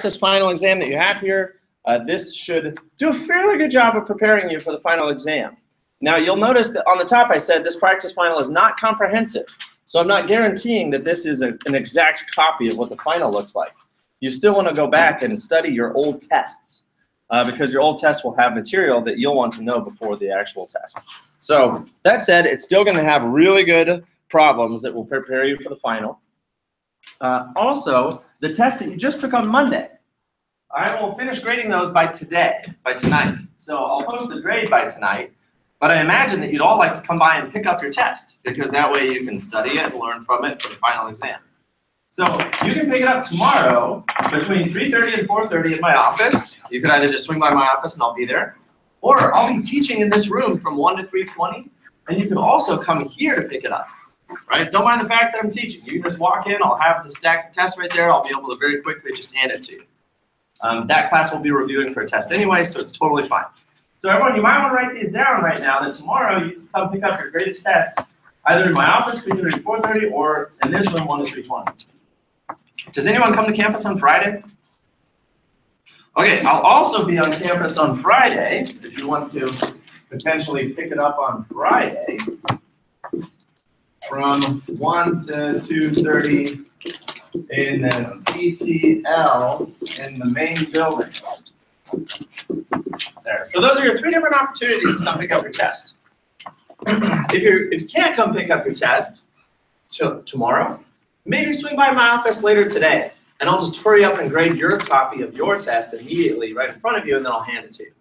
practice final exam that you have here. This should do a fairly good job of preparing you for the final exam. Now you'll notice that on the top I said this practice final is not comprehensive. So I'm not guaranteeing that this is an exact copy of what the final looks like. You still want to go back and study your old tests because your old tests will have material that you'll want to know before the actual test. So that said, it's still going to have really good problems that will prepare you for the final. Also, the test that you just took on Monday, I will finish grading those by tonight. So I'll post the grade by tonight. But I imagine that you'd all like to come by and pick up your test because that way you can study it and learn from it for the final exam. So you can pick it up tomorrow between 3:30 and 4:30 at my office. You can either just swing by my office and I'll be there, or I'll be teaching in this room from 1 to 3:20, and you can also come here to pick it up. Right? Don't mind the fact that I'm teaching. You can just walk in, I'll have the stack of tests right there, I'll be able to very quickly just hand it to you. That class will be reviewing for a test anyway, so it's totally fine. So everyone, you might want to write these down right now, that tomorrow you can come pick up your graded test, either in my office, 3:30 to 4:30, or in this room, 1 to 3:20. Does anyone come to campus on Friday? Okay, I'll also be on campus on Friday, if you want to potentially pick it up on Friday, from 1 to 2:30 in the CTL in the main building. There. So those are your 3 different opportunities to come pick up your test. If you can't come pick up your test tomorrow, maybe swing by my office later today, and I'll just hurry up and grade your copy of your test immediately right in front of you, and then I'll hand it to you.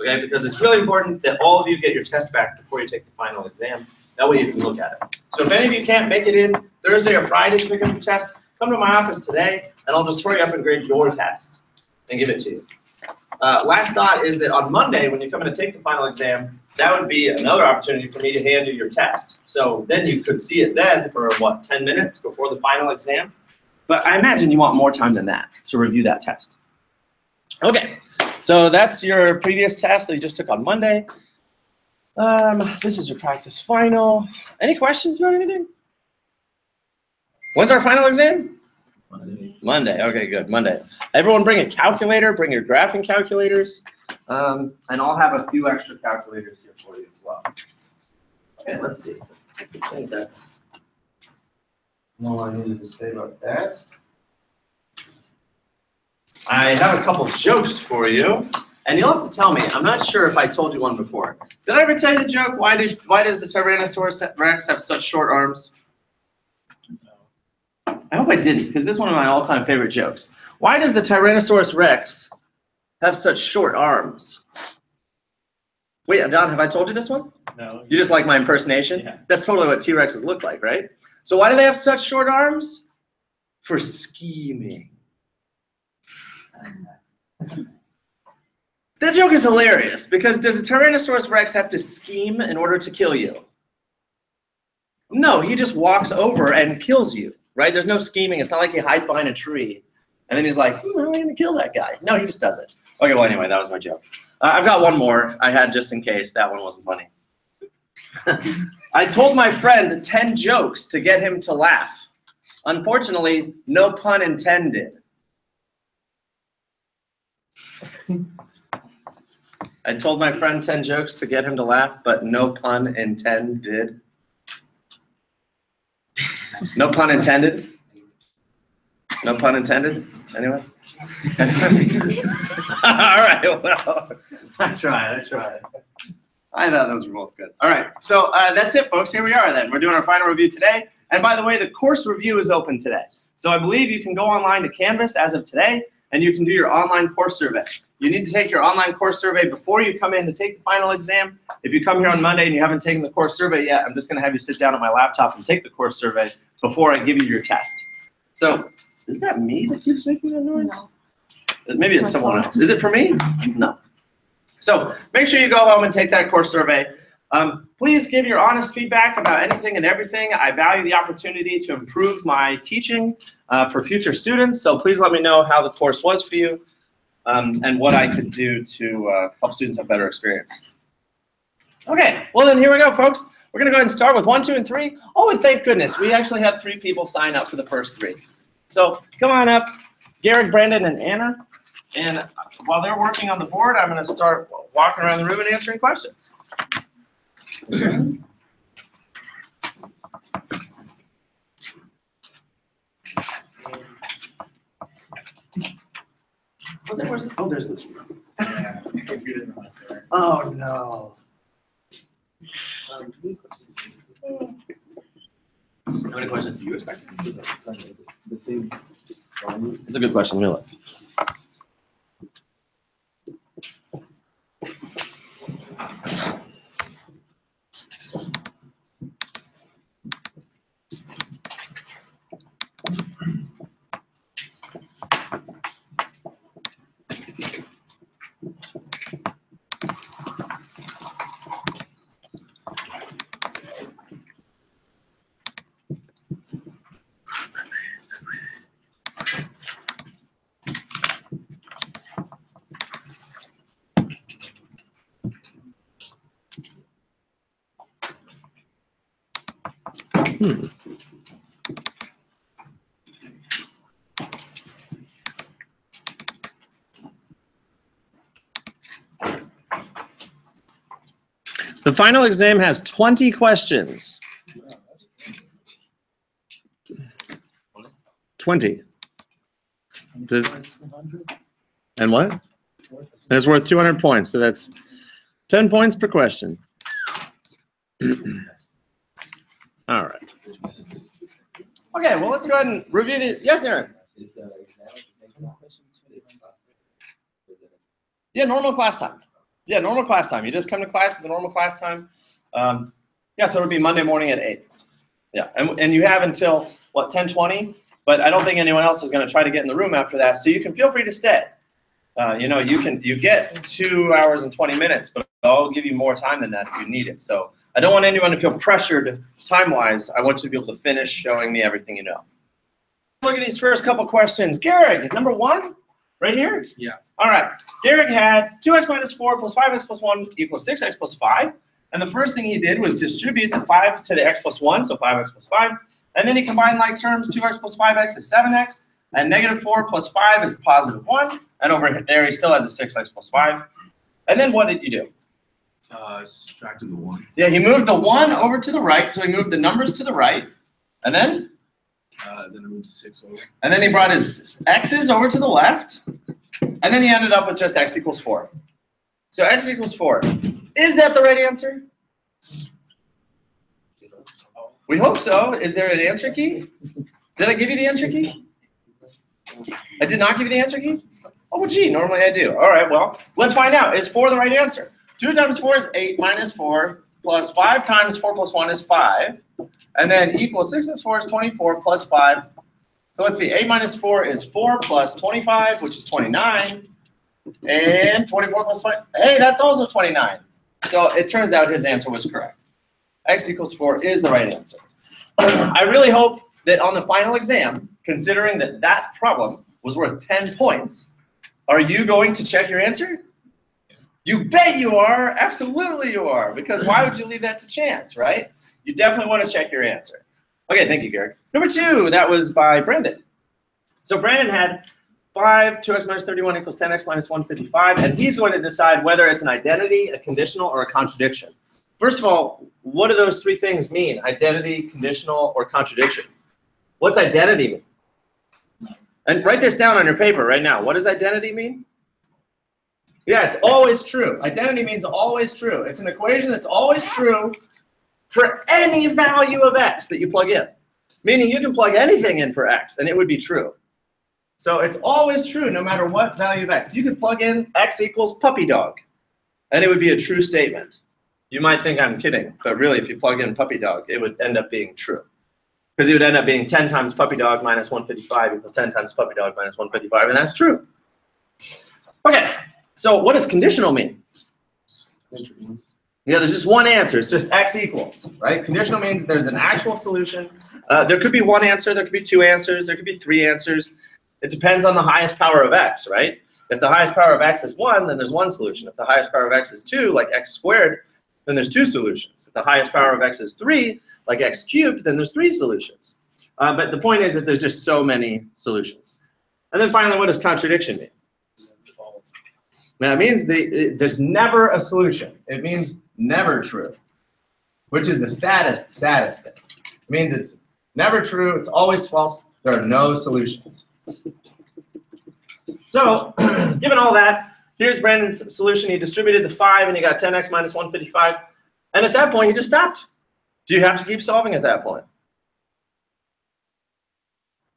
Okay? Because it's really important that all of you get your test back before you take the final exam. That way you can look at it. So if any of you can't make it in Thursday or Friday to pick up your test, come to my office today, and I'll just hurry up and grade your test and give it to you. Last thought is that on Monday, when you're coming to take the final exam, that would be another opportunity for me to hand you your test. So then you could see it then for, what, 10 minutes before the final exam? But I imagine you want more time than that to review that test. Okay, so that's your previous test that you just took on Monday. This is your practice final. Any questions about anything? When's our final exam? Monday. Okay, good. Monday. Everyone bring a calculator, bring your graphing calculators, and I'll have a few extra calculators here for you as well. Okay, let's see. I think that's all I needed to say about that. I have a couple jokes for you, and you'll have to tell me. I'm not sure if I told you one before. Did I ever tell you the joke? Why does the Tyrannosaurus Rex have such short arms? I hope I didn't, because this is one of my all-time favorite jokes. Why does the Tyrannosaurus Rex have such short arms? Wait, Don, have I told you this one? No. You just like my impersonation? Yeah. That's totally what T-Rexes look like, right? So why do they have such short arms? For scheming. That joke is hilarious, because does a Tyrannosaurus Rex have to scheme in order to kill you? No, he just walks over and kills you. Right? There's no scheming. It's not like he hides behind a tree and then he's like, I'm going to kill that guy. No, he just does it. Okay, well, anyway, that was my joke. I've got one more I had just in case that one wasn't funny. I told my friend 10 jokes to get him to laugh. Unfortunately, no pun intended. I told my friend 10 jokes to get him to laugh, but no pun intended. No pun intended? No pun intended? Anyway? All right, well, I tried. I thought those were both good. All right, so that's it, folks. Here we are then. We're doing our final review today. And by the way, the course review is open today. So I believe you can go online to Canvas as of today, and you can do your online course survey. You need to take your online course survey before you come in to take the final exam. If you come here on Monday and you haven't taken the course survey yet, I'm just going to have you sit down at my laptop and take the course survey before I give you your test. So, is that me that keeps making that noise? No. Maybe it's someone else. Is it for me? No. So, make sure you go home and take that course survey. Please give your honest feedback about anything and everything. I value the opportunity to improve my teaching for future students. So please let me know how the course was for you and what I could do to help students have better experience. Okay, well then here we go, folks. We're going to go ahead and start with 1, 2, and 3. Oh, and thank goodness, we actually had 3 people sign up for the first 3. So come on up. Garrick, Brandon, and Anna. And while they're working on the board, I'm going to start walking around the room and answering questions. Oh, there's this. Oh, no. How many questions do you expect? The same. It's a good question. Let me look. The final exam has 20 questions. 20. And what? And it's worth 200 points, so that's 10 points per question. All right. Okay, well, let's go ahead and review these. Yes, Aaron? Yeah, normal class time. Yeah, normal class time. You just come to class at the normal class time. Yeah, so it'll be Monday morning at 8. Yeah, and you have until, what, 10:20? But I don't think anyone else is going to try to get in the room after that, so you can feel free to stay. You know, you get 2 hours and 20 minutes, but I'll give you more time than that if you need it. So I don't want anyone to feel pressured time-wise. I want you to be able to finish showing me everything you know. Look at these first couple questions. Garrick, number 1, right here? Yeah. All right. Garrick had 2x minus 4 plus 5x plus 1 equals 6x plus 5. And the first thing he did was distribute the 5 to the x plus 1, so 5x plus 5. And then he combined like terms. 2x plus 5x is 7x. And negative 4 plus 5 is positive 1. And over there, he still had the 6x plus 5. And then what did you do? Subtracted the 1. Yeah, he moved the 1 over to the right. So he moved the numbers to the right. And then? Then I moved the 6 over. And then he brought his x's over to the left. And then he ended up with just x equals 4. So x equals 4. Is that the right answer? We hope so. Is there an answer key? Did I give you the answer key? I did not give you the answer key? Oh, well, gee, normally I do. All right, well, let's find out. Is 4 the right answer? 2 times 4 is 8 minus 4 plus 5 times 4 plus 1 is 5. And then equals 6 times 4 is 24 plus 5. So let's see, 8 minus 4 is 4 plus 25, which is 29. And 24 plus 5, hey, that's also 29. So it turns out his answer was correct. X equals 4 is the right answer. I really hope that on the final exam, considering that that problem was worth 10 points, are you going to check your answer? You bet you are. Absolutely you are. Because why would you leave that to chance, right? You definitely want to check your answer. Okay, thank you, Garrick. Number 2, that was by Brandon. So Brandon had 5, 2x minus 31 equals 10x minus 155, and he's going to decide whether it's an identity, a conditional, or a contradiction. First of all, what do those 3 things mean? Identity, conditional, or contradiction? What's identity mean? And write this down on your paper right now. What does identity mean? Yeah, it's always true. Identity means always true. It's an equation that's always true for any value of x that you plug in. Meaning you can plug anything in for x, and it would be true. So it's always true no matter what value of x. You could plug in x equals puppy dog, and it would be a true statement. You might think I'm kidding, but really if you plug in puppy dog, it would end up being true. Because it would end up being 10 times puppy dog minus 155 equals 10 times puppy dog minus 155, and that's true. Okay, so what does conditional mean? Yeah, there's just one answer. It's just x equals, right? Conditional means there's an actual solution. There could be 1 answer, there could be 2 answers, there could be 3 answers. It depends on the highest power of x, right? If the highest power of x is 1, then there's 1 solution. If the highest power of x is 2, like x squared, then there's 2 solutions. If the highest power of x is 3, like x cubed, then there's 3 solutions. But the point is that there's just so many solutions. And then finally, what does contradiction mean? Now, it means there's never a solution. It means never true, which is the saddest thing. It means it's never true, it's always false, there are no solutions. So, given all that, here's Brandon's solution. He distributed the 5 and he got 10x minus 155. And at that point, he just stopped. Do you have to keep solving at that point?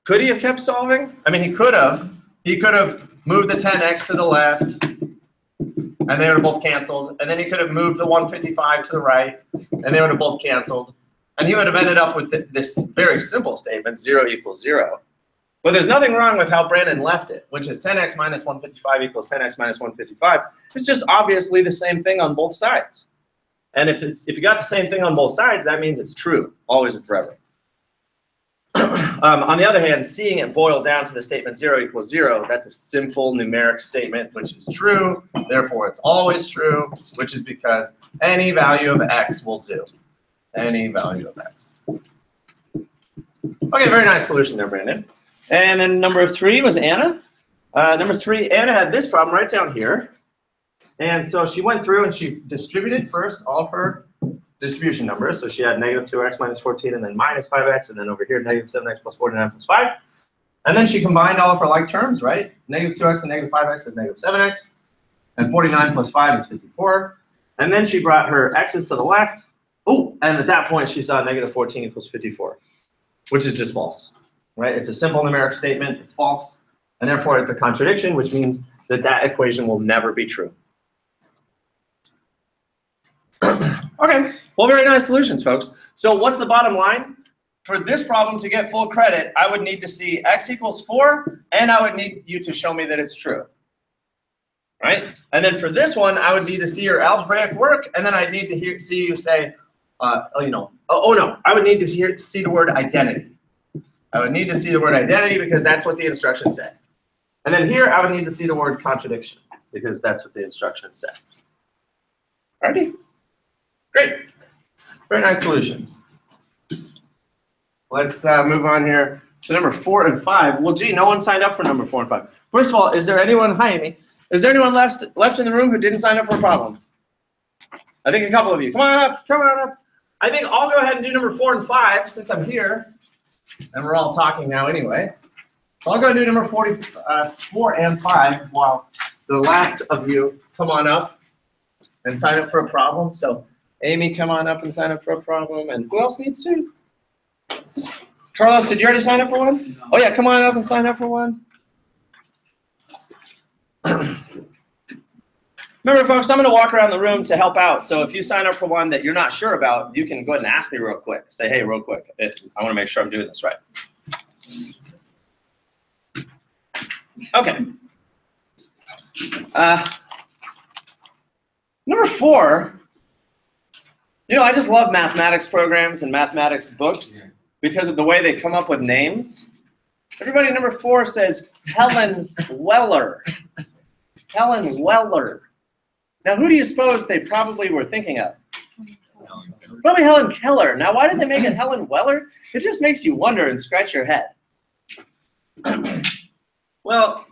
Could he have kept solving? I mean, he could have. He could have moved the 10x to the left, and they would have both canceled. And then he could have moved the 155 to the right, and they would have both canceled. And he would have ended up with this very simple statement, 0 equals 0. But there's nothing wrong with how Brandon left it, which is 10x minus 155 equals 10x minus 155. It's just obviously the same thing on both sides. And if you got the same thing on both sides, that means it's true, always and forever. On the other hand, seeing it boil down to the statement 0 equals 0, that's a simple numeric statement, which is true. Therefore, it's always true, which is because any value of x will do. Any value of x. Okay, very nice solution there, Brandon. And then number 3 was Anna. Number 3, Anna had this problem right down here. And so she went through and she distributed first all of her distribution numbers. So she had negative 2x minus 14 and then minus 5x, and then over here negative 7x plus 49 plus 5. And then she combined all of her like terms, right? Negative 2x and negative 5x is negative 7x, and 49 plus 5 is 54. And then she brought her x's to the left. Oh, and at that point she saw negative 14 equals 54, which is just false, right? It's a simple numeric statement, it's false, and therefore it's a contradiction, which means that that equation will never be true. Okay, well, very nice solutions, folks. So what's the bottom line? For this problem to get full credit, I would need to see x equals 4, and I would need you to show me that it's true. Right? And then for this one, I would need to see your algebraic work, and then I'd need to see you say, I would need to see the word identity. I would need to see the word identity because that's what the instructions said. And then here, I would need to see the word contradiction because that's what the instructions said. Alrighty? Great. Very nice solutions. Let's move on here to number 4 and 5. Well, gee, no one signed up for number 4 and 5. First of all, is there anyone, hi Amy, is there anyone left in the room who didn't sign up for a problem? I think a couple of you. Come on up, come on up. I think I'll go ahead and do number 4 and 5 since I'm here. And we're all talking now anyway. So I'll go do number 4 and 5 while the last of you come on up and sign up for a problem. So Amy, come on up and sign up for a problem. And who else needs to? Carlos, did you already sign up for one? No. Oh yeah, come on up and sign up for one. Remember, folks, I'm going to walk around the room to help out. So if you sign up for one that you're not sure about, you can go ahead and ask me real quick. Say, hey, real quick, I want to make sure I'm doing this right. Okay. Number 4, you know, I just love mathematics programs and mathematics books because of the way they come up with names. Everybody, number 4 says Helen Weller. Helen Weller. Now, who do you suppose they probably were thinking of? Probably Helen Keller. Now, why did they make it Helen Weller? It just makes you wonder and scratch your head. Well,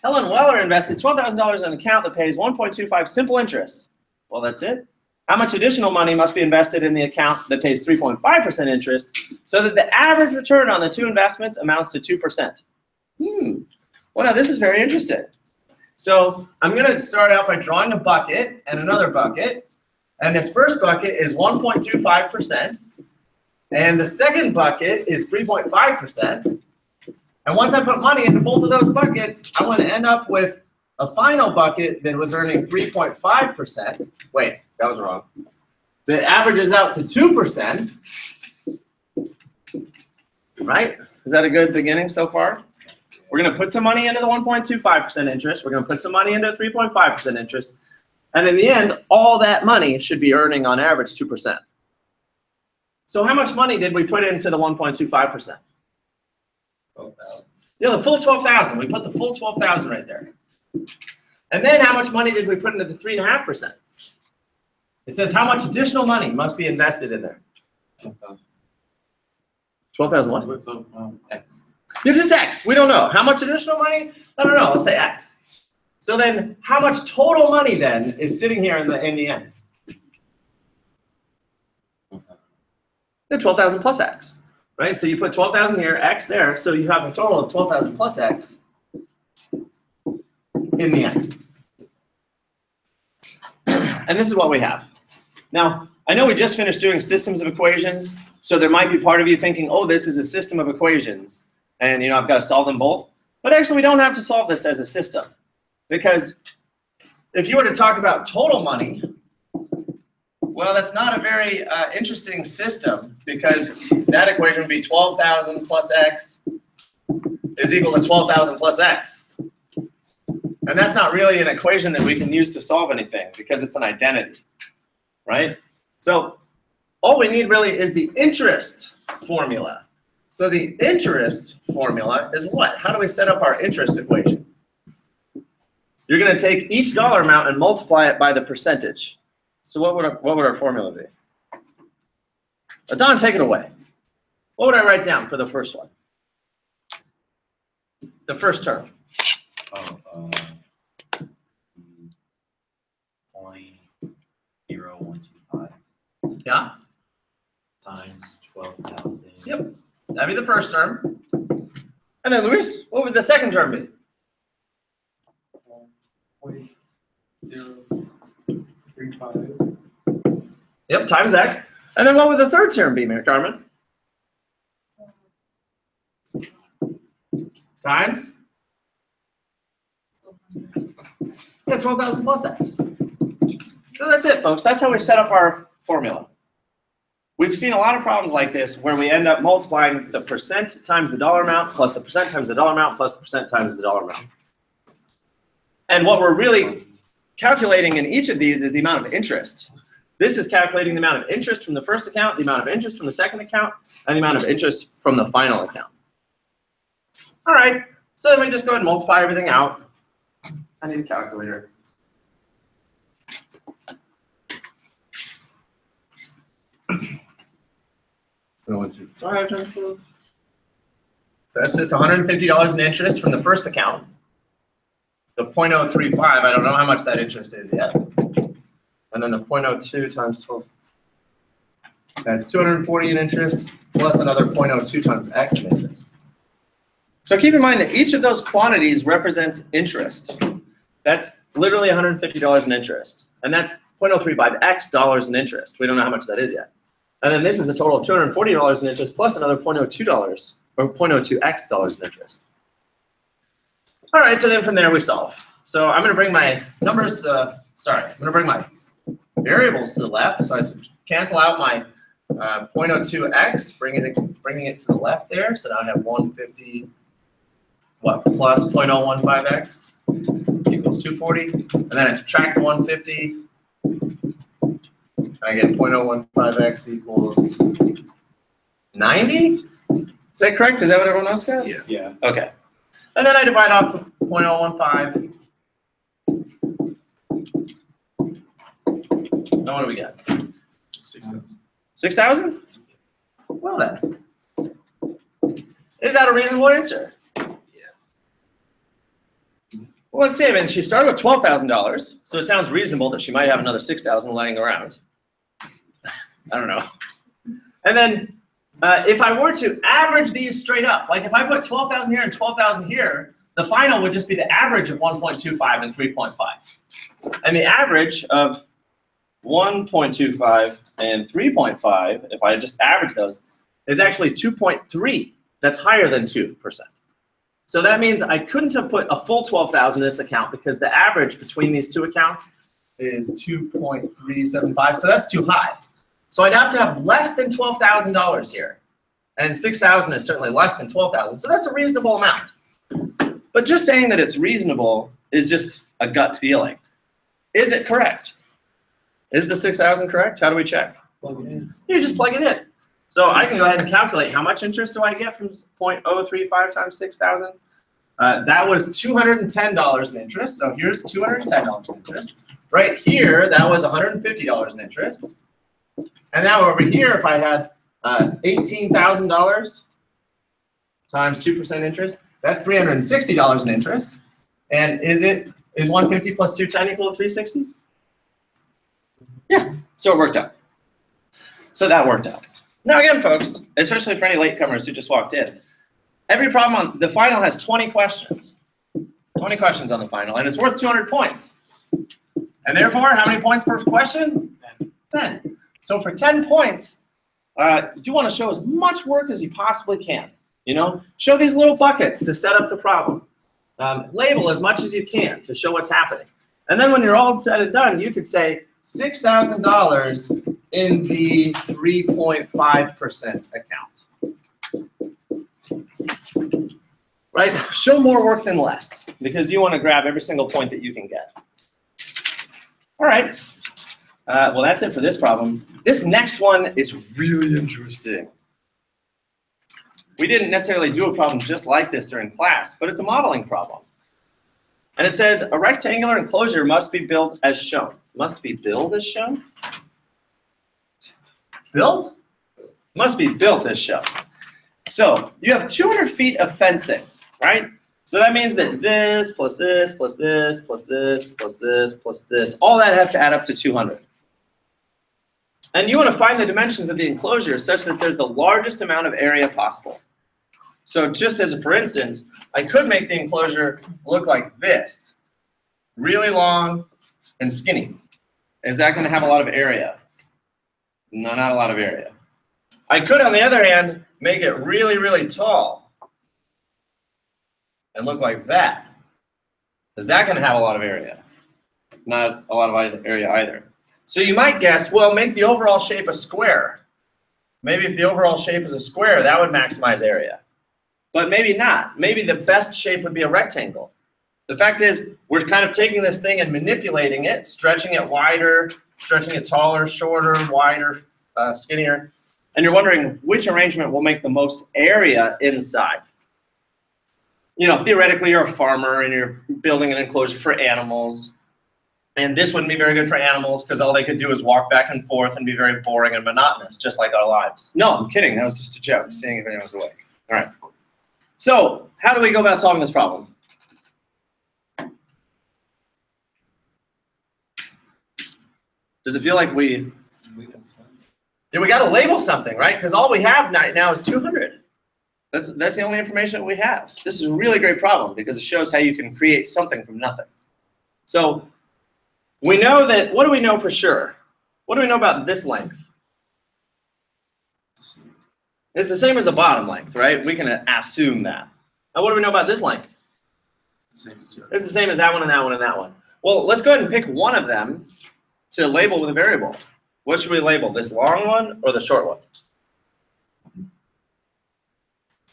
Helen Weller invested $12,000 in an account that pays 1.25 simple interest. Well, that's it. How much additional money must be invested in the account that pays 3.5% interest so that the average return on the 2 investments amounts to 2%? Well, now this is very interesting. So I'm going to start out by drawing a bucket and another bucket. And this first bucket is 1.25%. And the second bucket is 3.5%. And once I put money into both of those buckets, I'm going to end up with a final bucket that was earning 3.5%. Wait, that was wrong. That averages out to 2%. Right? Is that a good beginning so far? We're going to put some money into the 1.25% interest. We're going to put some money into 3.5% interest. And in the end, all that money should be earning on average 2%. So how much money did we put into the 1.25%? 12,000. Yeah, the full 12,000. We put the full 12,000 right there. And then how much money did we put into the 3.5%? It says how much additional money must be invested in there? 12,000 what? X. It's just X. We don't know. How much additional money? I don't know. Let's say X. So then how much total money then is sitting here in the end? The 12,000 plus X, right? So you put 12,000 here, X there, so you have a total of 12,000 plus X in the end. And this is what we have. Now, I know we just finished doing systems of equations, so there might be part of you thinking, oh, this is a system of equations, and I've got to solve them both. But actually, we don't have to solve this as a system, because if you were to talk about total money, well, that's not a very interesting system, because that equation would be 12,000 plus X is equal to 12,000 plus X. And that's not really an equation that we can use to solve anything, because it's an identity, right? So all we need really is the interest formula. So the interest formula is what? How do we set up our interest equation? You're going to take each dollar amount and multiply it by the percentage. So what would our formula be? Don, take it away. What would I write down for the first one? The first term. 0.0125. Yeah? Times 12,000. Yep. That'd be the first term. And then Luis, what would the second term be? 0.035. Yep, times X. And then what would the third term be, Mary Carmen? Times? Yeah, 12,000 plus X. So that's it, folks. That's how we set up our formula. We've seen a lot of problems like this where we end up multiplying the percent times the dollar amount plus the percent times the dollar amount plus the percent times the dollar amount. And what we're really calculating in each of these is the amount of interest. This is calculating the amount of interest from the first account, the amount of interest from the second account, and the amount of interest from the final account. All right, so then we just go ahead and multiply everything out. I need a calculator. That's just $150 in interest from the first account. The 0.035, I don't know how much that interest is yet. And then the 0.02 times 12. That's 240 in interest plus another 0.02 times X in interest. So keep in mind that each of those quantities represents interest. That's literally $150 in interest. And that's 0.035 X dollars in interest. We don't know how much that is yet. And then this is a total of $240 in interest plus another $0.02 or 0.02 X dollars in interest. All right, so then from there we solve. So I'm going to bring my numbers to I'm going to bring my variables to the left. So I cancel out my 0.02x, bringing it to the left there. So now I have 150, plus 0.015x equals 240. And then I subtract the 150. I get 0.015x equals 90. Is that correct? Is that what everyone else got? Yeah. Yeah. Okay. And then I divide off 0.015. Now what do we get? 6,000. 6,000? Well then. Is that a reasonable answer? Yeah. Well, let's see. I mean, she started with $12,000, so it sounds reasonable that she might have another 6,000 laying around. I don't know. And then if I were to average these straight up, like if I put 12,000 here and 12,000 here, the final would just be the average of 1.25 and 3.5. And the average of 1.25 and 3.5, if I just average those, is actually 2.3. That's higher than 2%. So that means I couldn't have put a full 12,000 in this account because the average between these two accounts is 2.375. So that's too high. So I'd have to have less than $12,000 here. And 6,000 is certainly less than 12,000. So that's a reasonable amount. But just saying that it's reasonable is just a gut feeling. Is it correct? Is the 6,000 correct? How do we check? You just plug it in. So I can go ahead and calculate how much interest do I get from 0.035 times 6,000. That was $210 in interest. So here's $210 in interest. Right here, that was $150 in interest. And now over here, if I had $18,000, times 2% interest. That's $360 in interest. And is 150 plus 210 equal to 360? Yeah, so it worked out. So that worked out. Now again, folks, especially for any latecomers who just walked in, every problem on the final has 20 questions. 20 questions on the final, and it's worth 200 points. And therefore, how many points per question? 10. So for 10 points, you want to show as much work as you possibly can. You know, show these little buckets to set up the problem. Label as much as you can to show what's happening. And then when you're all said and done, you could say $6,000 in the 3.5% account. Right? Show more work than less, because you want to grab every single point that you can get. All right. Well, that's it for this problem. This next one is really interesting. We didn't necessarily do a problem just like this during class, but it's a modeling problem. And it says a rectangular enclosure must be built as shown. Must be built as shown? Built? Must be built as shown. So you have 200 feet of fencing, right? So that means that this plus this plus this plus this plus this plus this, all that has to add up to 200. And you want to find the dimensions of the enclosure such that there's the largest amount of area possible. So just as a for instance, I could make the enclosure look like this, really long and skinny. Is that going to have a lot of area? No, not a lot of area. I could, on the other hand, make it really, really tall and look like that. Is that going to have a lot of area? Not a lot of area either. So you might guess, well, make the overall shape a square. Maybe if the overall shape is a square, that would maximize area. But maybe not. Maybe the best shape would be a rectangle. The fact is, we're kind of taking this thing and manipulating it, stretching it wider, stretching it taller, shorter, wider, skinnier. And you're wondering which arrangement will make the most area inside. You know, theoretically, you're a farmer and you're building an enclosure for animals. And this wouldn't be very good for animals because all they could do is walk back and forth and be very boring and monotonous, just like our lives. No, I'm kidding. That was just a joke, seeing if anyone's awake. All right. So how do we go about solving this problem? Does it feel like we got to label something, right? Because all we have right now is 200. That's the only information that we have. This is a really great problem because it shows how you can create something from nothing. So we know that, what do we know for sure? What do we know about this length? It's the same as the bottom length, right? We can assume that. Now what do we know about this length? It's the same as that one and that one and that one. Well, let's go ahead and pick one of them to label with a variable. What should we label, this long one or the short one?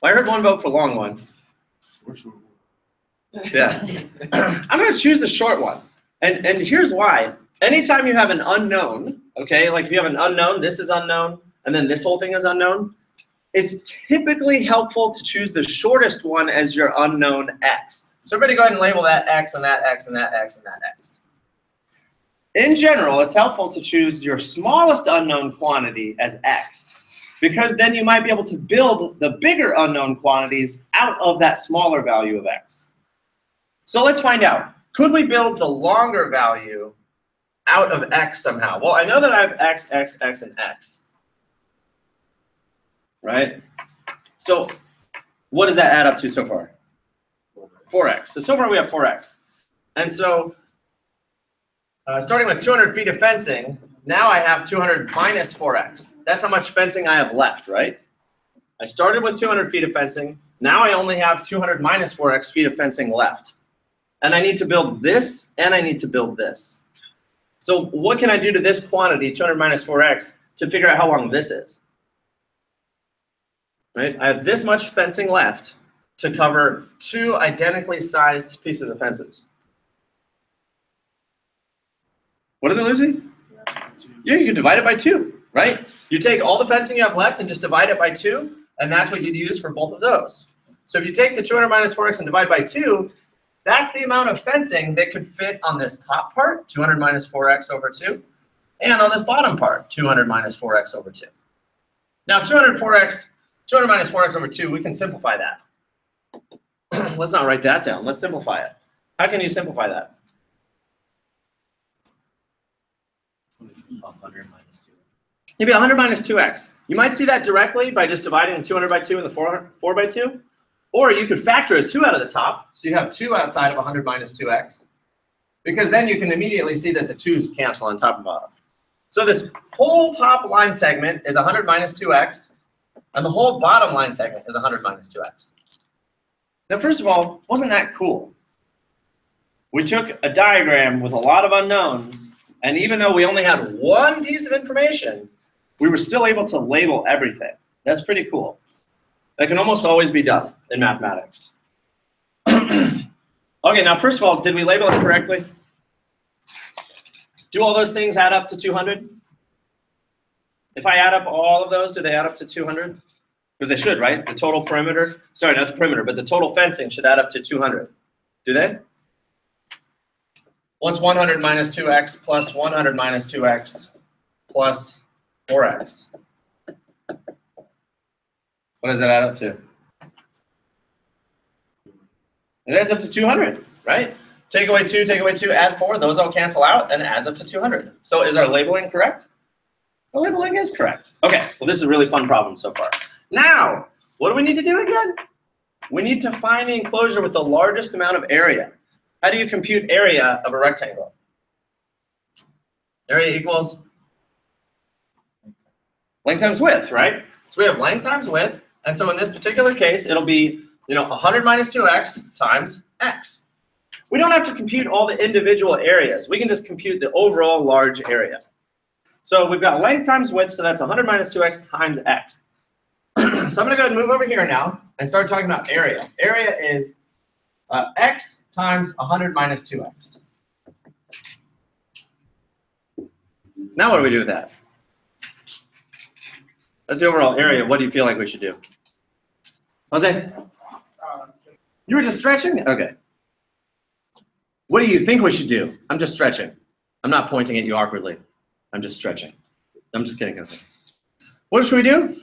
Well, I heard one vote for long one. Yeah. I'm going to choose the short one. And here's why. Anytime you have an unknown, okay, like if you have an unknown, this is unknown, and then this whole thing is unknown, it's typically helpful to choose the shortest one as your unknown x. So everybody go ahead and label that x and that x and that x and that x. In general, it's helpful to choose your smallest unknown quantity as x, because then you might be able to build the bigger unknown quantities out of that smaller value of x. So let's find out. Could we build the longer value out of x somehow? Well, I know that I have x, x, x, and x. Right? So what does that add up to so far? 4x. So far we have 4x. And so starting with 200 feet of fencing, now I have 200 minus 4x. That's how much fencing I have left, right? I started with 200 feet of fencing. Now I only have 200 minus 4x feet of fencing left. And I need to build this, and I need to build this. So what can I do to this quantity, 200 minus 4x, to figure out how long this is? Right? I have this much fencing left to cover two identically sized pieces of fences. What is it, Lucy? Yeah, you can divide it by 2, right? You take all the fencing you have left and just divide it by 2, and that's what you'd use for both of those. So if you take the 200 minus 4x and divide by 2, that's the amount of fencing that could fit on this top part, 200 minus 4x over 2, and on this bottom part, 200 minus 4x over 2. Now 204x 200 minus 4x over 2, we can simplify that. Let's not write that down. Let's simplify it. How can you simplify that? 100 minus 2. Maybe 100 minus 2x. You might see that directly by just dividing the 200 by 2 and the 4 by 2. Or you could factor a 2 out of the top, so you have 2 outside of 100 minus 2x. Because then you can immediately see that the 2's cancel on top and bottom. So this whole top line segment is 100 minus 2x, and the whole bottom line segment is 100 minus 2x. Now, first of all, wasn't that cool? We took a diagram with a lot of unknowns, and even though we only had one piece of information, we were still able to label everything. That's pretty cool. That can almost always be done in mathematics. Okay, now first of all, did we label it correctly? Do all those things add up to 200? If I add up all of those, do they add up to 200? Because they should, right? The total perimeter, sorry, not the perimeter, but the total fencing should add up to 200. Do they? What's 100 minus 2x plus 100 minus 2x plus 4x? What does that add up to? It adds up to 200, right? Take away 2, add 4. Those all cancel out, and it adds up to 200. So is our labeling correct? The labeling is correct. Okay, well, this is a really fun problem so far. Now, what do we need to do again? We need to find the enclosure with the largest amount of area. How do you compute area of a rectangle? Area equals length times width, right? So we have length times width, and so in this particular case, it'll be 100 minus 2x times x. We don't have to compute all the individual areas. We can just compute the overall large area. So we've got length times width, so that's 100 minus 2x times x. So I'm going to go ahead and move over here now and start talking about area. Area is x times 100 minus 2x. Now what do we do with that? That's the overall area. What do you feel like we should do? Jose? You were just stretching? Okay. What do you think we should do? I'm just stretching. I'm not pointing at you awkwardly. I'm just stretching. I'm just kidding, Jose. What should we do?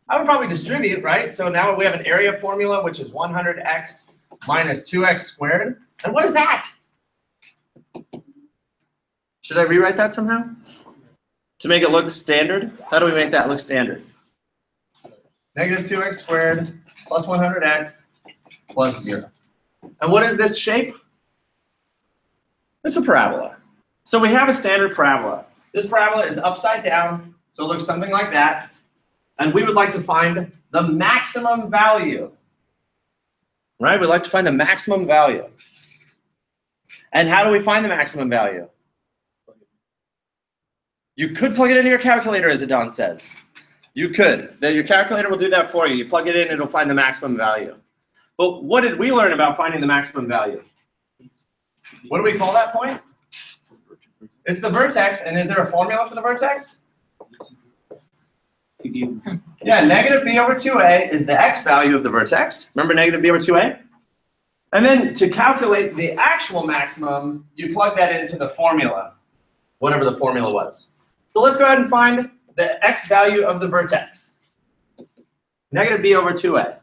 I would probably distribute, right? So now we have an area formula, which is 100x minus 2x squared. And what is that? Should I rewrite that somehow? To make it look standard? How do we make that look standard? Negative 2x squared plus 100x plus 0. And what is this shape? It's a parabola. So we have a standard parabola. This parabola is upside down, so it looks something like that. And we would like to find the maximum value. Right? We'd like to find the maximum value. And how do we find the maximum value? You could plug it into your calculator, as Adon says. You could. Your calculator will do that for you. You plug it in, it'll find the maximum value. But what did we learn about finding the maximum value? What do we call that point? It's the vertex, and is there a formula for the vertex? Yeah, negative b over 2a is the x value of the vertex. Remember negative b over 2a? And then to calculate the actual maximum, you plug that into the formula, whatever the formula was. So let's go ahead and find the x value of the vertex. Negative b over 2a.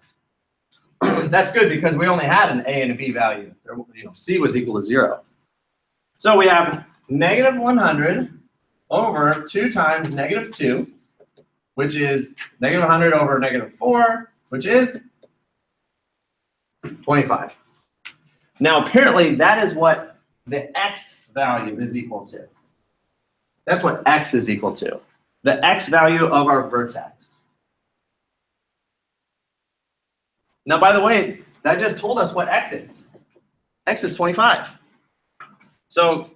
That's good because we only had an a and a b value. C was equal to 0. So we have negative 100 over 2 times negative 2, which is negative 100 over negative 4, which is 25. Now apparently that is what the x value is equal to. That's what x is equal to. The x value of our vertex. Now, by the way, that just told us what x is. X is 25. So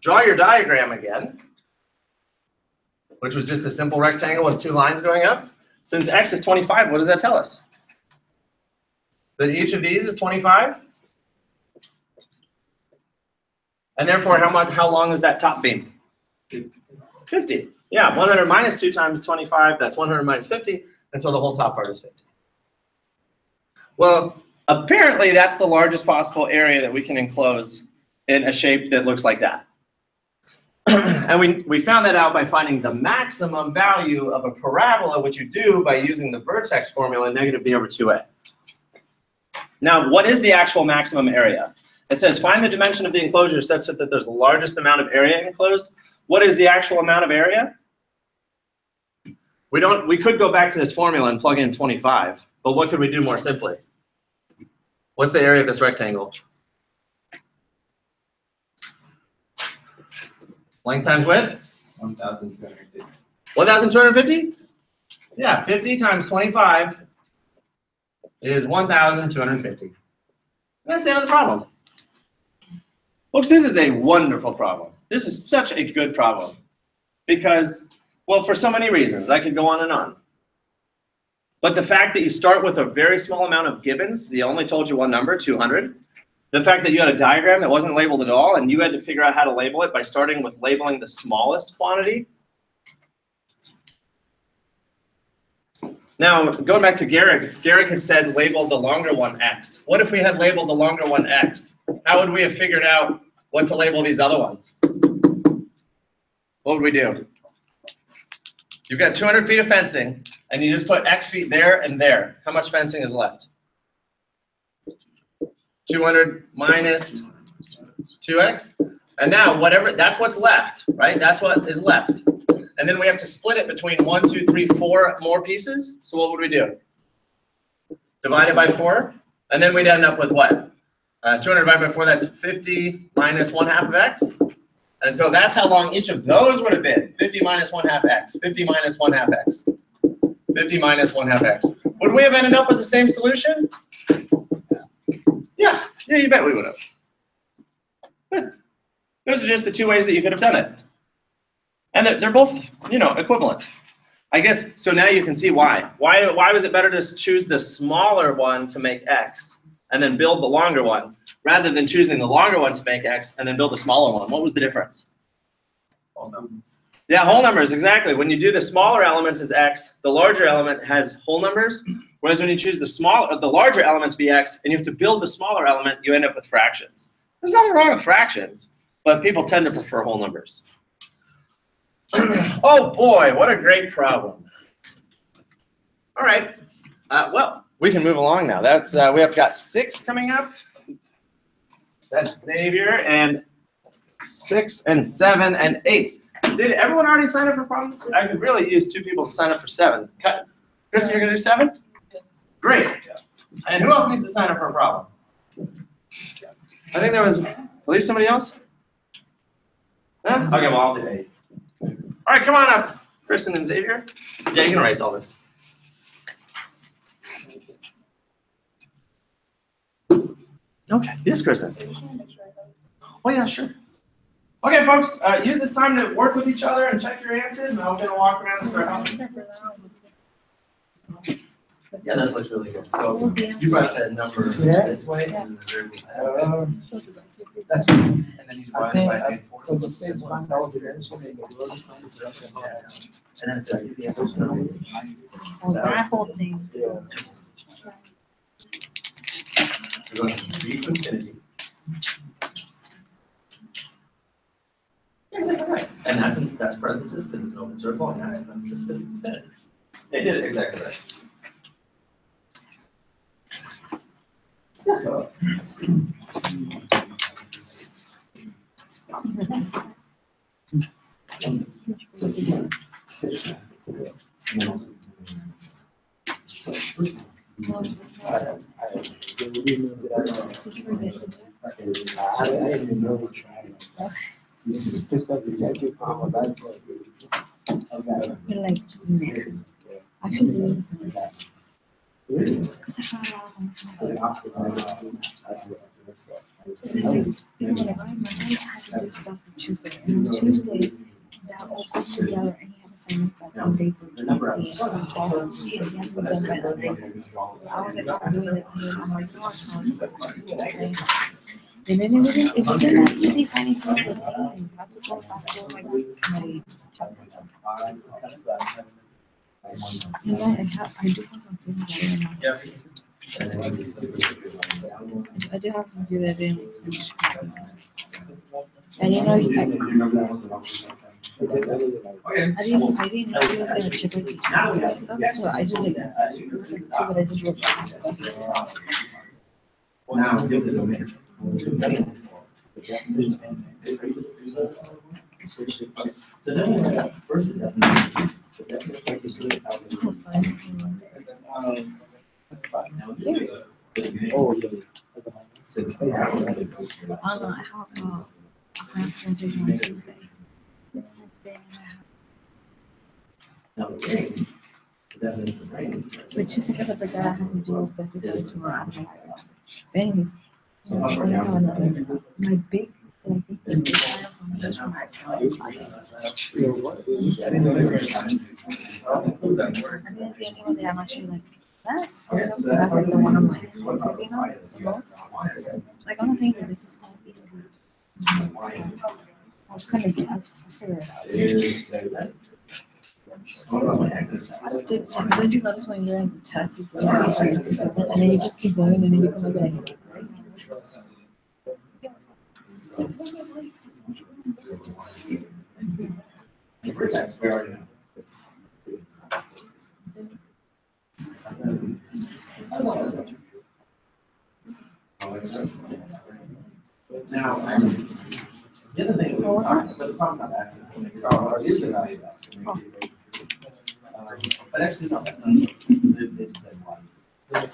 draw your diagram again, which was just a simple rectangle with 2 lines going up. Since x is 25, what does that tell us? That each of these is 25? And therefore, how long is that top beam? 50. Yeah, 100 minus 2 times 25, that's 100 minus 50, and so the whole top part is 50. Well, apparently that's the largest possible area that we can enclose in a shape that looks like that. And we found that out by finding the maximum value of a parabola, which you do by using the vertex formula, negative b over 2a. Now, what is the actual maximum area? It says find the dimension of the enclosure such that there's the largest amount of area enclosed. What is the actual amount of area? We could go back to this formula and plug in 25, but what could we do more simply? What's the area of this rectangle? Length times width? 1,250. 1,250? Yeah, 50 times 25 is 1,250. That's the end of the problem. Folks, this is a wonderful problem. This is such a good problem because, well, for so many reasons. I could go on and on. But the fact that you start with a very small amount of gibbons, they only told you one number, 200. The fact that you had a diagram that wasn't labeled at all, and you had to figure out how to label it by starting with labeling the smallest quantity. Now, going back to Garrick had said label the longer one X. What if we had labeled the longer one X? How would we have figured out what to label these other ones? What would we do? You've got 200 feet of fencing, and you just put X feet there and there. How much fencing is left? 200 minus 2x. And now, whatever, that's what's left, right? That's what is left. And then we have to split it between 1, 2, 3, 4 more pieces. So what would we do? Divide it by 4. And then we'd end up with what? 200 divided by 4, that's 50 minus 1/2 of x. And so that's how long each of those would have been. 50 minus 1/2 x, 50 minus 1/2 x, 50 minus 1/2 x. Would we have ended up with the same solution? Yeah, you bet we would have. Those are just the two ways that you could have done it. And they're both, equivalent. I guess, so now you can see why. Why was it better to choose the smaller one to make x and then build the longer one, rather than choosing the longer one to make x and then build the smaller one? What was the difference? Whole numbers. Yeah, whole numbers, exactly. When you do the smaller element as x, the larger element has whole numbers. Whereas when you choose the larger element to be x and you have to build the smaller element, you end up with fractions. There's nothing wrong with fractions, but people tend to prefer whole numbers. Oh boy, what a great problem. All right, well, we can move along now. That's we have got 6 coming up. That's Xavier, and 6 and 7 and 8. Did everyone already sign up for problems? I could really use 2 people to sign up for 7. Kristen, you're gonna do 7? Yes. Great. And who else needs to sign up for a problem? I think there was at least somebody else. Huh? Okay, well, I'll do 8. All right, come on up, Kristen and Xavier. Yeah, you can erase all this. Okay, yes, Kristen. Oh yeah, sure. Okay, folks, use this time to work with each other and check your answers, and I'm gonna walk around and start helping. Yeah, this looks really good. So you brought the number this way, and the variables that way. That's and then you divide it by 8. And then it's That whole thing. You're going from 3 to infinity. Exactly right. And that's parenthesis because it's an open circle, and that's parenthesis because it's infinity. They did it exactly right. Yes, so. Tuesday, that all goes together and he had assignments that some days were done by Monday. I was like, doing it, and I'm like, and then it wasn't that easy finding some of the things. I had to go back to like my chapters. And then I do have some things that I didn't know. I do have some things that I didn't finish. I didn't know. I didn't know he was gonna chip like each other and stuff. So I just like, it was like two that I just wrote down stuff. Now, give it a minute. So then, first the definition. The definition is how the now this is. Since they have. I have transition on Tuesday. Now the rain, the definition of rain. But you said that the guy I had to do was basically tomorrow. But anyways, I have another, my big, I think the big item from this one, I think the only one that I'm actually like, that's, so that's like the one I'm like, focusing on the most. Like, I'm not saying that this is so easy. I was kind of, I figured it out. Don't you notice when you're in the test, you feel like it's and then you just keep going and then you come like, The vertex, we already know. It's. Now, the other thing, but the problem's not asking. Or is it not asking? But actually, no, that's not. They just said one.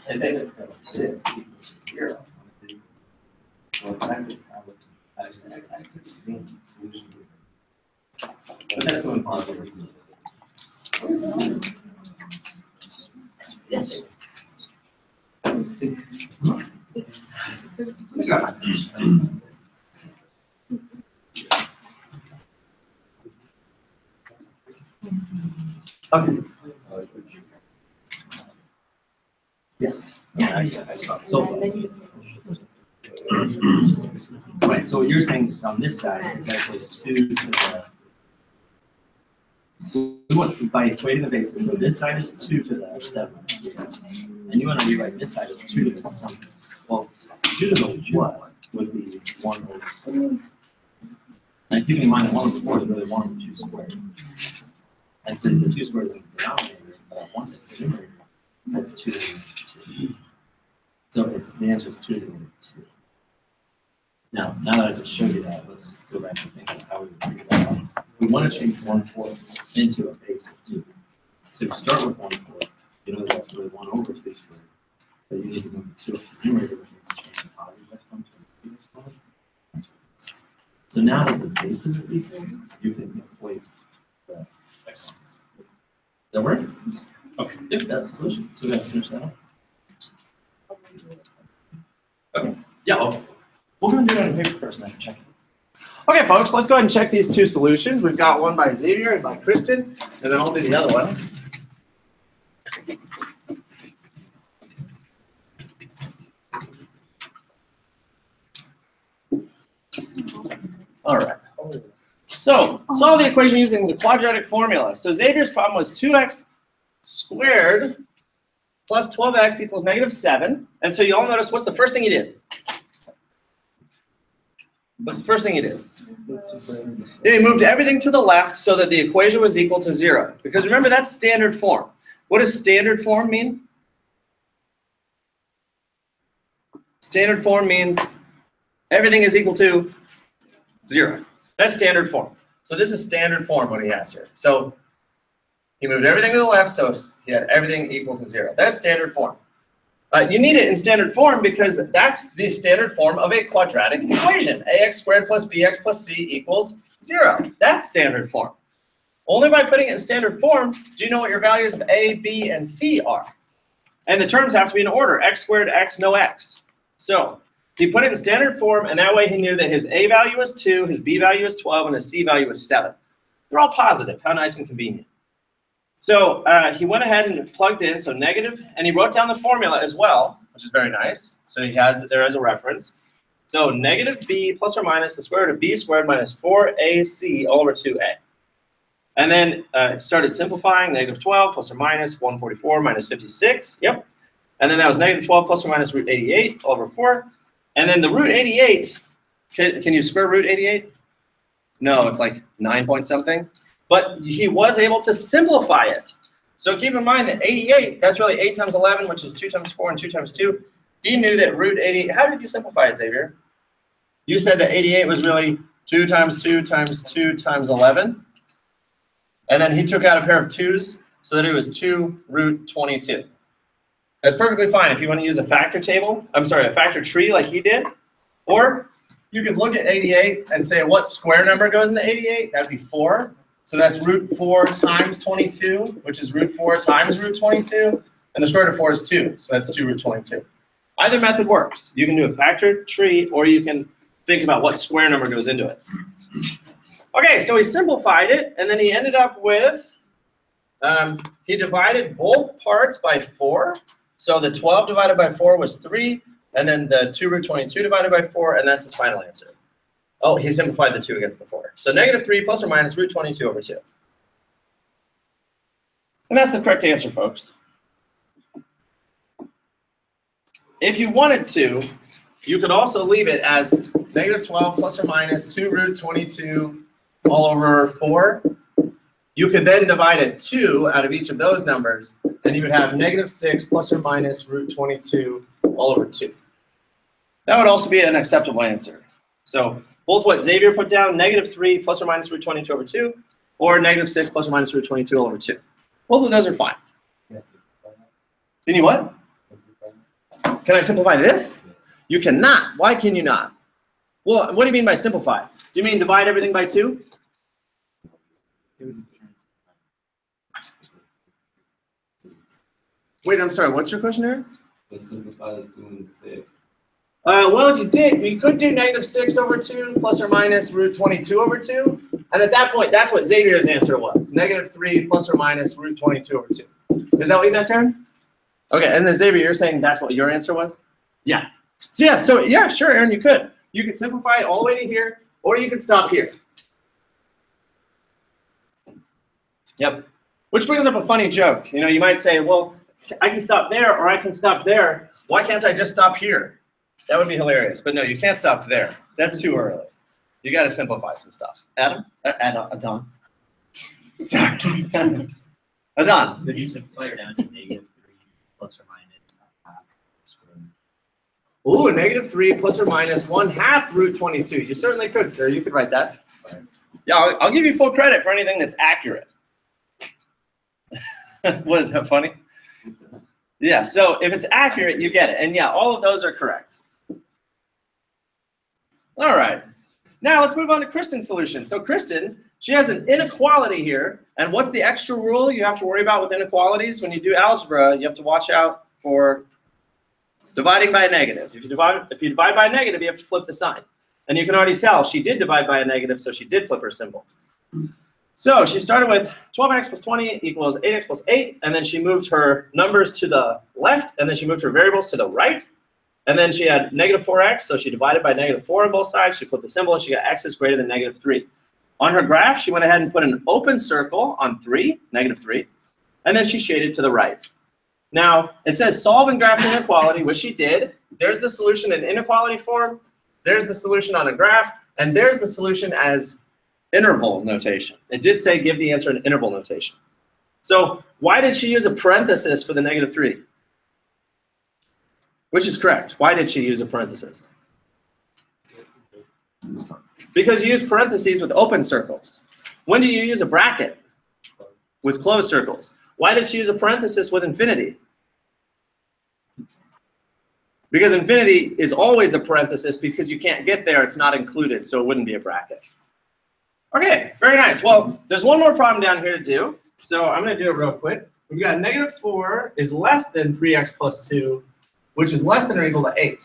And they just said this equals 0. Well, actually, x-axis means solution. But that's going positive. Yes, sir. Okay. Yes. Yeah, I saw it. So, right, so what you're saying on this side, it's actually 2 to the. We want by equating the bases, so this side is 2 to the 7. And you want to rewrite this side as 2 to the something. Well, 2 to the what would be 1 over 4. And keeping in mind that 1 over 4 is really 1 over 2 squared. And since the 2 squared is in the denominator, but I want it to the numerator, that's 2 to the 2. So it's the answer is 2 to the 2. Now that I just showed you that, let's go back and think of how we would figure that out. We want to change 1/4 into a base of 2. So we start with 1/4. You know that's really 1 over 2 squared. But you need to move the 2 up to the numerator, which means change the positive exponent to the negative exponent. So now that the bases are equal, you can equate the exponents. Does that work? Okay. Yep, that's the solution. So we have to finish that up. Okay. Yeah. Okay. We're going to do it on paper first, and then check it. Okay, folks, let's go ahead and check these 2 solutions. We've got one by Xavier and by Kristen, and then I'll do the other one. All right. So, solve the equation using the quadratic formula. So Xavier's problem was 2x squared plus 12x equals -7. And so you all notice, what's the first thing he did? What's the first thing he did? He moved everything to the left so that the equation was equal to 0. Because remember, that's standard form. What does standard form mean? Standard form means everything is equal to 0. That's standard form. So this is standard form, what he has here. So he moved everything to the left, so he had everything equal to 0. That's standard form. You need it in standard form because that's the standard form of a quadratic equation. Ax squared plus bx plus c equals 0. That's standard form. Only by putting it in standard form do you know what your values of a, b, and c are. And the terms have to be in order. X squared, x, no x. So he put it in standard form, and that way he knew that his a value is 2, his b value is 12, and his c value is 7. They're all positive. How nice and convenient. So he went ahead and plugged in, so negative, and he wrote down the formula as well, which is very nice. So he has it there as a reference. So negative b plus or minus the square root of b squared minus 4ac all over 2a. And then started simplifying, negative 12 plus or minus 144 minus 56, yep. And then that was negative 12 plus or minus root 88 all over 4. And then the root 88 Can you square root 88? No, it's like 9 point something. But he was able to simplify it. So keep in mind that 88, that's really 8 times 11, which is 2 times 4 and 2 times 2. He knew that root 88, how did you simplify it, Xavier? You said that 88 was really 2 times 2 times 2 times 11. And then he took out a pair of 2's so that it was 2 root 22. That's perfectly fine if you want to use a factor table, a factor tree like he did. Or you could look at 88 and say what square number goes into 88? That'd be 4. So that's root 4 times 22, which is root 4 times root 22. And the square root of 4 is 2, so that's 2 root 22. Either method works. You can do a factor tree, or you can think about what square number goes into it. Okay, so he simplified it, and then he ended up with, he divided both parts by 4. So the 12 divided by 4 was 3, and then the 2 root 22 divided by 4, and that's his final answer. Oh, he simplified the 2 against the 4. So -3 plus or minus root 22 over 2. And that's the correct answer, folks. If you wanted to, you could also leave it as -12 plus or minus 2 root 22 all over 4. You could then divide a 2 out of each of those numbers, and you would have -6 plus or minus root 22 all over 2. That would also be an acceptable answer. So both what Xavier put down, -3 plus or minus root 22 over 2, or -6 plus or minus root 22 all over 2. Both of those are fine. Can you what? Can I simplify this? You cannot. Why can you not? Well, what do you mean by simplify? Do you mean divide everything by 2? Wait, I'm sorry. What's your question, Eric? Let's simplify the 2 and 6. Well, if you did, we could do -6 over 2 plus or minus root 22 over 2. And at that point, that's what Xavier's answer was. -3 plus or minus root 22 over 2. Is that what you meant, Aaron? Okay, and then Xavier, you're saying that's what your answer was? Yeah. So yeah, sure, Aaron, you could. You could simplify it all the way to here, or you could stop here. Yep. Which brings up a funny joke. You know, you might say, well, I can stop there, or I can stop there. Why can't I just stop here? That would be hilarious. But no, you can't stop there. That's too early. You got to simplify some stuff. Adam? Adon. Sorry. Adon. Could you simplify it down to -3 plus or minus half square root? Ooh, -3 plus or minus 1/2 root 22. You certainly could, sir. You could write that. Yeah, I'll give you full credit for anything that's accurate. What, is that funny? Yeah, so if it's accurate, you get it. And yeah, all of those are correct. All right. Now let's move on to Kristen's solution. So Kristen, she has an inequality here. And what's the extra rule you have to worry about with inequalities? When you do algebra, you have to watch out for dividing by a negative. If you divide by a negative, you have to flip the sign. And you can already tell she did divide by a negative, so she did flip her symbol. So she started with 12x plus 20 equals 8x plus 8, and then she moved her numbers to the left, and then she moved her variables to the right. And then she had -4x, so she divided by -4 on both sides. She flipped the symbol, and she got x is greater than -3. On her graph, she went ahead and put an open circle on 3, -3, and then she shaded to the right. Now, it says solve and graph inequality, which she did. There's the solution in inequality form. There's the solution on a graph, and there's the solution as interval notation. It did say give the answer in interval notation. So why did she use a parenthesis for the -3? Which is correct. Why did she use a parenthesis? Because you use parentheses with open circles. When do you use a bracket? With closed circles. Why did she use a parenthesis with infinity? Because infinity is always a parenthesis because you can't get there, it's not included, so it wouldn't be a bracket. Okay, very nice. Well, there's one more problem down here to do, so I'm going to do it real quick. We've got -4 is less than 3x plus 2, which is less than or equal to 8.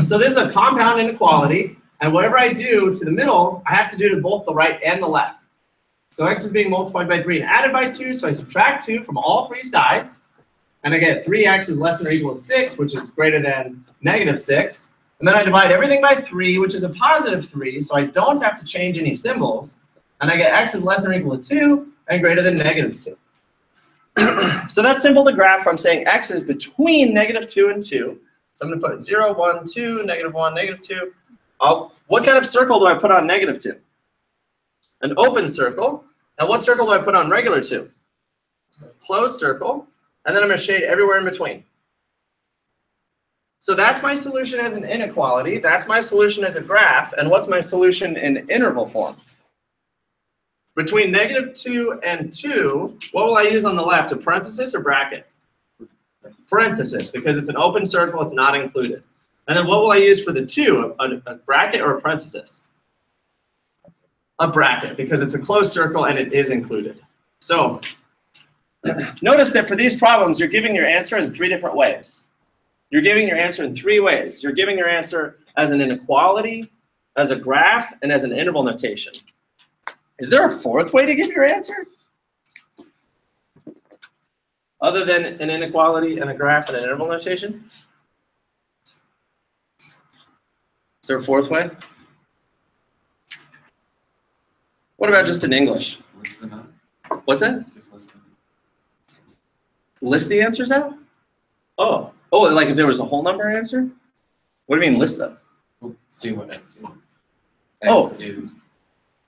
So this is a compound inequality, and whatever I do to the middle, I have to do to both the right and the left. So x is being multiplied by 3 and added by 2, so I subtract 2 from all 3 sides, and I get 3x is less than or equal to 6, which is greater than -6. And then I divide everything by 3, which is a +3, so I don't have to change any symbols. And I get x is less than or equal to 2 and greater than -2. So that's simple to graph. I'm saying x is between -2 and 2. So I'm going to put 0, 1, 2, -1, -2. What kind of circle do I put on -2? An open circle. And what circle do I put on regular 2? Closed circle. And then I'm going to shade everywhere in between. So that's my solution as an inequality. That's my solution as a graph. And what's my solution in interval form? Between -2 and 2, what will I use on the left? A parenthesis or bracket? Parenthesis, because it's an open circle, it's not included. And then what will I use for the 2? A bracket or a parenthesis? A bracket, because it's a closed circle and it is included. So notice that for these problems, you're giving your answer in 3 different ways. You're giving your answer in 3 ways. You're giving your answer as an inequality, as a graph, and as an interval notation. Is there a 4th way to give your answer? Other than an inequality and a graph and an interval notation? Is there a 4th way? What about just in English? What's that? List the answers out? Oh, like if there was a whole number answer? What do you mean list them? We'll see what X is. Oh. X is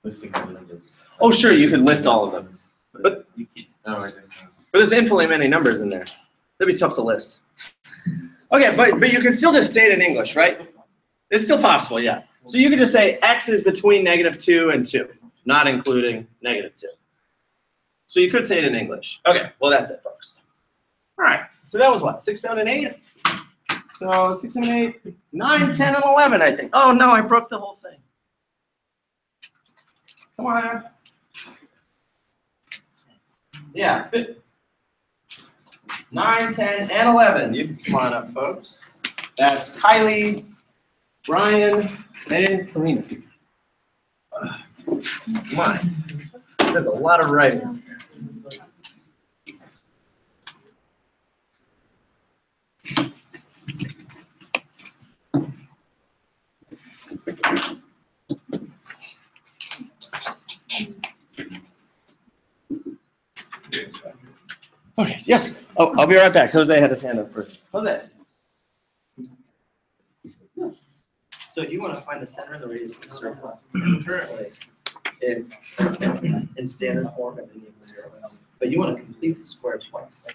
listing all the numbers. Oh, sure, you could list all of them. But you can, no, I guess not. But there's infinitely many numbers in there. That'd be tough to list. Okay, but you can still just say it in English, right? It's still possible, yeah. So you could just say X is between -2 and 2, not including -2. So you could say it in English. Okay, well that's it, folks. All right, so that was what, 6, 7, and 8? So 6, 7, 8, 9, 10, and 11, I think. Oh no, I broke the whole thing. Come on. Yeah, 9, 10, and 11. You can come on up, folks. That's Kylie, Brian, and Karina. Come on. There's a lot of writing. Okay, yes. Oh, I'll be right back. Jose had his hand up first. Jose. So you want to find the center of the radius of the circle. Currently, it's in standard form at the equals 0. But you want to complete the square twice.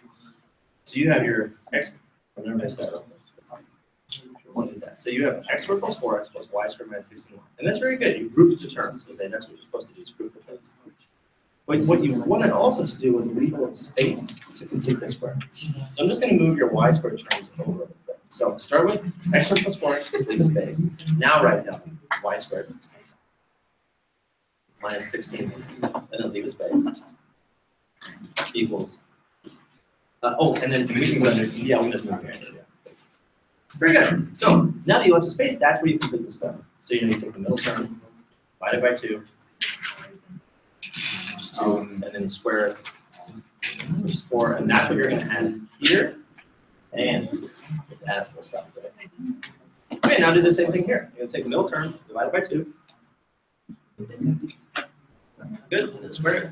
So you have your x. Remember that. So you have x squared plus 4x plus y squared minus 16y. And that's very good. You grouped the terms. Jose, that's what you're supposed to do, is group the terms. But what you wanted also to do was leave a little space to complete the square. So I'm just going to move your y squared terms over a bit. So start with x squared plus 4x, leave a space. Now write down y squared minus 16, and then leave a space, equals. And then we can go under, yeah, we just move here. Very good. So now that you left a space, that's where you complete the square. So you take the middle term, divided by 2. And then you square it, which is 4, and that's what you're going to add here, and add the sum to it. Okay, now do the same thing here. You're going to take the middle term, divided by 2. Good, and then square it.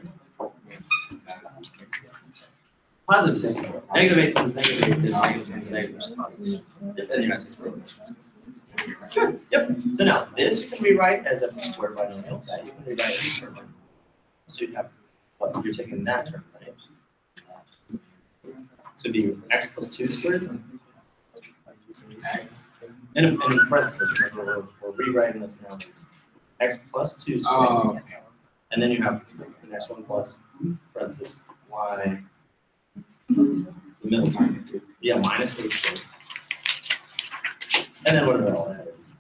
Positive 16. -8 times -8 is negative times negative, which is positive. Then your answer is good. Yep. So now this you can rewrite as a square binomial. That you can rewrite as a square binomial. So you have what you're taking that term, right? So it'd be x plus 2 squared. And in parentheses, remember we're rewriting this now as x plus 2 squared. Oh. And then you have the next one plus parentheses y. The middle term. Yeah, minus 8 squared. And then whatever all that is.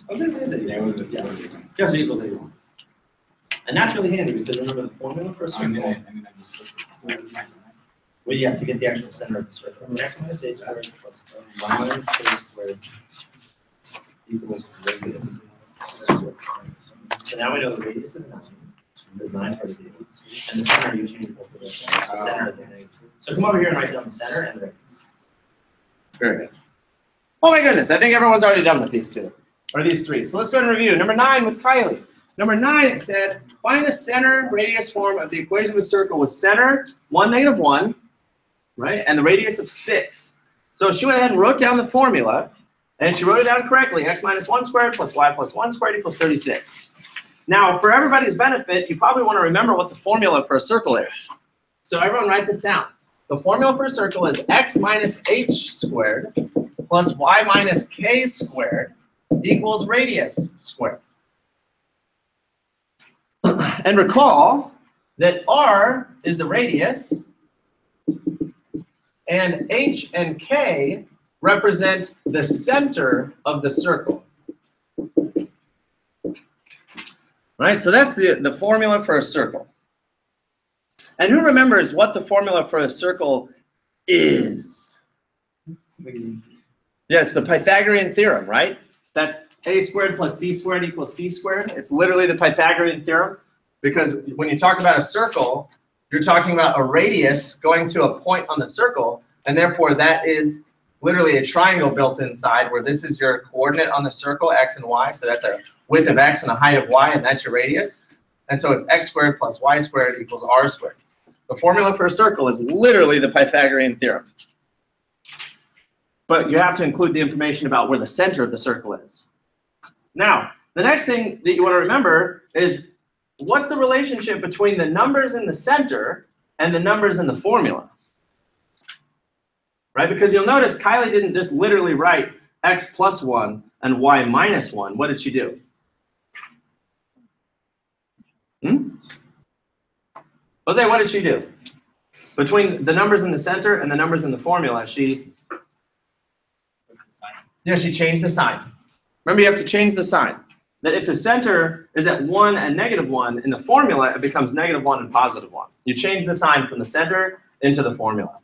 Oh, that is 81. Yeah, just equals 81. And that's really handy because remember the formula for a circle. Well, you have to get the actual center of the circle. It's x minus a squared plus y minus k squared equals radius. So now we know the radius is 9. There's 9 parts of it. And the center you change both of those. The center is a negative. So come over here and write down the center and the radius. Very good. Oh my goodness, I think everyone's already done with these two. Or these three. So let's go ahead and review. Number 9 with Kylie. Number 9, it said, find the center radius form of the equation of a circle with center 1, negative 1, right, and the radius of 6. So she went ahead and wrote down the formula, and she wrote it down correctly. X minus 1 squared plus y plus 1 squared equals 36. Now, for everybody's benefit, you probably want to remember what the formula for a circle is. So everyone write this down. The formula for a circle is x minus h squared plus y minus k squared equals radius squared. And recall that r is the radius, and h and k represent the center of the circle. Right, so that's the formula for a circle. And who remembers what the formula for a circle is? Yeah, it's the Pythagorean theorem, right? That's a squared plus b squared equals c squared. It's literally the Pythagorean theorem, because when you talk about a circle, you're talking about a radius going to a point on the circle, and therefore that is literally a triangle built inside where this is your coordinate on the circle, x and y. So that's a width of x and a height of y, and that's your radius. And so it's x squared plus y squared equals r squared. The formula for a circle is literally the Pythagorean theorem. But you have to include the information about where the center of the circle is. Now, the next thing that you want to remember is what's the relationship between the numbers in the center and the numbers in the formula? Right? Because you'll notice Kylie didn't just literally write x plus 1 and y minus 1. What did she do? Jose, what did she do? Between the numbers in the center and the numbers in the formula, she changed the sign. Remember, you have to change the sign. That if the center is at 1 and negative 1, in the formula, it becomes negative 1 and positive 1. You change the sign from the center into the formula.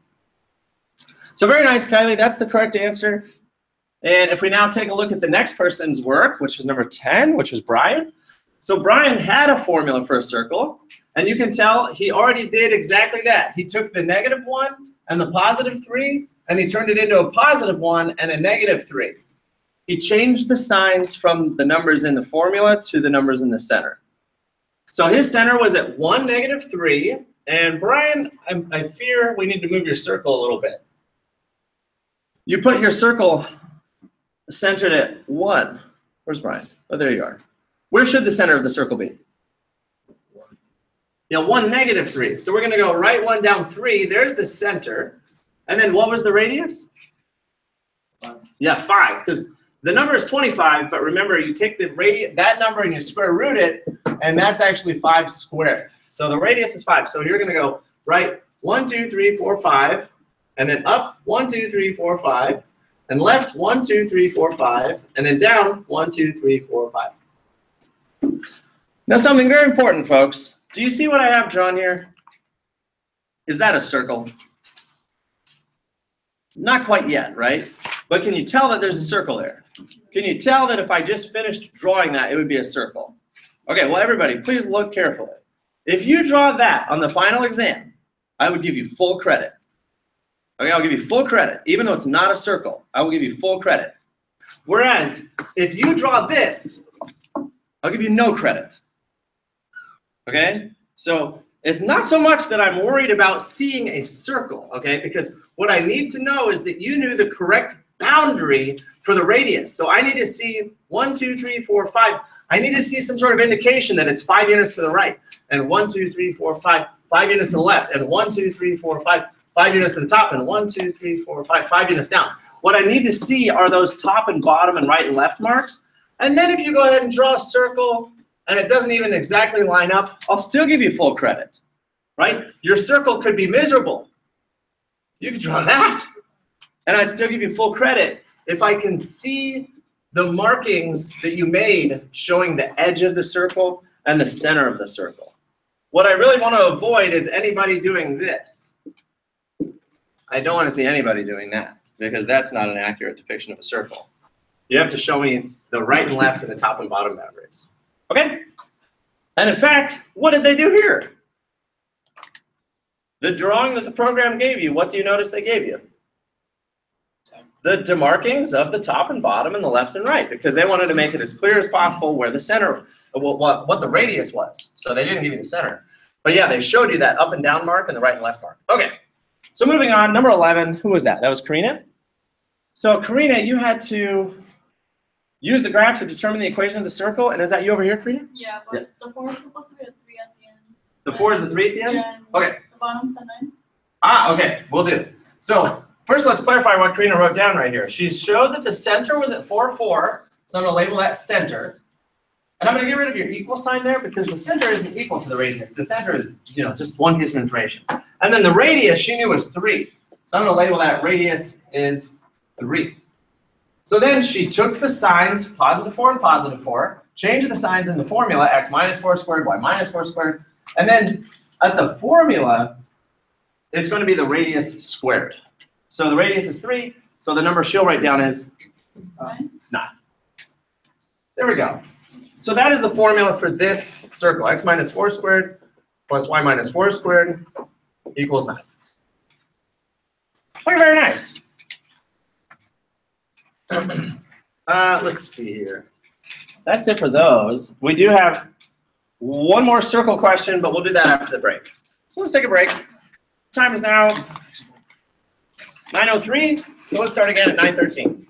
So very nice, Kylie. That's the correct answer. And if we now take a look at the next person's work, which was number 10, which was Brian. So Brian had a formula for a circle, and you can tell he already did exactly that. He took the negative 1 and the positive 3, and he turned it into a positive 1 and a negative 3. He changed the signs from the numbers in the formula to the numbers in the center. So his center was at 1, negative 3, and Brian, I fear we need to move your circle a little bit. You put your circle centered at 1. Where's Brian? Oh, there you are. Where should the center of the circle be? Yeah, 1, negative 3. So we're going to go right 1 down 3. There's the center. And then what was the radius? 5. Yeah, 5. Because the number is 25, but remember, you take the radius, that number, and you square root it, and that's actually 5 squared. So the radius is 5. So you're going to go right 1, 2, 3, 4, 5, and then up 1, 2, 3, 4, 5, and left 1, 2, 3, 4, 5, and then down 1, 2, 3, 4, 5. Now something very important, folks. Do you see what I have drawn here? Is that a circle? Not quite yet, right? But can you tell that there's a circle there? Can you tell that if I just finished drawing that, it would be a circle? Okay, well, everybody, please look carefully. If you draw that on the final exam, I would give you full credit. Okay, I'll give you full credit. Even though it's not a circle, I will give you full credit. Whereas, if you draw this, I'll give you no credit. Okay? So it's not so much that I'm worried about seeing a circle, okay? Because what I need to know is that you knew the correct boundary for the radius. So I need to see 1, 2, 3, 4, 5. I need to see some sort of indication that it's 5 units to the right, and 1, 2, 3, 4, 5, 5 units to the left, and 1, 2, 3, 4, 5, 5 units to the top, and 1, 2, 3, 4, 5, 5 units down. What I need to see are those top and bottom and right and left marks. And then if you go ahead and draw a circle and it doesn't even exactly line up, I'll still give you full credit, right? Your circle could be miserable. You could draw that, and I'd still give you full credit if I can see the markings that you made showing the edge of the circle and the center of the circle. What I really want to avoid is anybody doing this. I don't want to see anybody doing that because that's not an accurate depiction of a circle. You have to show me the right and left and the top and bottom boundaries. Okay? And in fact, what did they do here? The drawing that the program gave you, what do you notice they gave you? The demarkings of the top and bottom and the left and right, because they wanted to make it as clear as possible where the center. what the radius was. So they didn't give you the center. But yeah, they showed you that up and down mark and the right and left mark. Okay, so moving on, number 11, who was that? That was Karina? So Karina, you had to use the graph to determine the equation of the circle, and is that you over here, Karina? Yeah, but the 4 is supposed to be a 3 at the end. The 4 is the 3 at the end? Yeah, and Okay. the bottom's a 9. Ah, okay, we'll do. So first let's clarify what Karina wrote down right here. She showed that the center was at 4, 4, so I'm gonna label that center. And I'm gonna get rid of your equal sign there because the center isn't equal to the radius. The center is, just one piece of information. And then the radius she knew was 3. So I'm gonna label that radius is 3. So then she took the signs, positive 4 and positive 4, changed the signs in the formula, x minus 4 squared, y minus 4 squared, and then at the formula, it's going to be the radius squared. So the radius is 3, so the number she'll write down is 9. There we go. So that is the formula for this circle. X minus 4 squared plus y minus 4 squared equals 9. Very, very nice. Let's see here. That's it for those. We do have one more circle question, but we'll do that after the break. So let's take a break. Time is now 9:03, so let's start again at 9:13.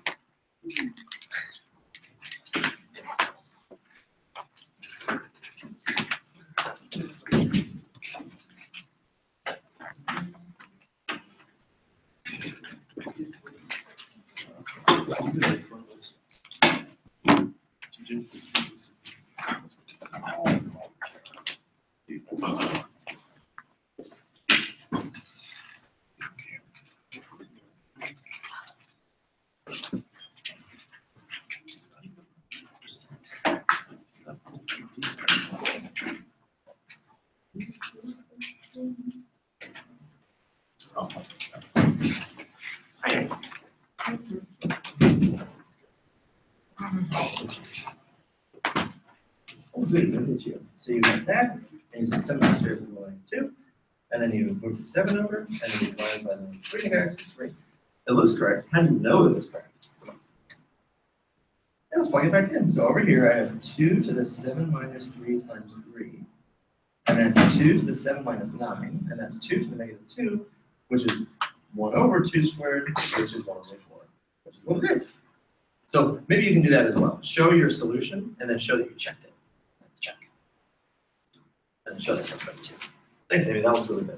So you got that, and you see 7 upstairs and 2, and then you move the 7 over, and then you divide by the 3 guys, 3. It looks correct. How do you know it was correct? And let's plug it back in. So over here, I have 2 to the 7 minus 3 times 3, and then it's 2 to the 7 minus 9, and that's 2 to the negative 2, which is 1 over 2 squared, which is 1 over 4, which is what it is. So maybe you can do that as well. Show your solution, and then show that you checked it. Check. And then show that you're right too. Thanks, Amy. That was really good.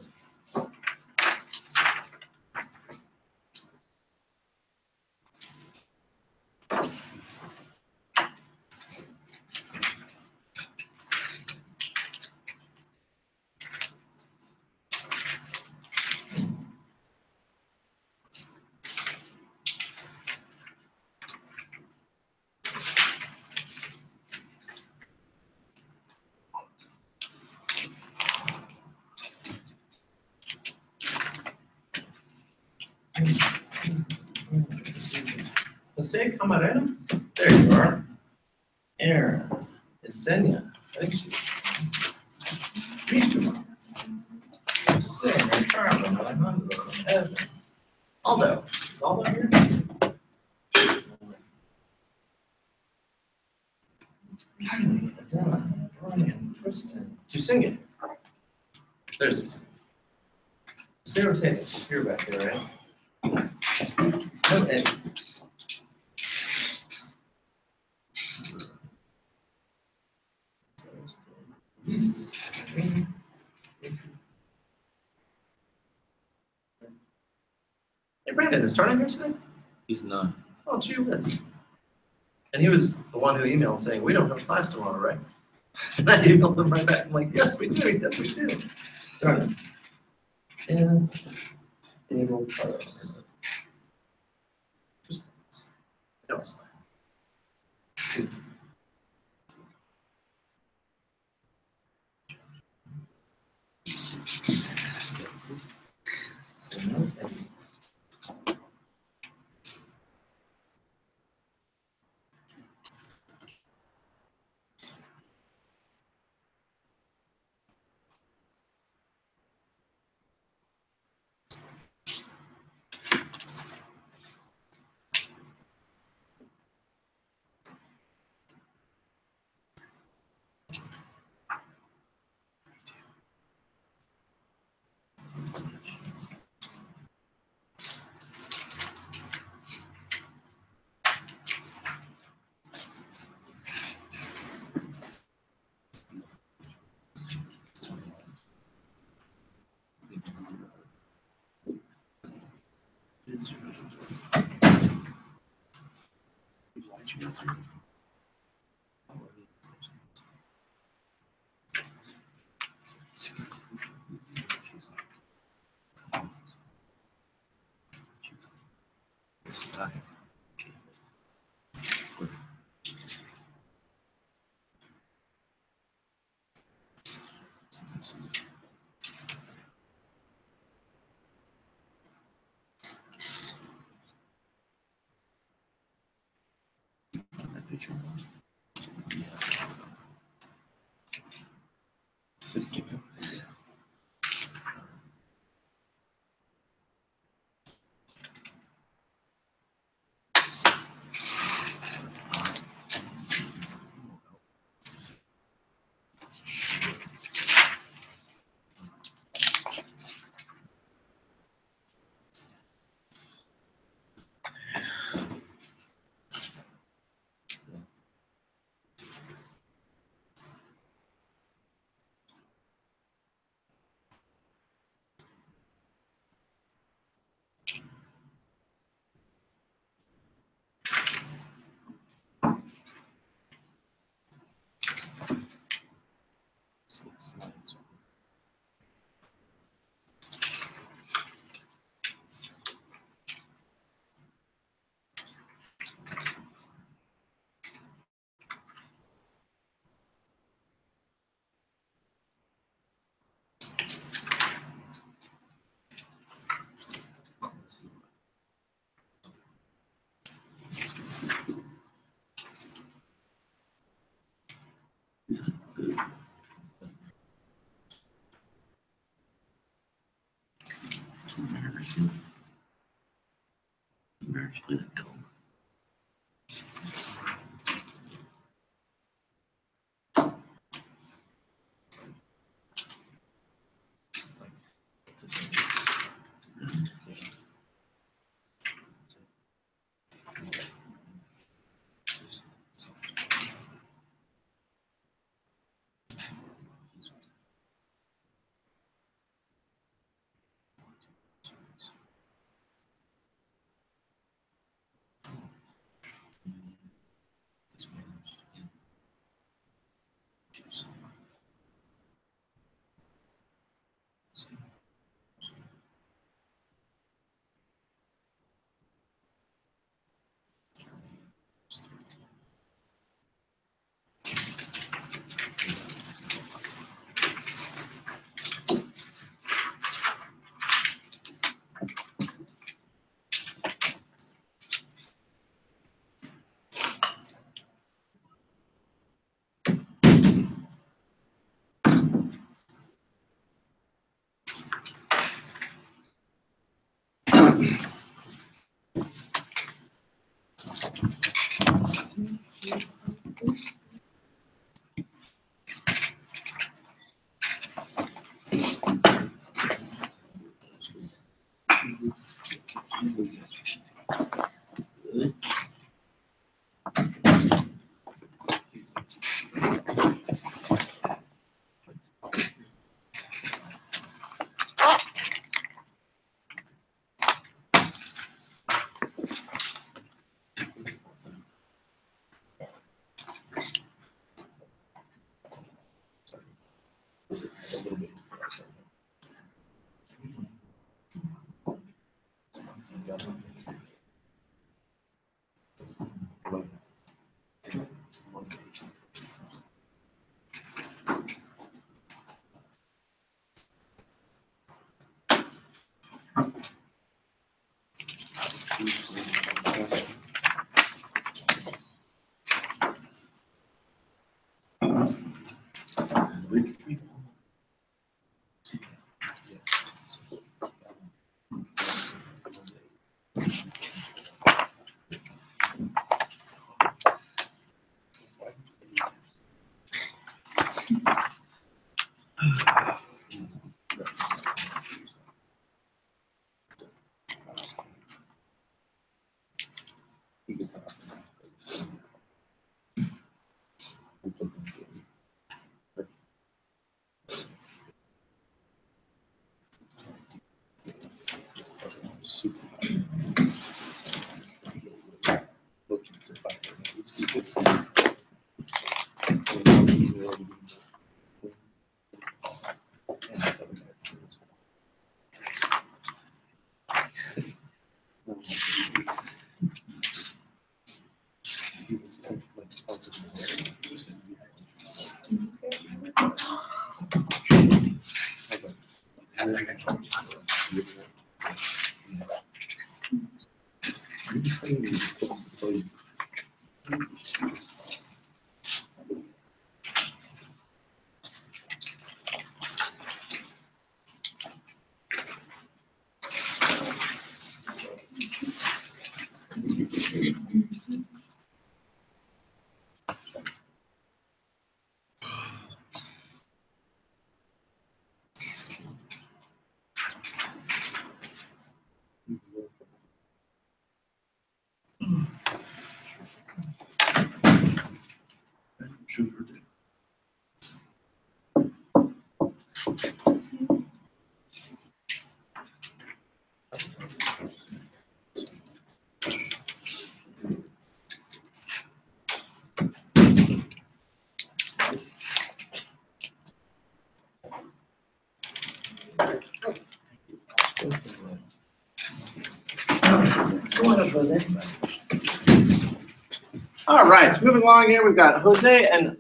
Jose Camarena? There you are. Aaron. Yesenia. I think she's. Jose, Carmen, Alejandro, Evan. Aldo. Is Aldo here? Kylie, Adela, Brian, Tristan. Did you sing it? There's Jose. Jose Ortega. You're back there, right? No, Eddie. Yes. Hey, Brandon, is Charlie here today? He's not. Oh, gee whiz. And he was the one who emailed saying, we don't have class tomorrow, right? And I emailed him right back. I'm like, yes, we do. Yes, we do. Darn it. And Abel Carlos. No, it's not. He's- So, no, Eddie. Looking to All right, moving along here, we've got Jose and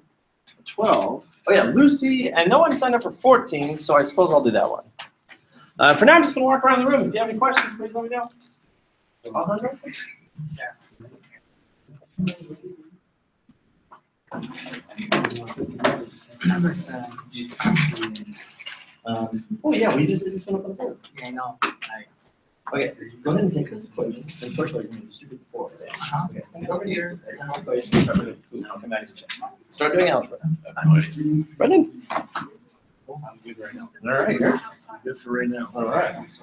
12. Oh yeah, Lucy, and no one signed up for 14, so I suppose I'll do that one. For now, I'm just gonna walk around the room. If you have any questions, please let me know. Alejandro? Oh yeah, we just did this one up on the board. Yeah, I know. Okay, go ahead and take this equation. The first one, you're gonna distribute the 4. Okay, go over here. Start doing algebra. Brendan? I'm good right now. All right, here. Good for right now. All right. Just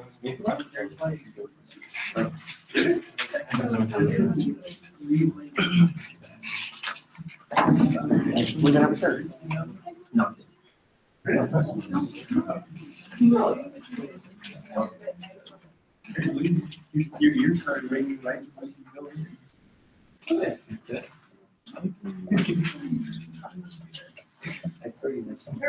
leave it ever since. No. Your card ringing right. I saw you this one.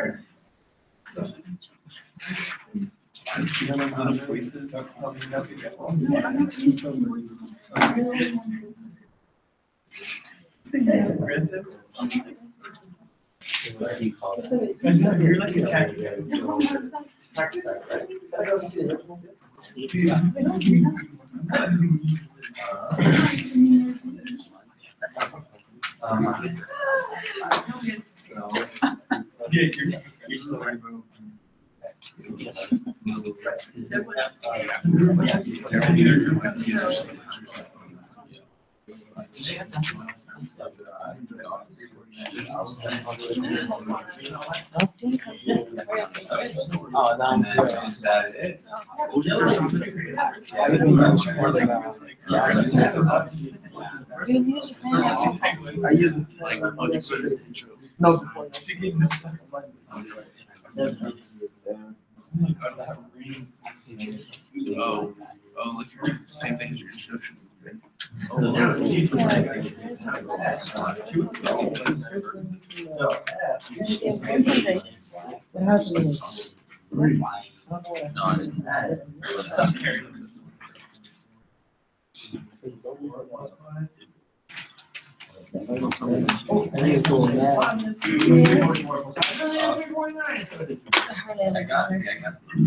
You're like a cat. Yeah, you're so right. Oh, no. Oh, like you're same thing as your introduction. I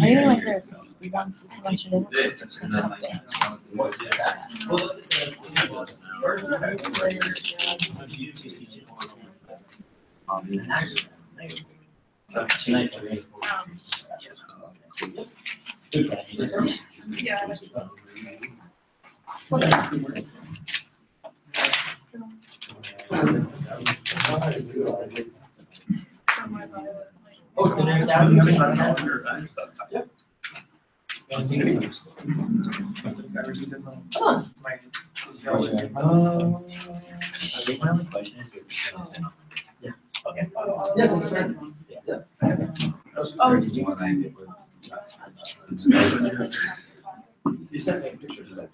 didn't like their once this semester they were for something. You sent me a picture of that.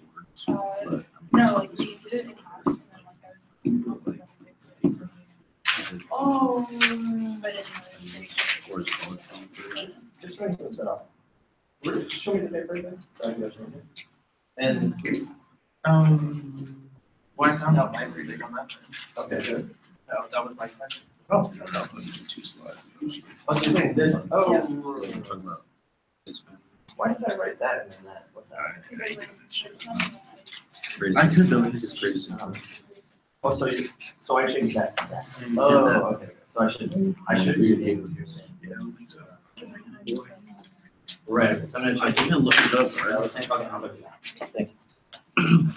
No, like we did it in class and then like I was. Oh, but it's. Just write something up. Show me the paper again. So I can go show you. And why not? No, my music on that. Okay, good. That was my question. Oh. Two slides. I was just saying this. Oh. Talking about his family. Why did I write that and then that? What's that? I could though, it's crazy. Oh, so I changed that. Oh, okay. So I should be able to hear saying. Yeah, I don't think so. Right. So I'm gonna I check. can look it up, I right? was thinking, how much is that? Thank you.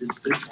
It's six.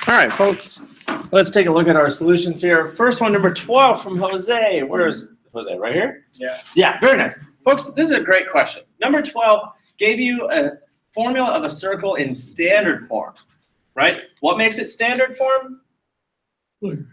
All right, folks, let's take a look at our solutions here. First one, number 12 from Jose. Where's Jose? Right here? Yeah. Yeah, very nice. Folks, this is a great question. Number 12 gave you a formula of a circle in standard form, right? What makes it standard form? The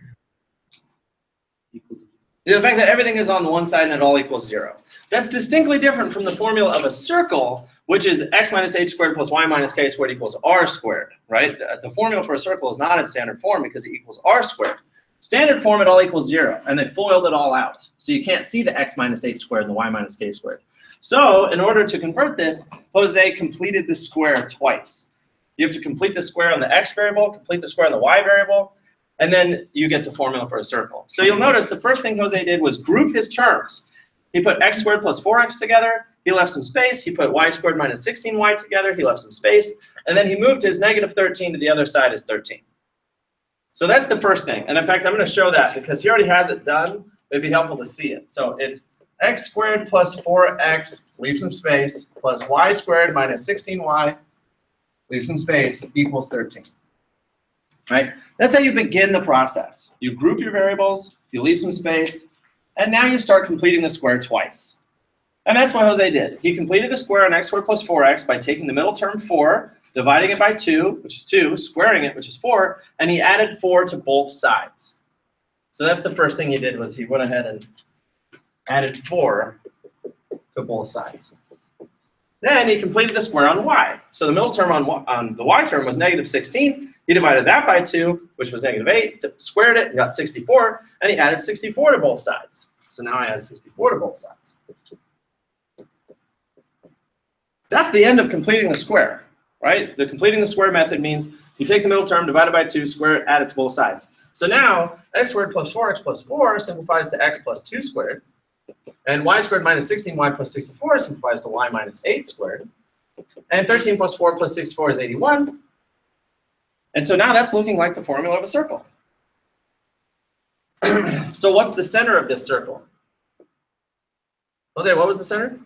fact that everything is on the one side and it all equals 0. That's distinctly different from the formula of a circle, which is x minus h squared plus y minus k squared equals r squared, right? The formula for a circle is not in standard form because it equals r squared. Standard form, it all equals 0, and they FOILed it all out. So you can't see the x minus h squared and the y minus k squared. So in order to convert this, Jose completed the square twice. You have to complete the square on the x variable, complete the square on the y variable, and then you get the formula for a circle. So you'll notice the first thing Jose did was group his terms. He put x squared plus 4x together, he left some space, he put y squared minus 16y together, he left some space, and then he moved his negative 13 to the other side as 13. So that's the first thing. And in fact, I'm going to show that because he already has it done. It'd be helpful to see it. So it's x squared plus 4x, leave some space, plus y squared minus 16y, leave some space, equals 13. Right? That's how you begin the process. You group your variables, you leave some space, and now you start completing the square twice. And that's what Jose did. He completed the square on x squared plus 4x by taking the middle term 4, dividing it by 2, which is 2, squaring it, which is 4, and he added 4 to both sides. So that's the first thing he did was he went ahead and added 4 to both sides. Then he completed the square on y. So the middle term on the y term was negative 16. He divided that by 2, which was negative 8, squared it, and got 64, and he added 64 to both sides. So now I add 64 to both sides. That's the end of completing the square, right? The completing the square method means you take the middle term, divide it by 2, square it, add it to both sides. So now x squared plus 4x plus 4 simplifies to x plus 2 squared. And y squared minus 16y plus 64 simplifies to y minus 8 squared. And 13 plus 4 plus 64 is 81. And so now that's looking like the formula of a circle. So what's the center of this circle? Jose, what was the center?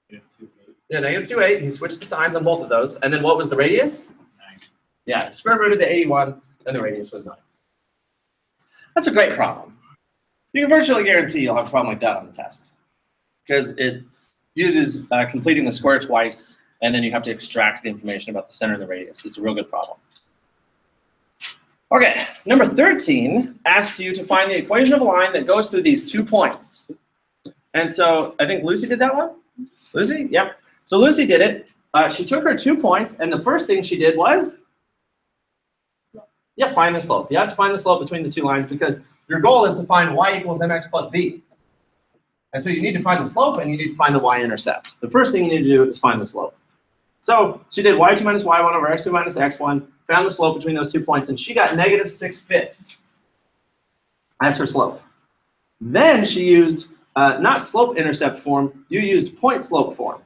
Yeah, negative 2, 8. He switched the signs on both of those. And then what was the radius? 9. Yeah, square root of the 81, and the radius was 9. That's a great problem. You can virtually guarantee you'll have a problem like that on the test because it uses completing the square twice, and then you have to extract the information about the center of the radius. It's a real good problem. Okay, number 13 asked you to find the equation of a line that goes through these 2 points. And so I think Lucy did that one? Lucy? Yep. So Lucy did it. She took her 2 points, and the first thing she did was, find the slope. You have to find the slope between the 2 lines because your goal is to find y equals mx plus b. And so you need to find the slope, and you need to find the y-intercept. The first thing you need to do is find the slope. So she did y2 minus y1 over x2 minus x1, found the slope between those 2 points, and she got -6/5 as her slope. Then she used not slope-intercept form, you used point-slope form,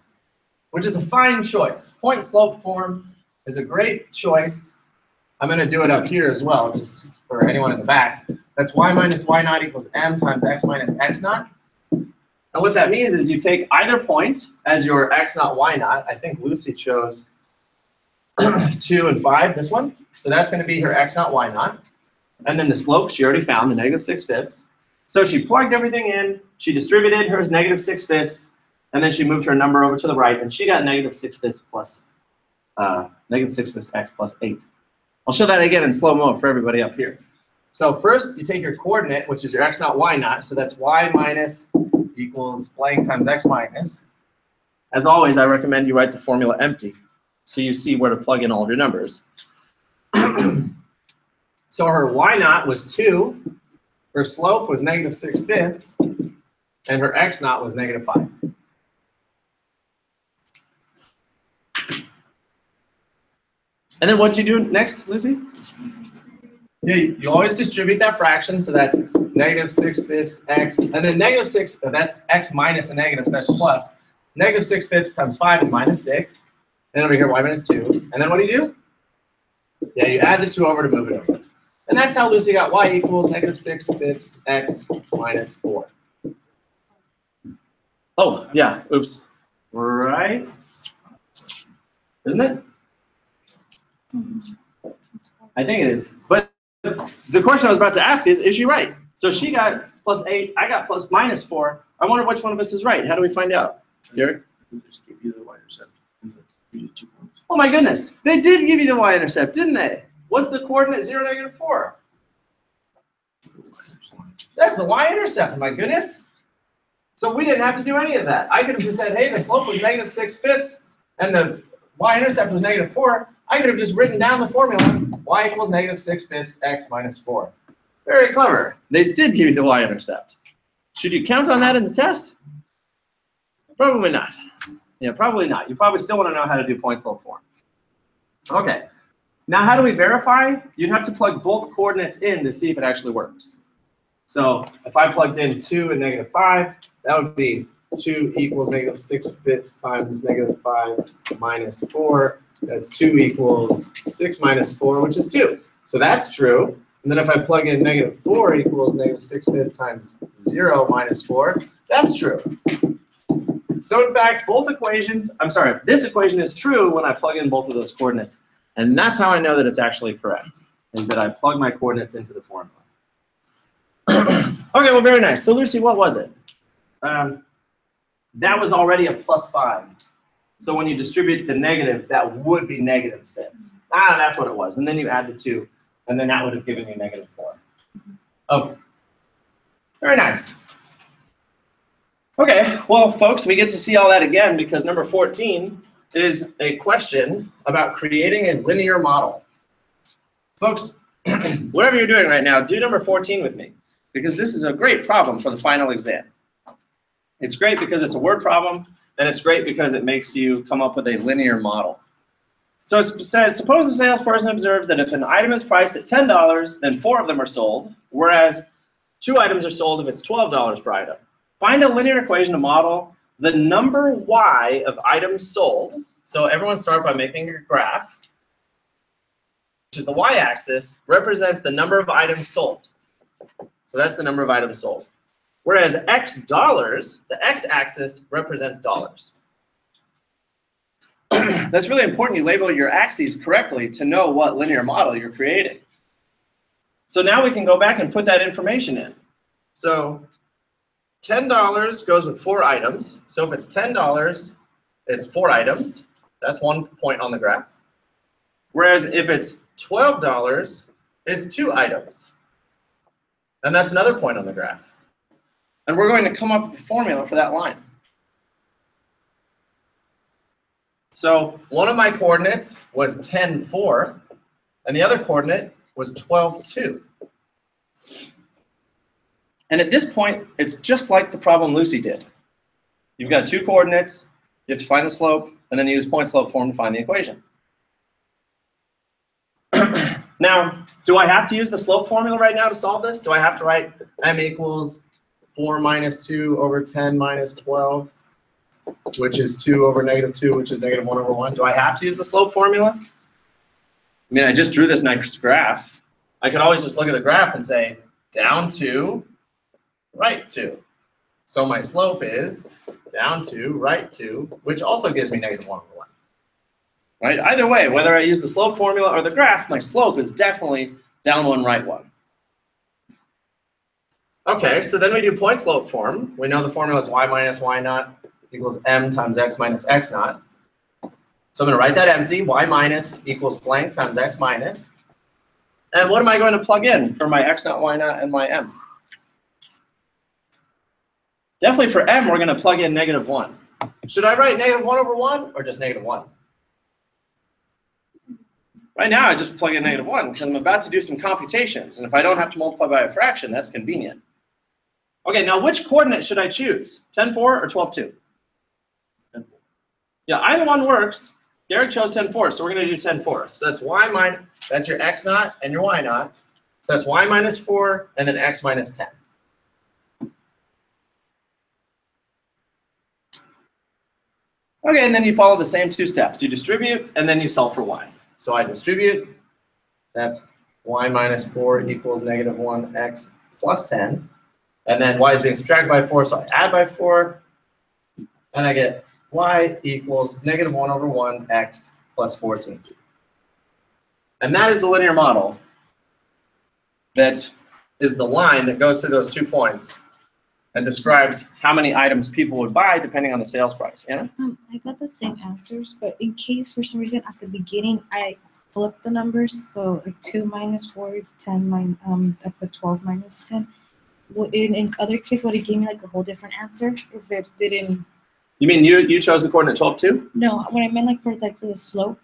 which is a fine choice. Point-slope form is a great choice. I'm going to do it up here as well, just for anyone in the back. That's y minus y naught equals m times x minus x naught. And what that means is you take either point as your x naught, y naught. I think Lucy chose 2 and 5, this one. So that's going to be her x naught, y naught. And then the slope, she already found, the -6/5. So she plugged everything in, she distributed her -6/5, and then she moved her number over to the right, and she got -6/5 plus, -6/5 x plus 8. I'll show that again in slow-mo for everybody up here. So first, you take your coordinate, which is your x naught, y naught. So that's y minus equals blank times x minus. As always, I recommend you write the formula empty so you see where to plug in all of your numbers. So her y naught was 2, her slope was -6/5, and her x naught was -5. And then what did you do next, Lucy? Yeah, you always distribute that fraction, so that's -6/5 x, and then -6, that's x minus a negative, so that's plus. -6/5 times 5 is -6. Then over here, y minus 2. And then what do? Yeah, you add the 2 over to move it over. And that's how Lucy got y equals -6/5 x minus 4. Oh, yeah, oops. Right? Isn't it? I think it is. But the question I was about to ask is she right? So she got +8, I got -4. I wonder which one of us is right. How do we find out? Derek? They just give you the y-intercept. You get 2 points. Oh my goodness. They did give you the y-intercept, didn't they? What's the coordinate 0, -4? That's the y-intercept, my goodness. So we didn't have to do any of that. I could have just said, hey, the slope was -6/5 and the y-intercept was -4. I could have just written down the formula, y equals -6/5 x minus 4. Very clever. They did give you the y-intercept. Should you count on that in the test? Probably not. Yeah, probably not. You probably still want to know how to do point-slope form. Okay. Now, how do we verify? You'd have to plug both coordinates in to see if it actually works. So if I plugged in 2 and -5, that would be 2 equals -6/5 times -5 minus 4. That's 2 equals 6 minus 4, which is 2. So that's true. And then if I plug in -4 equals -6/5 times 0 minus 4, that's true. So in fact, this equation is true when I plug in both of those coordinates. And that's how I know that it's actually correct, is that I plug my coordinates into the formula. Okay, well, very nice. So Lucy, what was it? That was already a +5. So when you distribute the negative, that would be -6. That's what it was. And then you add the 2, and then that would have given you -4. Okay. Very nice. Okay, well, folks, we get to see all that again because number 14 is a question about creating a linear model. Folks, whatever you're doing right now, do number 14 with me because this is a great problem for the final exam. It's great because it's a word problem, and it's great because it makes you come up with a linear model. So it says, suppose a salesperson observes that if an item is priced at $10, then 4 of them are sold, whereas 2 items are sold if it's $12 per item. Find a linear equation to model the number y of items sold. So everyone start by making your graph, which is the y-axis, represents the number of items sold. So that's the number of items sold. Whereas x dollars, the x-axis, represents dollars. That's really important you label your axes correctly to know what linear model you're creating. So now we can go back and put that information in. So $10 goes with 4 items. So if it's $10, it's 4 items. That's 1 point on the graph. Whereas if it's $12, it's 2 items. And that's another point on the graph. And we're going to come up with a formula for that line. So one of my coordinates was 10, 4, and the other coordinate was 12, 2. And at this point, it's just like the problem Lucy did. You've got 2 coordinates, you have to find the slope, and then you use point-slope form to find the equation. Now, do I have to use the slope formula right now to solve this? Do I have to write m equals 4 minus 2 over 10 minus 12, which is 2 over negative 2, which is negative 1 over 1? Do I have to use the slope formula? I mean, I just drew this nice graph. I could always just look at the graph and say, down 2, right 2. So my slope is down 2, right 2, which also gives me negative 1 over 1. Right? Either way, whether I use the slope formula or the graph, my slope is definitely down 1, right 1. Okay, so then we do point slope form. We know the formula is y minus y naught equals m times x minus x naught. So I'm going to write that empty. Y minus equals blank times x minus. And what am I going to plug in for my x naught, y naught, and my m? Definitely for m, we're going to plug in negative 1. Should I write negative 1 over 1 or just negative 1? Right now, I just plug in negative 1 because I'm about to do some computations. And if I don't have to multiply by a fraction, that's convenient. Okay, now which coordinate should I choose? 10, 4 or 12, 2? Yeah, either one works. Derek chose 10, 4, so we're going to do 10, 4. So that's y minus, that's your x naught and your y naught. So that's y minus 4 and then x minus 10. Okay, and then you follow the same 2 steps. You distribute, and then you solve for y. So I distribute. That's y minus 4 equals negative 1x plus 10. And then y is being subtracted by 4, so I add by 4. And I get y equals negative 1 over 1x plus 14. And that is the linear model that is the line that goes through those 2 points and describes how many items people would buy depending on the sales price. Anna? I got the same answers, but in case for some reason at the beginning I flipped the numbers, so like 2 minus 4, 10 I put 12 minus 10. In other case, would it give me like a whole different answer if it didn't? You mean you chose the coordinate 12, 2? No, what I meant for the slope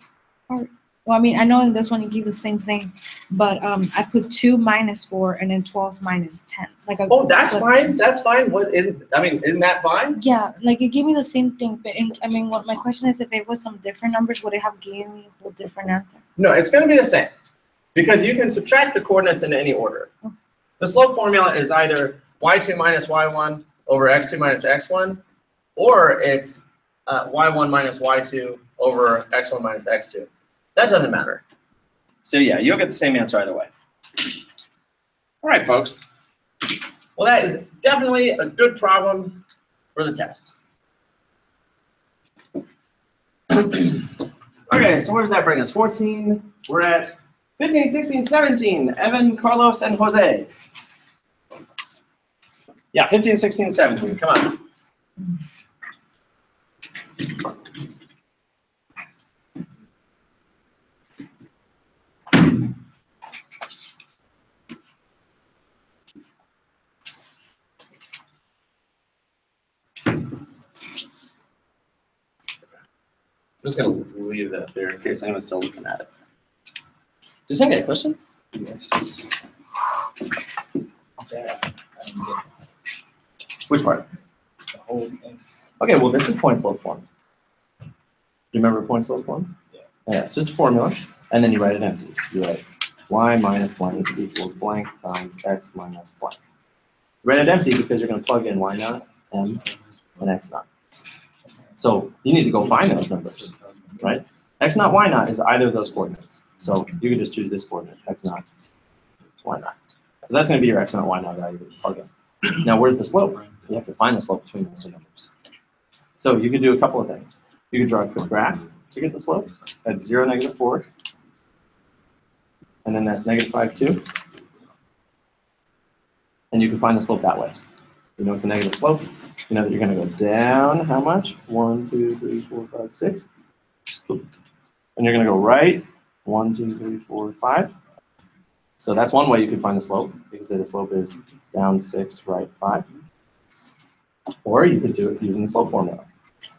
part. Well, I mean, I know in this one you give the same thing, but I put 2 minus 4 and then 12 minus 10. Like Oh, that's fine. That's fine. What isn't? I mean, isn't that fine? Yeah, like it gave me the same thing, but I mean, what my question is, if it was some different numbers, would it have given me a whole different answer? No, it's going to be the same because you can subtract the coordinates in any order. Okay. The slope formula is either y2 minus y1 over x2 minus x1, or it's y1 minus y2 over x1 minus x2. That doesn't matter. So yeah, you'll get the same answer either way. All right, folks. Well, that is definitely a good problem for the test. Okay, so where does that bring us? 14. We're at 15, 16, 17. Evan, Carlos, and Jose. Yeah, 15, 16, 17. Come on. I'm just going to leave that there in case anyone's still looking at it. Does anyone get a question? Yes. Which part? The whole thing. Okay, well, this is point slope form. Do you remember point slope form? Yeah. Yeah, it's just a formula, and then you write it empty. You write y minus blank equals blank times x minus blank. You write it empty because you're going to plug in y naught, m, and x naught. So you need to go find those numbers, right? X naught, y naught is either of those coordinates. So you can just choose this coordinate, x naught, y naught. So that's going to be your x naught, y naught value that you plug in. Now, where's the slope? You have to find the slope between those 2 numbers. So you could do a couple of things. You could draw a quick graph to get the slope. That's 0, negative 4. And then that's negative 5, 2. And you can find the slope that way. You know it's a negative slope. You know that you're going to go down how much? 1, 2, 3, 4, 5, 6. And you're going to go right. 1, 2, 3, 4, 5. So that's one way you could find the slope. You can say the slope is down 6, right 5. Or you could do it using the slope formula.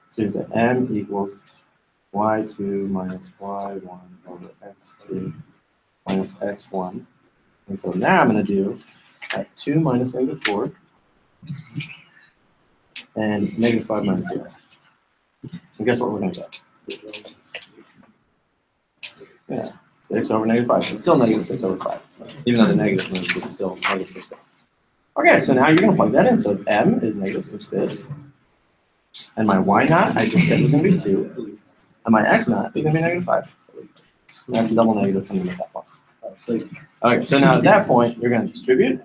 So you say m equals y2 minus y1 over x2 minus x1. And so now I'm going to do 2 minus negative 4 and negative 5 minus 0. And guess what we're going to get? Yeah, 6 over negative 5. It's still negative 6 over 5. Even though the negative moves, it's still negative 6 bits. Okay, so now you're going to plug that in. So m is negative 6 bits. And my y naught, I just said was going to be 2. And my x naught is going to be negative 5. That's a double negative, so I'm going to make that plus. Okay, so now at that point, you're going to distribute.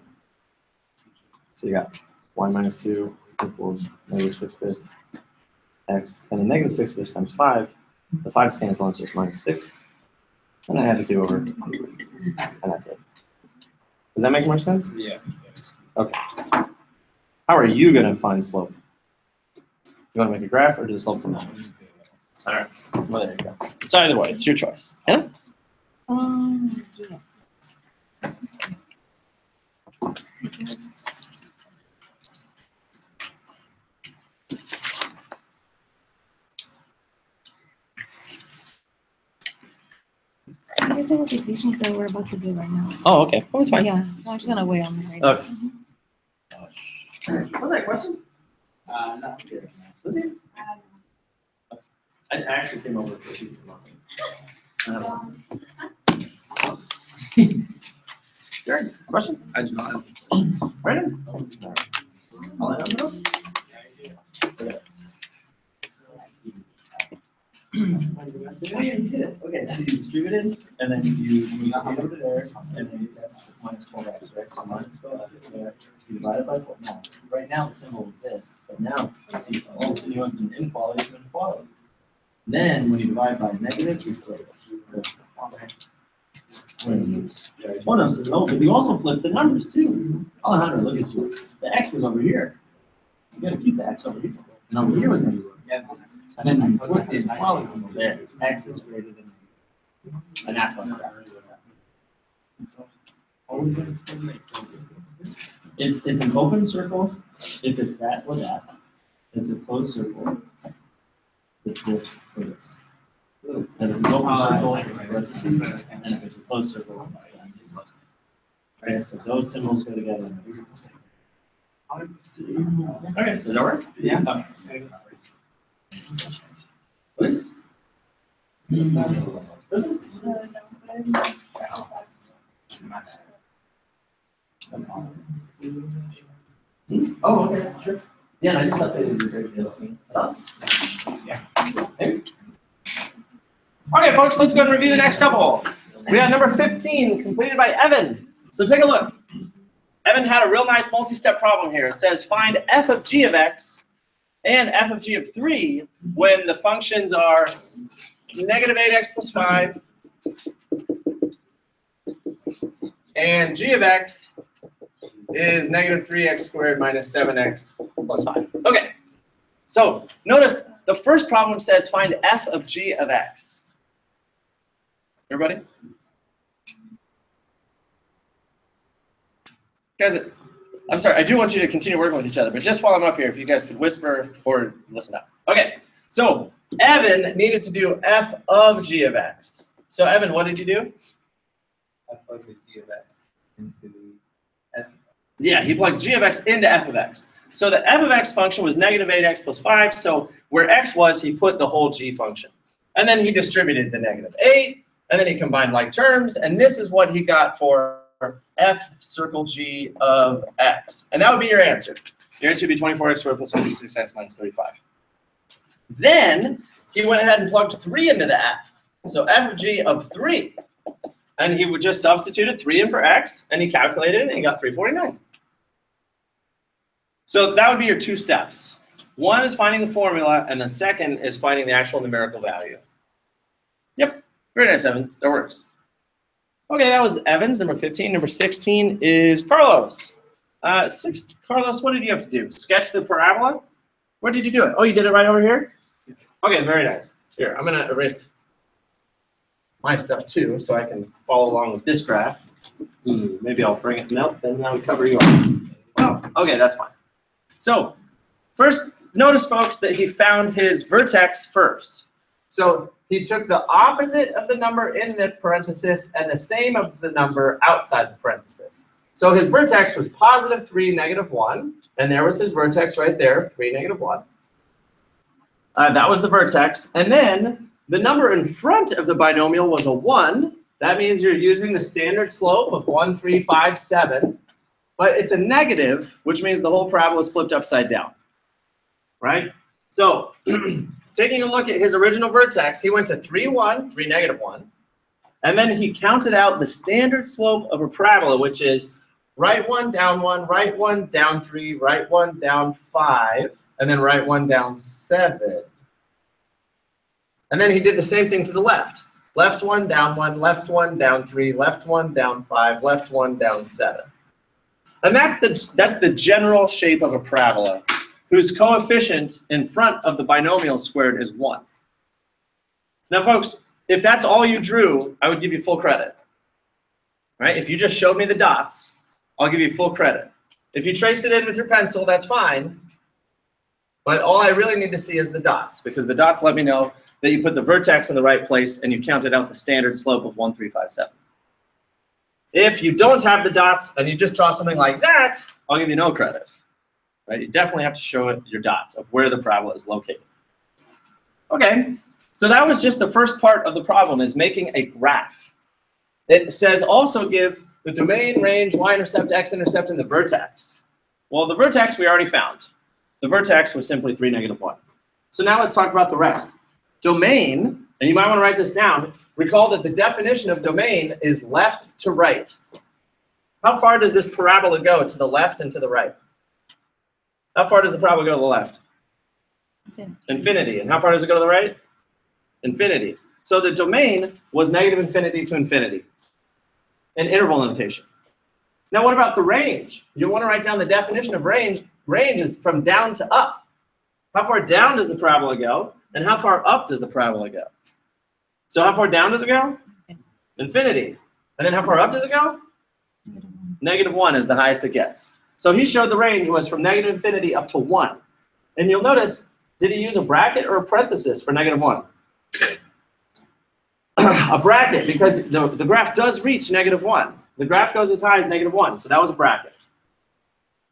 So you got y minus 2 equals negative 6 bits x. And the negative 6 bits times 5, the 5's cancel, it's just minus 6. And I have to do over, and that's it. Does that make more sense? Yeah. Okay. How are you going to find slope? You want to make a graph or do the slope from that? All right. Well, there you go. It's either way. It's your choice. Yeah? Yes. Yes. I guess it was like these ones that we're about to do right now. Oh, okay. Well, that's fine. Yeah, so I'm just gonna wait on them right now. Okay. Was that a question? No. Was it? I actually came over for a piece of nothing. Sure. Question? I do not have questions. Right in. All I know. Okay, so you distributed, and then you got over there, and then that's minus 12x, right? So minus 12 there, you divide it by 4. Now, right now the symbol is this, but now, see, all of a sudden you went from inequality to equality. Then, when you divide by negative, you flip it. So, oh no, so no, but you also flip the numbers too. Alejandro, look at you. The x was over here. You gotta keep the x over here. And over here was going to be and then you put the equality symbol there. X is greater than negative. And that's what matters. It's an open circle if it's that or that. It's a closed circle. It's this or this. And it's an open circle, it's parentheses, and if it's a closed circle, it's parentheses. Okay, so those symbols go together. Okay, does that work? Yeah. Okay. Please? Oh, okay, sure. Yeah, and I just updated your grade. Yeah. Okay, folks, let's go and review the next couple. We got number 15 completed by Evan. So take a look. Evan had a real nice multi-step problem here. It says find f of g of x and f of g of 3 when the functions are negative 8x plus 5 and g of x is negative 3x squared minus 7x plus 5. Okay, so notice the first problem says find f of g of x. Everybody? Guys, I'm sorry, I do want you to continue working with each other, but just while I'm up here, if you guys could whisper or listen up. Okay, so Evan needed to do f of g of x. So Evan, what did you do? I plugged the g of x into f. Yeah, he plugged g of x into f of x. So the f of x function was negative 8x plus 5, so where x was, he put the whole g function. And then he distributed the negative 8, and then he combined like terms, and this is what he got for f circle g of x. And that would be your answer. Your answer would be 24x squared plus 56x minus 35. Then he went ahead and plugged 3 into that. So f of g of 3. And he would just substituted 3 in for x, and he calculated it, and he got 349. So that would be your two steps. One is finding the formula, and the second is finding the actual numerical value. Yep, very nice, Evan. That works. Okay, that was Evan's, number 15. Number 16 is Carlos. Carlos, what did you have to do? Sketch the parabola? Where did you do it? Oh, you did it right over here? Okay, very nice. Here, I'm going to erase my stuff too so I can follow along with this graph. Maybe I'll bring it. Nope, then now we cover yours. Oh, okay, that's fine. So first, notice, folks, that he found his vertex first. So he took the opposite of the number in the parenthesis and the same as the number outside the parenthesis. So his vertex was positive 3, negative 1. And there was his vertex right there, 3, negative 1. That was the vertex. And then the number in front of the binomial was a 1. That means you're using the standard slope of 1, 3, 5, 7. But it's a negative, which means the whole parabola is flipped upside down. Right? So taking a look at his original vertex, he went to 3, 1, 3, negative 1. And then he counted out the standard slope of a parabola, which is right 1, down 1, right 1, down 3, right 1, down 5, and then right 1, down 7. And then he did the same thing to the left. Left 1, down 1, left 1, down 3, left 1, down 5, left 1, down 7. And that's the general shape of a parabola whose coefficient in front of the binomial squared is 1. Now, folks, if that's all you drew, I would give you full credit. Right? If you just showed me the dots, I'll give you full credit. If you trace it in with your pencil, that's fine. But all I really need to see is the dots, because the dots let me know that you put the vertex in the right place and you counted out the standard slope of 1, 3, 5, 7. If you don't have the dots and you just draw something like that, I'll give you no credit. Right? You definitely have to show it your dots of where the parabola is located. Okay, so that was just the first part of the problem, is making a graph. It says also give the domain, range, y-intercept, x-intercept, and the vertex. Well, the vertex we already found. The vertex was simply 3, negative 1. So now let's talk about the rest. Domain, and you might want to write this down, recall that the definition of domain is left to right. How far does this parabola go to the left and to the right? How far does the parabola go to the left? Infinity. And how far does it go to the right? Infinity. So the domain was negative infinity to infinity, an interval notation. Now what about the range? You'll want to write down the definition of range. Range is from down to up. How far down does the parabola go? And how far up does the parabola go? So how far down does it go? Infinity. And then how far up does it go? Negative 1 is the highest it gets. So he showed the range was from negative infinity up to 1. And you'll notice, did he use a bracket or a parenthesis for negative 1? A bracket, because the graph does reach negative 1. The graph goes as high as negative 1, so that was a bracket.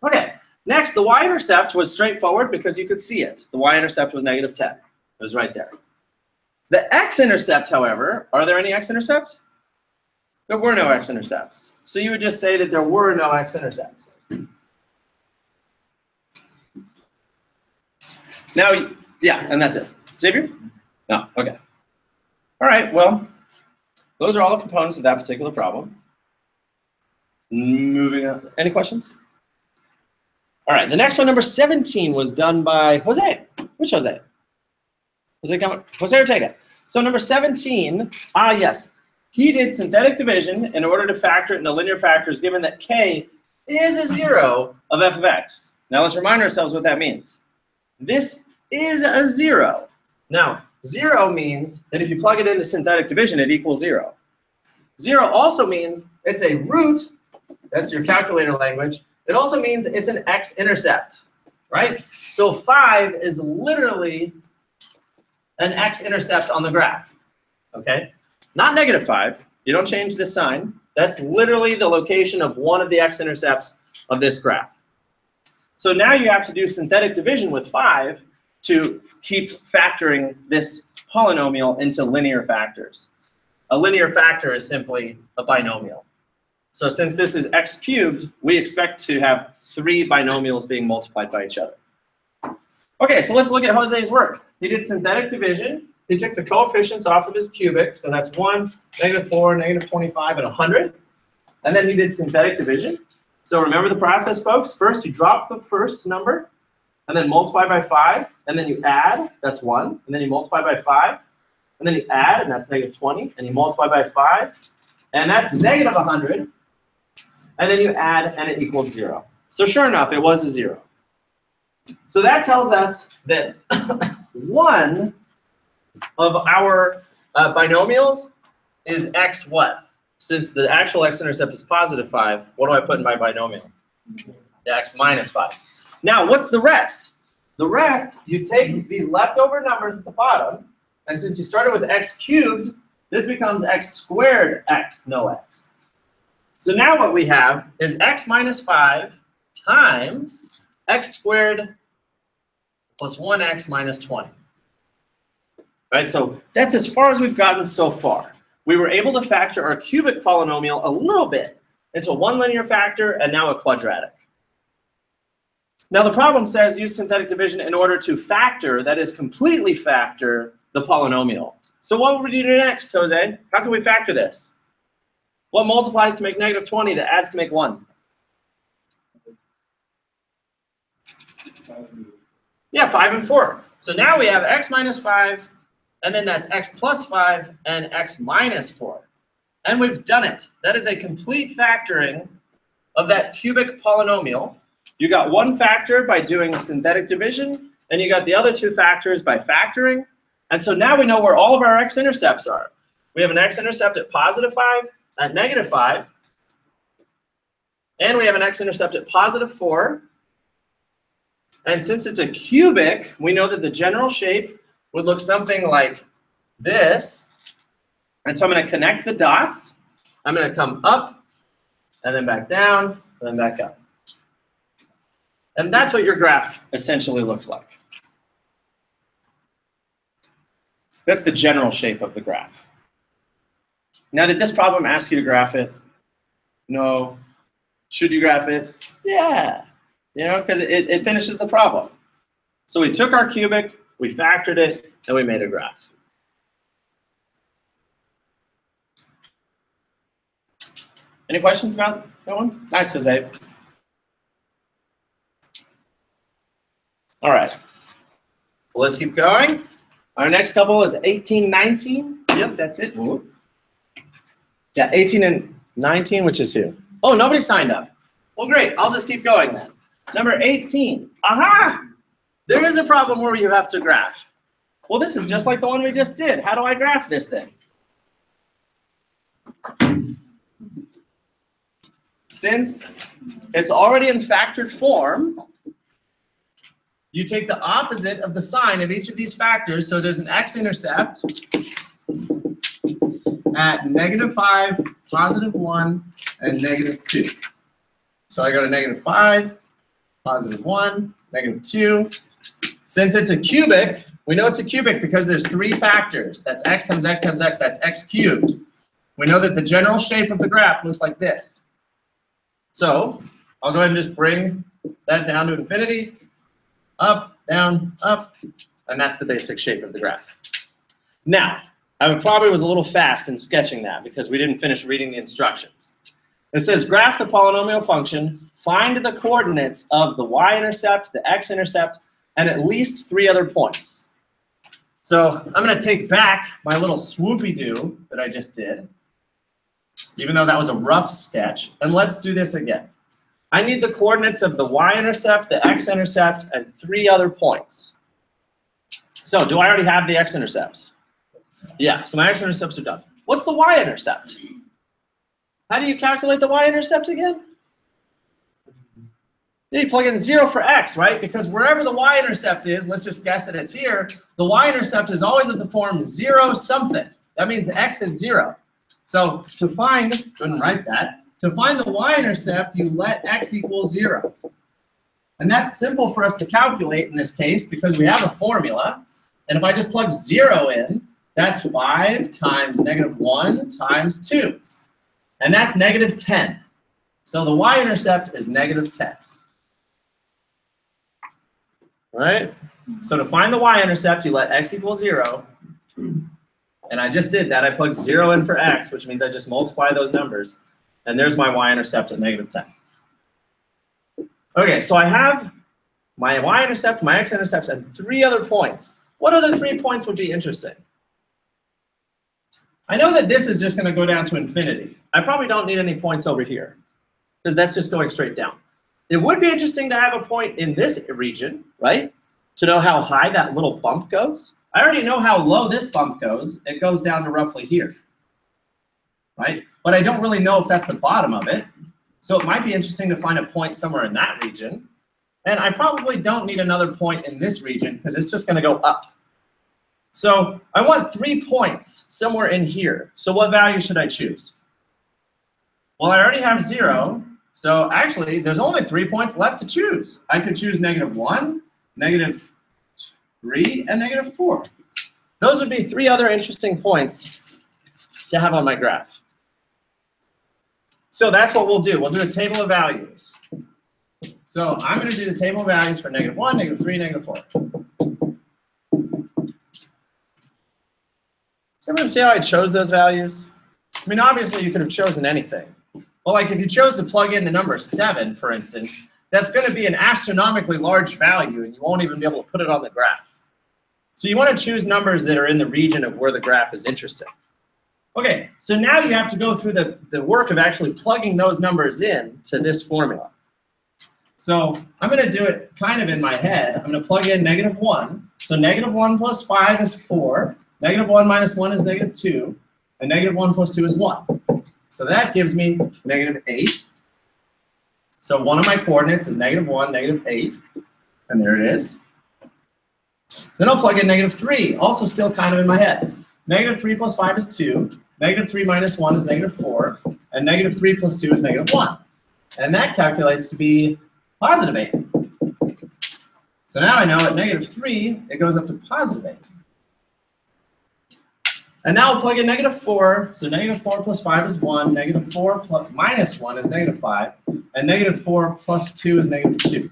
Okay, next, the y-intercept was straightforward because you could see it. The y-intercept was negative 10. It was right there. The x-intercept, however, are there any x-intercepts? There were no x-intercepts. So you would just say that there were no x-intercepts. Now, yeah, and that's it. Xavier? No, okay. All right, well, those are all the components of that particular problem. Moving on. Any questions? All right, the next one, number 17, was done by Jose. Which Jose? Jose Ortega. So number 17, yes. He did synthetic division in order to factor it into linear factors given that k is a 0 of f of x. Now let's remind ourselves what that means. This is a 0. Now, 0 means that if you plug it into synthetic division, it equals 0. 0 also means it's a root. That's your calculator language. It also means it's an x-intercept, right? So 5 is literally an x-intercept on the graph, okay? Not negative 5. You don't change the sign. That's literally the location of one of the x-intercepts of this graph. So now you have to do synthetic division with 5 to keep factoring this polynomial into linear factors. A linear factor is simply a binomial. So since this is x cubed, we expect to have 3 binomials being multiplied by each other. Okay, so let's look at Jose's work. He did synthetic division. He took the coefficients off of his cubic. So that's 1, negative 4, negative 25, and 100. And then he did synthetic division. So remember the process, folks. First, you drop the first number, and then multiply by 5. And then you add, that's 1. And then you multiply by 5. And then you add, and that's negative 20. And you multiply by 5. And that's negative 100. And then you add, and it equals 0. So sure enough, it was a 0. So that tells us that one of our binomials is x what? Since the actual x-intercept is positive 5, what do I put in my binomial? The x minus 5. Now, what's the rest? The rest, you take these leftover numbers at the bottom, and since you started with x cubed, this becomes x squared x, no x. So now what we have is x minus 5 times x squared plus 1x minus 20. Right, so that's as far as we've gotten so far. We were able to factor our cubic polynomial a little bit into one linear factor and now a quadratic. Now the problem says use synthetic division in order to factor, that is completely factor, the polynomial. So what would we do next, Jose? How can we factor this? What multiplies to make negative 20 that adds to make 1? Yeah, 5 and 4. So now we have x minus 5, and then that's x plus 5 and x minus 4. And we've done it. That is a complete factoring of that cubic polynomial. You got one factor by doing synthetic division, and you got the other two factors by factoring. And so now we know where all of our x-intercepts are. We have an x-intercept at positive 5, at negative 5, and we have an x-intercept at positive 4. And since it's a cubic, we know that the general shape would look something like this. And so I'm going to connect the dots. I'm going to come up, and then back down, and then back up. And that's what your graph essentially looks like. That's the general shape of the graph. Now, did this problem ask you to graph it? No. Should you graph it? Yeah. You know, because it finishes the problem. So we took our cubic, we factored it, and we made a graph. Any questions about that one? Nice, Jose. All right. Well, let's keep going. Our next couple is 18, 19. Yep, that's it. Ooh. Yeah, 18 and 19, which is who? Oh, nobody signed up. Well, great. I'll just keep going then. Number 18. Aha! There is a problem where you have to graph. Well, this is just like the one we just did. How do I graph this thing? Since it's already in factored form, you take the opposite of the sign of each of these factors. So there's an x-intercept at negative 5, positive 1, and negative 2. So I go to negative 5, positive 1, negative 2. Since it's a cubic, we know it's a cubic because there's 3 factors. That's x times x times x. That's x cubed. We know that the general shape of the graph looks like this. So I'll go ahead and just bring that down to infinity. Up, down, up, and that's the basic shape of the graph. Now, I probably was a little fast in sketching that because we didn't finish reading the instructions. It says graph the polynomial function, find the coordinates of the y-intercept, the x-intercept, and at least 3 other points. So I'm going to take back my little swoopy-doo that I just did, even though that was a rough sketch, and let's do this again. I need the coordinates of the y-intercept, the x-intercept, and 3 other points. So do I already have the x-intercepts? Yeah, so my x-intercepts are done. What's the y-intercept? How do you calculate the y-intercept again? Yeah, you plug in 0 for x, right? Because wherever the y-intercept is, let's just guess that it's here, the y-intercept is always of the form 0 something. That means x is 0. So to find, couldn't write that, to find the y-intercept, you let x equal 0. And that's simple for us to calculate in this case because we have a formula. And if I just plug 0 in, that's 5 times negative 1 times 2. And that's negative 10. So the y-intercept is negative 10. All right? So to find the y-intercept, you let x equal 0. And I just did that. I plugged 0 in for x, which means I just multiply those numbers. And there's my y-intercept at negative 10. Okay, so I have my y-intercept, my x-intercepts, and 3 other points. What other 3 points would be interesting? I know that this is just going to go down to infinity. I probably don't need any points over here, because that's just going straight down. It would be interesting to have a point in this region, right? To know how high that little bump goes. I already know how low this bump goes. It goes down to roughly here, right? But I don't really know if that's the bottom of it. So it might be interesting to find a point somewhere in that region. And I probably don't need another point in this region because it's just going to go up. So I want 3 points somewhere in here. So what value should I choose? Well, I already have 0. So actually, there's only 3 points left to choose. I could choose -1, -3, and -4. Those would be 3 other interesting points to have on my graph. So that's what we'll do. We'll do a table of values. So I'm going to do the table of values for -1, -3, -4. Does everyone see how I chose those values? I mean, obviously, you could have chosen anything. Well, like if you chose to plug in the number 7, for instance, that's going to be an astronomically large value, and you won't even be able to put it on the graph. So you want to choose numbers that are in the region of where the graph is interesting. Okay, so now you have to go through the work of actually plugging those numbers in to this formula. So I'm going to do it kind of in my head. I'm going to plug in -1. So -1 plus 5 is 4. -1 minus 1 is -2. And -1 plus 2 is 1. So that gives me -8. So one of my coordinates is -1, -8. And there it is. Then I'll plug in -3, also still kind of in my head. -3 plus 5 is 2. -3 minus 1 is -4. And -3 plus 2 is -1. And that calculates to be +8. So now I know at -3, it goes up to +8. And now we'll plug in -4. So -4 plus 5 is 1. -4 plus minus 1 is -5. And -4 plus 2 is -2.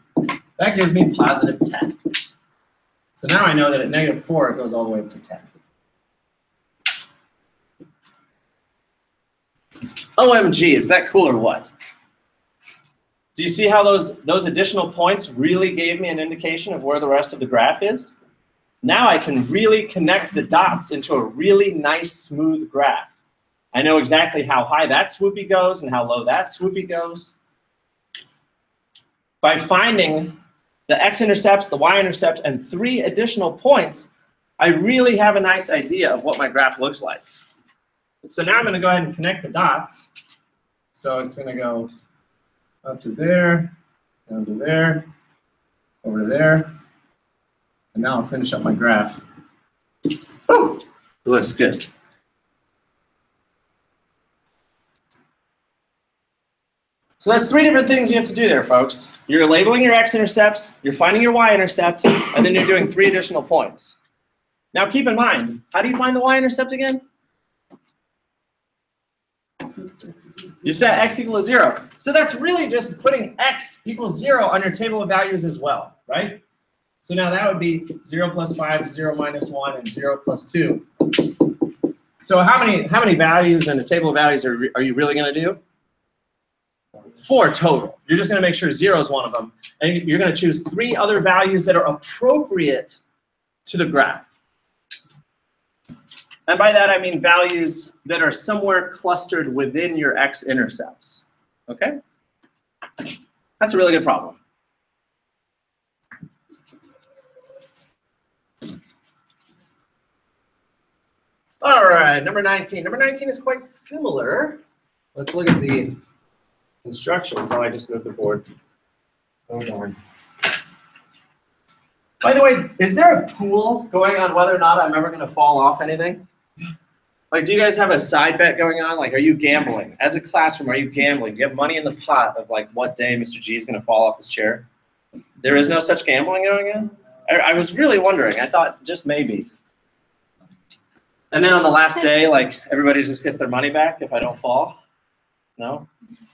That gives me +10. So now I know that at -4, it goes all the way up to 10. OMG, is that cool or what? Do you see how those additional points really gave me an indication of where the rest of the graph is? Now I can really connect the dots into a really nice, smooth graph. I know exactly how high that swoopy goes and how low that swoopy goes. By finding the x-intercepts, the y-intercept, and 3 additional points, I really have a nice idea of what my graph looks like. So now I'm going to go ahead and connect the dots. So it's going to go up to there, down to there, over to there. And now I'll finish up my graph. Oh, it looks good. So that's 3 different things you have to do there, folks. You're labeling your x-intercepts, you're finding your y-intercept, and then you're doing 3 additional points. Now keep in mind, how do you find the y-intercept again? You set x equals 0. So that's really just putting x equals 0 on your table of values as well, right? So now that would be 0 plus 5, 0 minus 1, and 0 plus 2. So how many values in the table of values are you really going to do? 4 total. You're just going to make sure 0 is one of them. And you're going to choose 3 other values that are appropriate to the graph. And by that, I mean values that are somewhere clustered within your x-intercepts. Okay? That's a really good problem. All right, number 19. Number 19 is quite similar. Let's look at the instructions. Oh, I just moved the board. Oh, darn. By the way, is there a pool going on whether or not I'm ever going to fall off anything? Like, do you guys have a side bet going on? Like, are you gambling? As a classroom, are you gambling? Do you have money in the pot of, like, what day Mr. G is going to fall off his chair? There is no such gambling going on? I was really wondering. I thought just maybe. And then on the last day, like, everybody just gets their money back if I don't fall? No?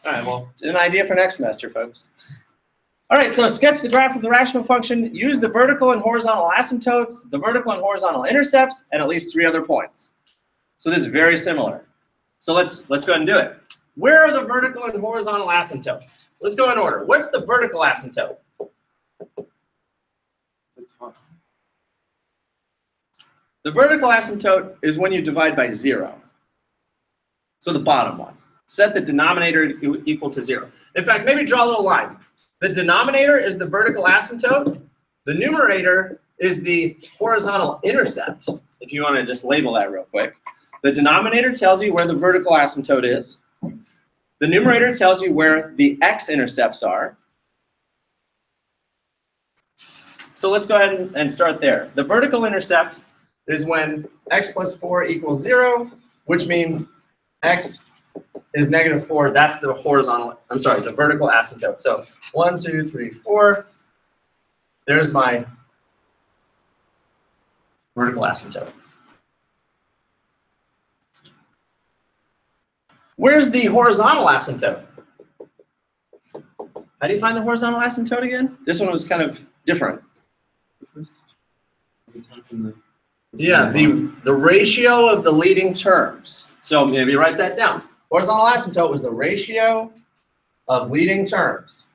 All right, well, an idea for next semester, folks. All right, so sketch the graph of the rational function. Use the vertical and horizontal asymptotes, the vertical and horizontal intercepts, and at least 3 other points. So this is very similar. So let's go ahead and do it. Where are the vertical and horizontal asymptotes? Let's go in order. What's the vertical asymptote? The vertical asymptote is when you divide by 0. So the bottom one. Set the denominator equal to 0. In fact, maybe draw a little line. The denominator is the vertical asymptote. The numerator is the horizontal intercept, if you want to just label that real quick. The denominator tells you where the vertical asymptote is. The numerator tells you where the x-intercepts are. So let's go ahead and start there. The vertical intercept is when x plus 4 equals 0, which means x is negative 4. That's the horizontal, I'm sorry, the vertical asymptote. So 1, 2, 3, 4. There's my vertical asymptote. Where's the horizontal asymptote? How do you find the horizontal asymptote again? This one was kind of different. Yeah, the ratio of the leading terms. So maybe write that down. Horizontal asymptote was the ratio of leading terms.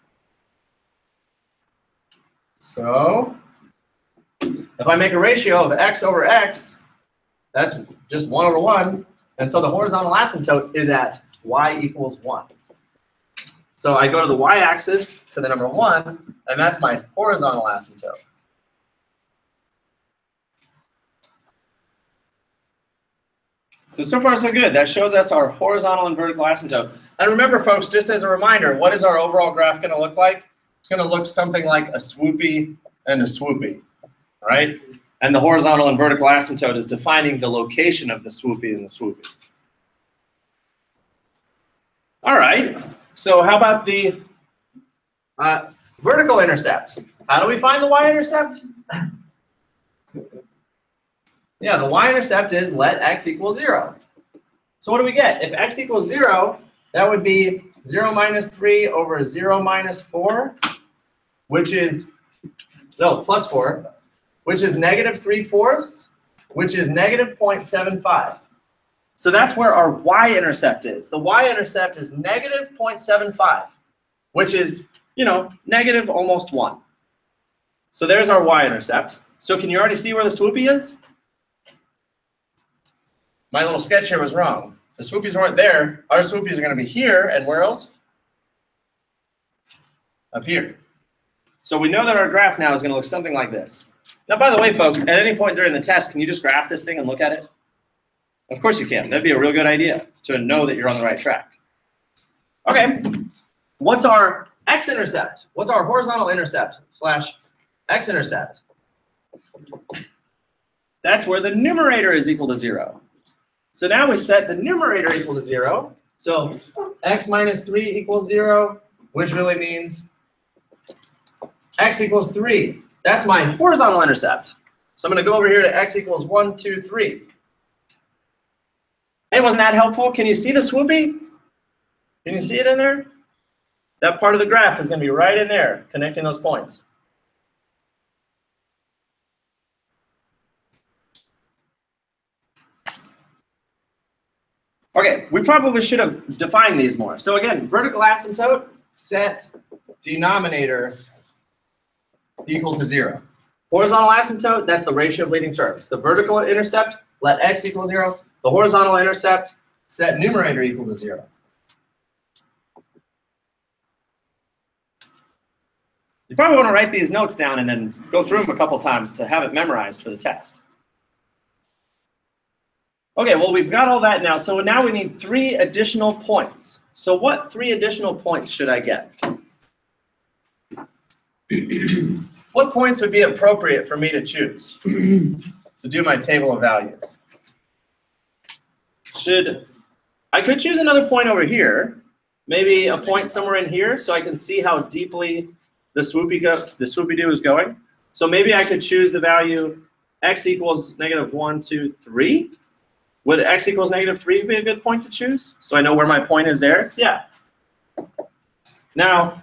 So if I make a ratio of x over x, that's just 1 over 1. And so the horizontal asymptote is at y equals 1. So I go to the y-axis to the number 1, and that's my horizontal asymptote. So far so good. That shows us our horizontal and vertical asymptote. And remember, folks, just as a reminder, what is our overall graph going to look like? It's going to look something like a swoopy and a swoopy, right? And the horizontal and vertical asymptote is defining the location of the swoopy and the swoopy. All right, so how about the vertical intercept? How do we find the y-intercept? Yeah, the y-intercept is let x equal 0. So what do we get? If x equals 0, that would be 0 minus 3 over 0 minus 4, which is, no, plus 4, which is negative 3/4, which is negative 0.75. So that's where our y-intercept is. The y-intercept is negative 0.75, which is, you know, negative almost 1. So there's our y-intercept. So can you already see where the swoopy is? My little sketch here was wrong. The swoopies weren't there. Our swoopies are going to be here, and where else? Up here. So we know that our graph now is going to look something like this. Now, by the way, folks, at any point during the test, can you just graph this thing and look at it? Of course you can. That'd be a real good idea to know that you're on the right track. Okay, what's our x-intercept? What's our horizontal intercept slash x-intercept? That's where the numerator is equal to 0. So now we set the numerator equal to 0. So x minus 3 equals 0, which really means x equals 3. That's my horizontal intercept. So I'm going to go over here to x equals 1, 2, 3. Hey, wasn't that helpful? Can you see the swoopy? Can you see it in there? That part of the graph is going to be right in there, connecting those points. Okay, we probably should have defined these more. So again, vertical asymptote, set denominator equal to 0. Horizontal asymptote, that's the ratio of leading terms. The vertical intercept, let x equal 0. The horizontal intercept, set numerator equal to 0. You probably want to write these notes down and then go through them a couple times to have it memorized for the test. Okay, well, we've got all that now. So now we need 3 additional points. So what 3 additional points should I get? What points would be appropriate for me to choose to do my table of values? I could choose another point over here, maybe a point somewhere in here, so I can see how deeply the swoopy-doo is going. So maybe I could choose the value x equals negative 1, 2, 3. Would x equals negative 3 be a good point to choose? So I know where my point is there? Yeah. Now,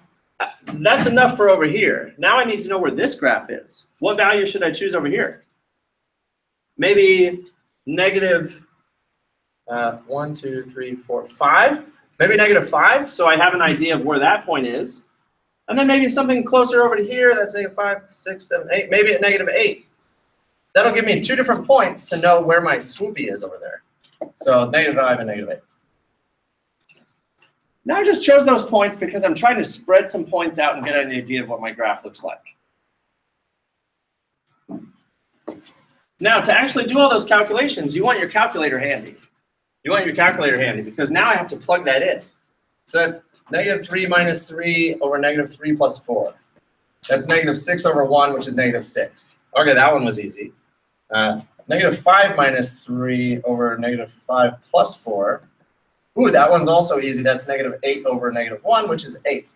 that's enough for over here. Now I need to know where this graph is. What value should I choose over here? Maybe negative 1, 2, 3, 4, 5. Maybe negative 5, so I have an idea of where that point is. And then maybe something closer over to here, that's negative 5, 6, 7, 8, maybe at negative 8. That'll give me 2 different points to know where my swoopy is over there. So negative 5 and negative 8. Now I just chose those points because I'm trying to spread some points out and get an idea of what my graph looks like. Now, to actually do all those calculations, you want your calculator handy. You want your calculator handy because now I have to plug that in. So that's -3 minus 3 over -3 plus 4. That's -6 over 1, which is -6. Okay, that one was easy. -5 minus 3 over -5 plus 4. Ooh, that one's also easy. That's -8 over -1, which is 8.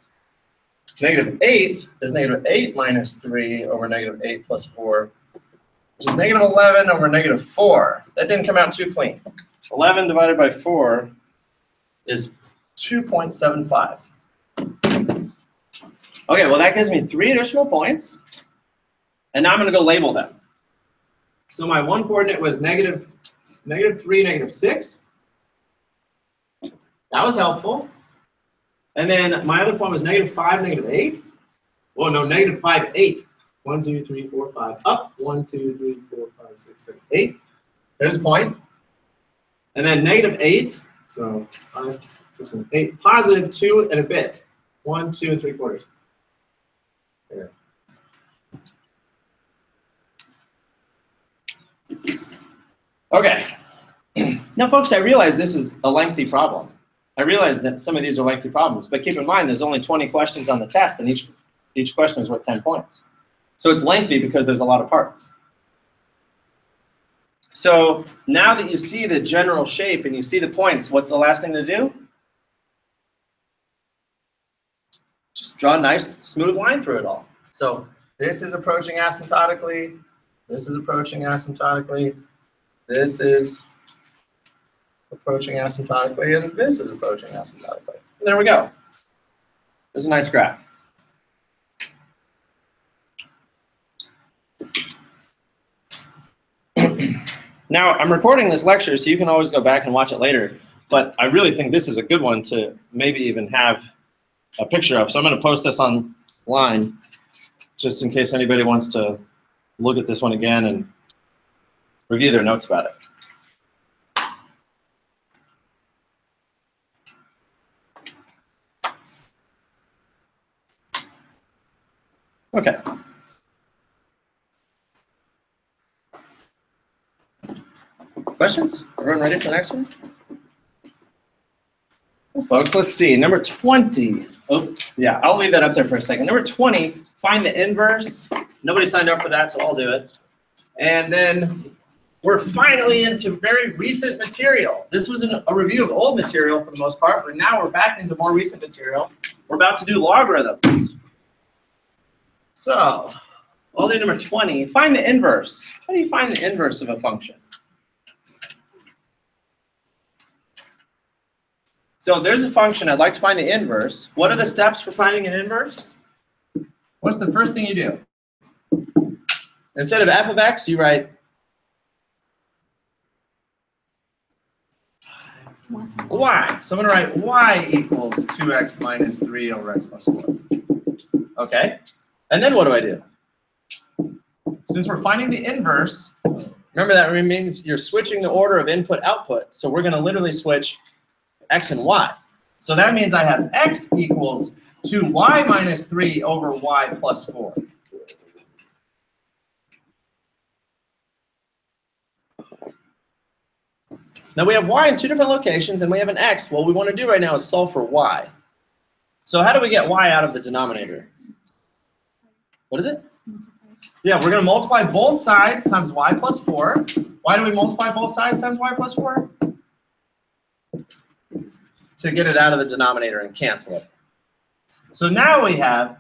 -8 is -8 minus 3 over -8 plus 4, which is -11 over -4. That didn't come out too clean. 11 divided by 4 is 2.75. Okay, well that gives me 3 additional points. And now I'm going to go label them. So my one coordinate was -3, -6. That was helpful. And then my other point was -5, -8. Well, no, -5, 8. 1, 2, 3, 4, 5. Up. 1, 2, 3, 4, 5, 6, 7, 8. There's a point. And then -8. So 5, 6, 7, 8. Positive 2 and a bit. 1, 2, 3/4. There. Okay. Now, folks, I realize this is a lengthy problem. I realize that some of these are lengthy problems, but keep in mind there's only 20 questions on the test, and each question is worth 10 points. So it's lengthy because there's a lot of parts. So now that you see the general shape and you see the points, what's the last thing to do? Just draw a nice, smooth line through it all. So this is approaching asymptotically. This is approaching asymptotically. This is approaching asymptotically, and this is approaching asymptotically. And there we go. There's a nice graph. Now, I'm recording this lecture, so you can always go back and watch it later, but I really think this is a good one to maybe even have a picture of. So I'm going to post this online just in case anybody wants to look at this one again and review their notes about it. Okay. Questions? Everyone ready for the next one? Well, folks, let's see. Number 20. Oh, yeah, I'll leave that up there for a second. Number 20, find the inverse. Nobody signed up for that, so I'll do it. And then we're finally into very recent material. This was a review of old material for the most part, but now we're back into more recent material. We're about to do logarithms. So, I'll do number 20. Find the inverse. How do you find the inverse of a function? So there's a function. I'd like to find the inverse. What are the steps for finding an inverse? What's the first thing you do? Instead of f of x, you write y. So I'm going to write y equals 2x minus 3 over x plus 4. Okay. And then what do I do? Since we're finding the inverse, remember that means you're switching the order of input-output. So we're going to literally switch x and y. So that means I have x equals 2y minus 3 over y plus 4. Now we have y in 2 different locations, and we have an x. What we want to do right now is solve for y. So how do we get y out of the denominator? What is it? Yeah, we're going to multiply both sides times y plus 4. Why do we multiply both sides times y plus 4? To get it out of the denominator and cancel it. So now we have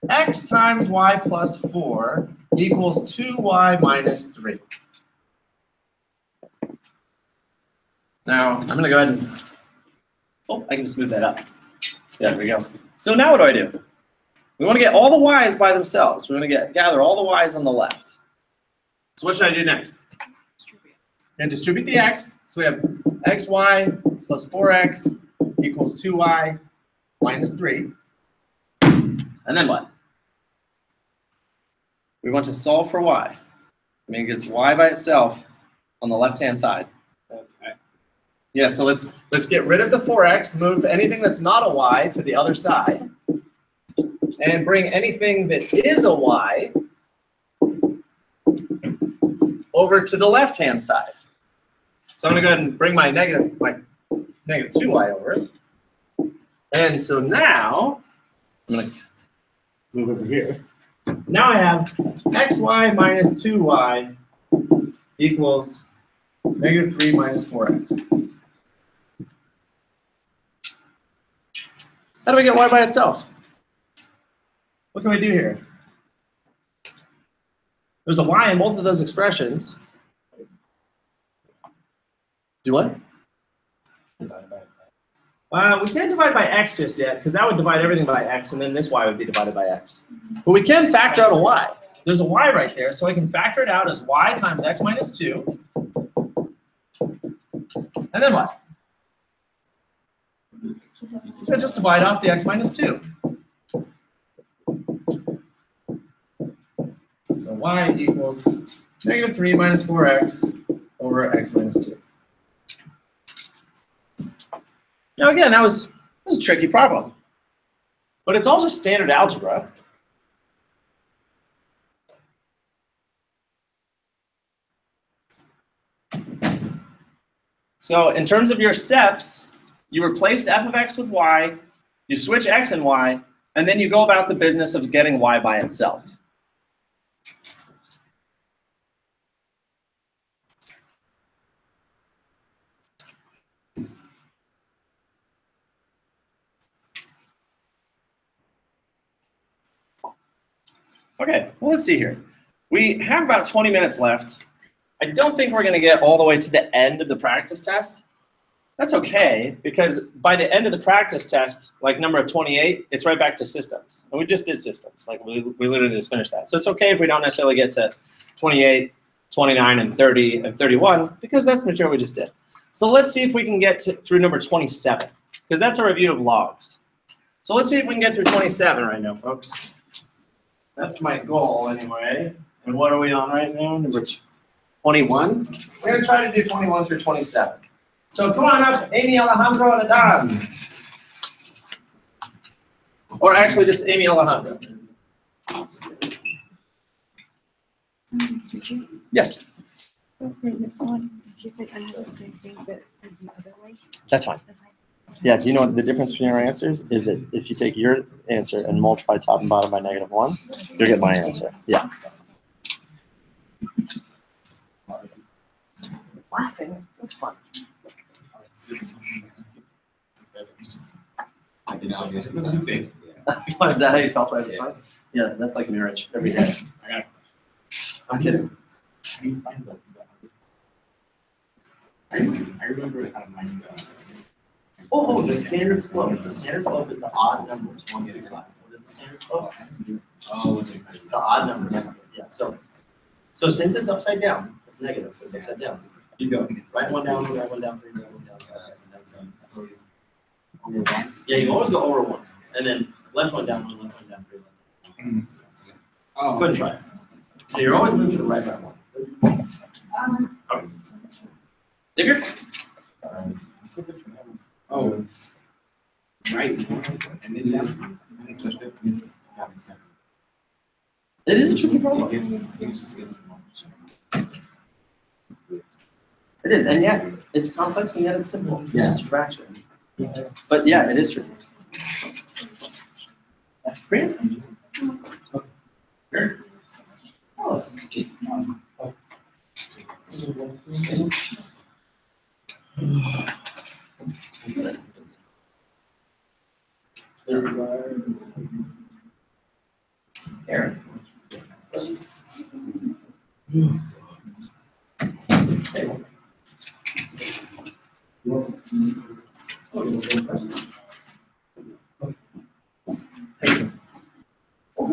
x times y plus 4 equals 2y minus 3. Now, I'm going to go ahead and, oh, I can just move that up. Yeah, there we go. So now what do? We want to get all the y's by themselves. We're going to gather all the y's on the left. So what should I do next? And distribute the x. So we have xy plus 4x equals 2y minus 3. And then what? We want to solve for y. I mean, it gets y by itself on the left-hand side. Okay. Yeah, so let's get rid of the 4x, move anything that's not a y to the other side, and bring anything that is a y over to the left-hand side. So I'm going to go ahead and bring my negative 2y over. And so now, I'm going to move over here. Now I have xy minus 2y equals negative 3 minus 4x. How do we get y by itself? What can we do here? There's a y in both of those expressions. Do what? We can't divide by x just yet, because that would divide everything by x, and then this y would be divided by x. But we can factor out a y. There's a y right there, so I can factor it out as y times x minus 2. And then what? So just divide off the x minus 2. So y equals negative 3 minus 4x over x minus 2. Now again, that was a tricky problem. But it's all just standard algebra. So in terms of your steps, you replaced f of x with y, you switch x and y, and then you go about the business of getting y by itself. Okay, well, let's see here. We have about 20 minutes left. I don't think we're going to get all the way to the end of the practice test. That's okay, because by the end of the practice test, like number 28, it's right back to systems. And we just did systems. Like we literally just finished that. So it's okay if we don't necessarily get to 28, 29, and 30, and 31, because that's the material we just did. So let's see if we can get through number 27, because that's a review of logs. So let's see if we can get through 27 right now, folks. That's my goal anyway. And what are we on right now? Number 21? We're going to try to do 21 through 27. So come on up, Amy, Alejandro, and Adan. Or actually just Amy, Alejandro. Yes? So for this one, she said I have the same thing, but the other way. That's fine. That's fine. Yeah, do you know what the difference between our answers is? That if you take your answer and multiply top and bottom by -1, you'll get my answer. Yeah. Laughing, that's fun. Was that how you felt right before? Yeah, that's like marriage every day. I'm kidding. I remember Oh, the standard slope. The standard slope is the odd numbers, 1 through 5. What is the standard slope? The odd numbers. Yeah. So since it's upside down, it's negative. So it's upside down. You go right one down, right one down, 3, right one down. Yeah, you always go over 1, and then left one down, 1, left one down, 3. Go ahead and try it. So you're always moving to the right one. Okay. Digger? Oh, right. And then down. It is a tricky problem. It is, and yet it's complex and yet it's simple. It's just a fraction. But yeah, it is tricky. Great. Here. Oh, Aaron.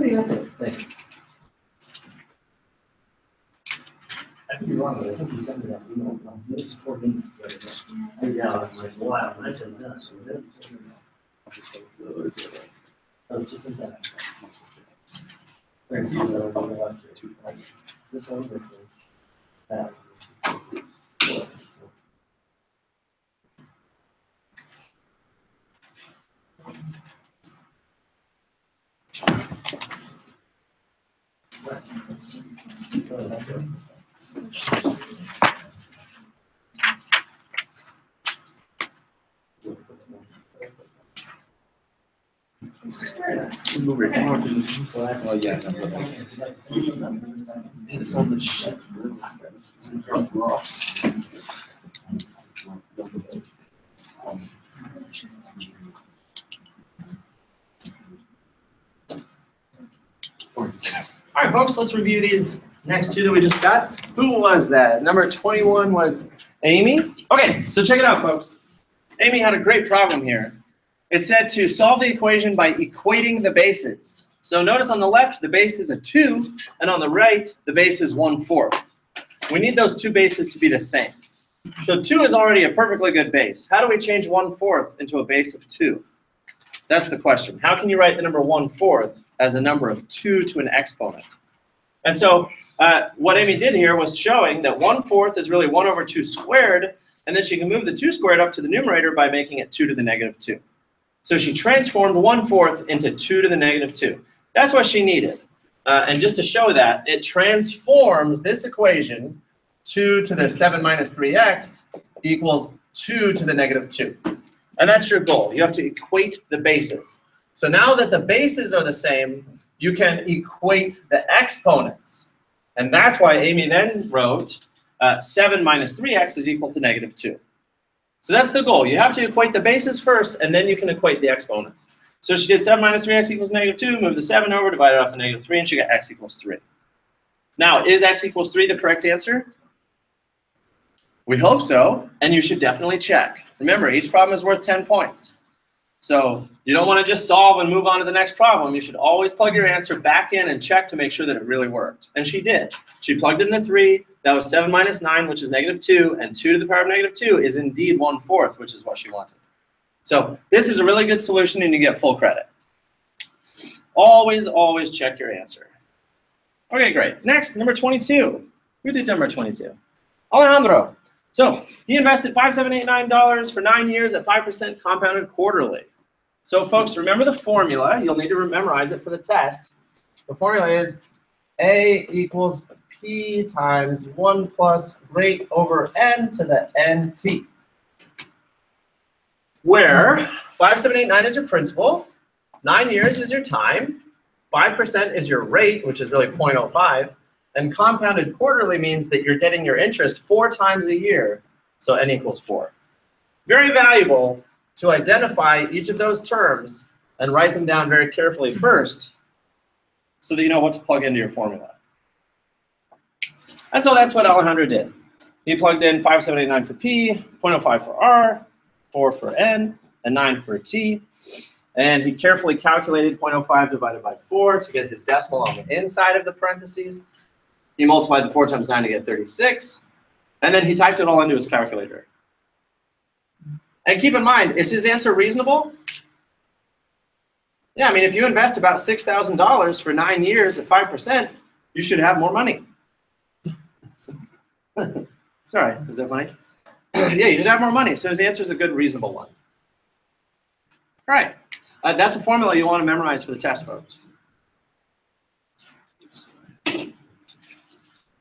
That's it. Thank you. I could be wrong, but I think you sent me that email. It was 4 minutes. Yeah, I was like, wow, I said that. So that was just in that. Thanks, you said I'll go after it. This one, this one. Move it forward. Oh, yeah. No, It's on the ship. Rocks. All right, folks, let's review these next two that we just got. Who was that? Number 21 was Amy. Okay, so check it out, folks. Amy had a great problem here. It said to solve the equation by equating the bases. So notice on the left, the base is a 2, and on the right, the base is 1/4. We need those two bases to be the same. So 2 is already a perfectly good base. How do we change 1/4 into a base of 2? That's the question. How can you write the number 1/4 as a number of 2 to an exponent? And so what Amy did here was showing that 1/4 is really 1/2 squared, and then she can move the 2 squared up to the numerator by making it 2 to the negative 2. So she transformed 1/4 into 2 to the negative 2. That's what she needed. And just to show that, it transforms this equation, 2 to the 7 minus 3x equals 2 to the negative 2. And that's your goal. You have to equate the bases. So now that the bases are the same, you can equate the exponents. And that's why Amy then wrote 7 minus 3x is equal to negative 2. So that's the goal. You have to equate the bases first, and then you can equate the exponents. So she did 7 minus 3x equals negative 2, move the 7 over, divide it off of negative 3, and she got x equals 3. Now, is x equals 3 the correct answer? We hope so, and you should definitely check. Remember, each problem is worth 10 points. So you don't want to just solve and move on to the next problem. You should always plug your answer back in and check to make sure that it really worked. And she did. She plugged in the 3. That was 7 minus 9, which is negative 2. And 2 to the power of negative 2 is indeed 1/4, which is what she wanted. So this is a really good solution, and you get full credit. Always, always check your answer. Okay, great. Next, number 22. Who did number 22? Alejandro. So he invested $5,789 for 9 years at 5% compounded quarterly. So folks, remember the formula. You'll need to memorize it for the test. The formula is A equals P times 1 plus rate over N to the NT. Where 5,789 is your principal, 9 years is your time, 5% is your rate, which is really 0.05, and compounded quarterly means that you're getting your interest 4 times a year, so N equals 4. Very valuable to identify each of those terms and write them down very carefully first so that you know what to plug into your formula. And so that's what Alejandro did. He plugged in 5,789 for P, 0.05 for R, 4 for N, and 9 for T. And he carefully calculated 0.05 divided by 4 to get his decimal on the inside of the parentheses. He multiplied the 4 times 9 to get 36. And then he typed it all into his calculator. And keep in mind, is his answer reasonable? Yeah, I mean, if you invest about $6,000 for 9 years at 5%, you should have more money. Sorry, is that funny? Yeah, you should have more money. So his answer is a good, reasonable one. All right. That's a formula you want to memorize for the test, folks.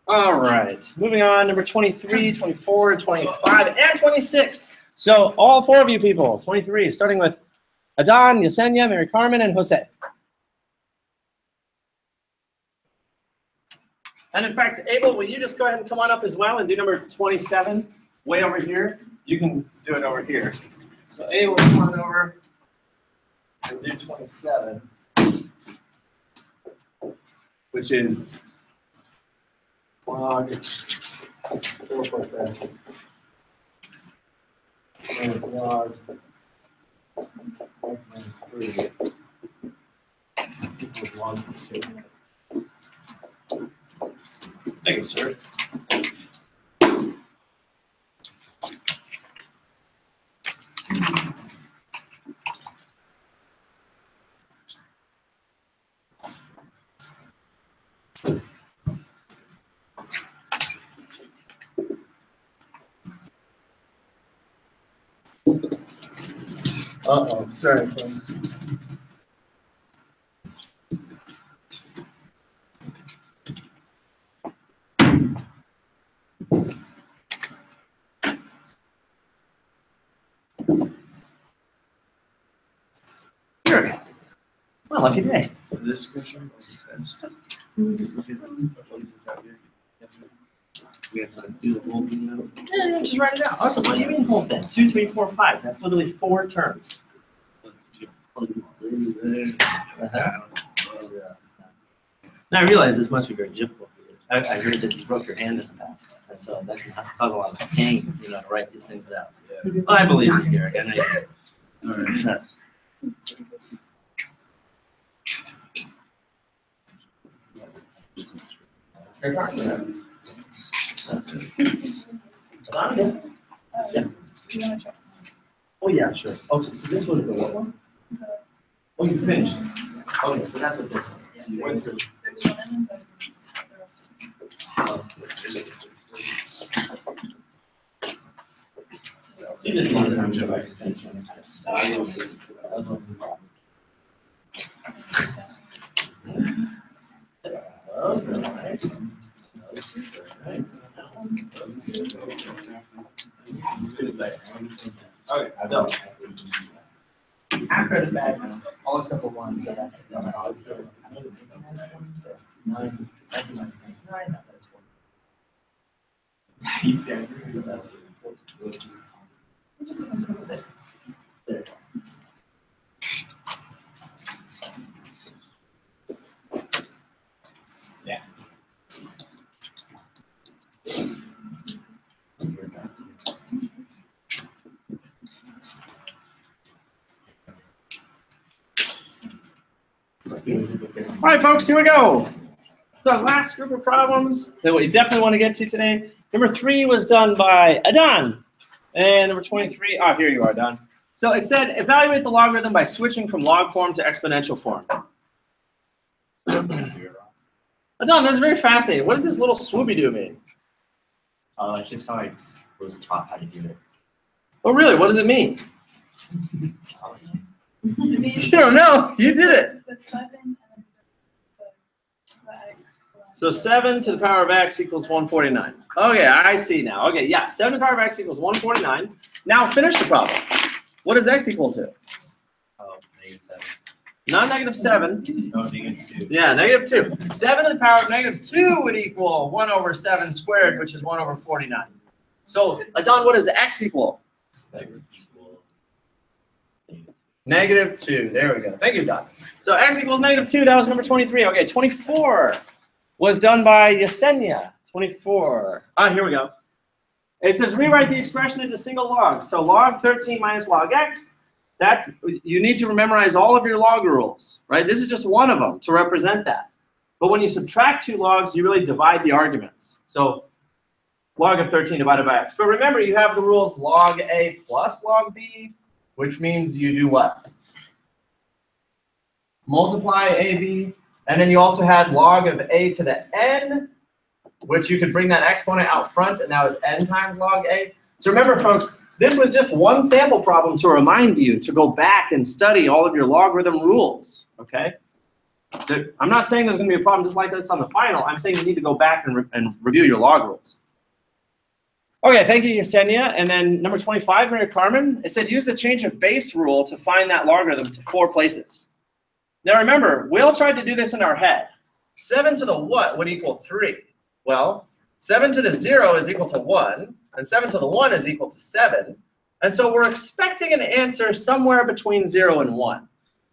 All right. Moving on, number 23, 24, 25, and 26. So all 4 of you people, 23, starting with Adan, Yesenia, Mary Carmen, and Jose. And in fact, Abel, will you just go ahead and come on up as well and do number 27 way over here? You can do it over here. So Abel, come on over and do 27, which is log 4 plus x minus log x minus 3 equals log 2. Thank you, sir. Uh-oh, sorry, friends. Here. lucky day. For this question, test. We have to do the whole thing now. Yeah, just write it out. Awesome. What do you mean whole thing? 2, 3, 4, 5. That's literally 4 terms. Now I realize this must be very difficult for you. I heard that you broke your hand in the past, and so that can cause a lot of pain, you know, to write these things out. Well, I believe you, Derek. I know you. All right. Oh yeah, sure. Okay, so this was the what one? Oh, you finished. Okay, so that's what this is. So you went through. So you just want to go back to finish. That was really nice. Okay, so after the bag, all except for one, so that's 9, 9, there. Yeah. All right, folks, here we go. So last group of problems that we definitely want to get to today. Number 3 was done by Adon. And number 23, here you are, Adon. So it said, evaluate the logarithm by switching from log form to exponential form. Adon, that's very fascinating. What does this little swoopy-doo mean? It's just how I was taught how to do it. Oh, really? What does it mean? You don't know. You did it. The 7 and then the x. So 7 to the power of x equals 149. Okay, I see now. Okay, yeah, 7 to the power of x equals 149. Now finish the problem. What is x equal to? Oh, -7. Not -7. No, -2. Yeah, -2. 7 to the power of -2 would equal 1 over 7 squared, which is 1 over 49. So, Adon, what does x equal? X equals -2. There we go. Thank you, Don. So x equals -2. That was number 23. Okay, 24 was done by Yesenia. 24. Here we go. It says rewrite the expression as a single log. So log 13 minus log x. That's, you need to memorize all of your log rules, right? This is just one of them to represent that. But when you subtract 2 logs, you really divide the arguments. So log of 13 divided by x. But remember, you have the rules log a plus log b, which means you do what? Multiply ab, and then you also had log of a to the n, which you could bring that exponent out front, and now is n times log a. So remember, folks, this was just one sample problem to remind you to go back and study all of your logarithm rules, okay? I'm not saying there's going to be a problem just like this on the final. I'm saying you need to go back and review your log rules. Okay, thank you, Yesenia. And then number 25, Mary Carmen, it said use the change of base rule to find that logarithm to 4 places. Now remember, Will tried to do this in our head. 7 to the what would equal 3? Well, 7 to the 0 is equal to 1, and 7 to the 1 is equal to 7. And so we're expecting an answer somewhere between 0 and 1,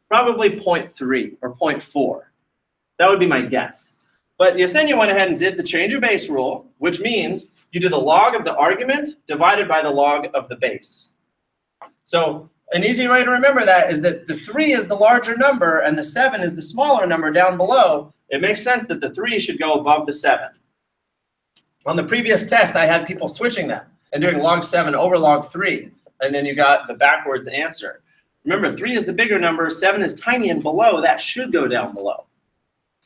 probably 0.3 or 0.4. That would be my guess. But Yesenia went ahead and did the change of base rule, which means you do the log of the argument divided by the log of the base. So an easy way to remember that is that the 3 is the larger number and the 7 is the smaller number down below. It makes sense that the 3 should go above the 7. On the previous test, I had people switching them and doing log 7 over log 3, and then you got the backwards answer. Remember, 3 is the bigger number, 7 is tiny, and below, that should go down below.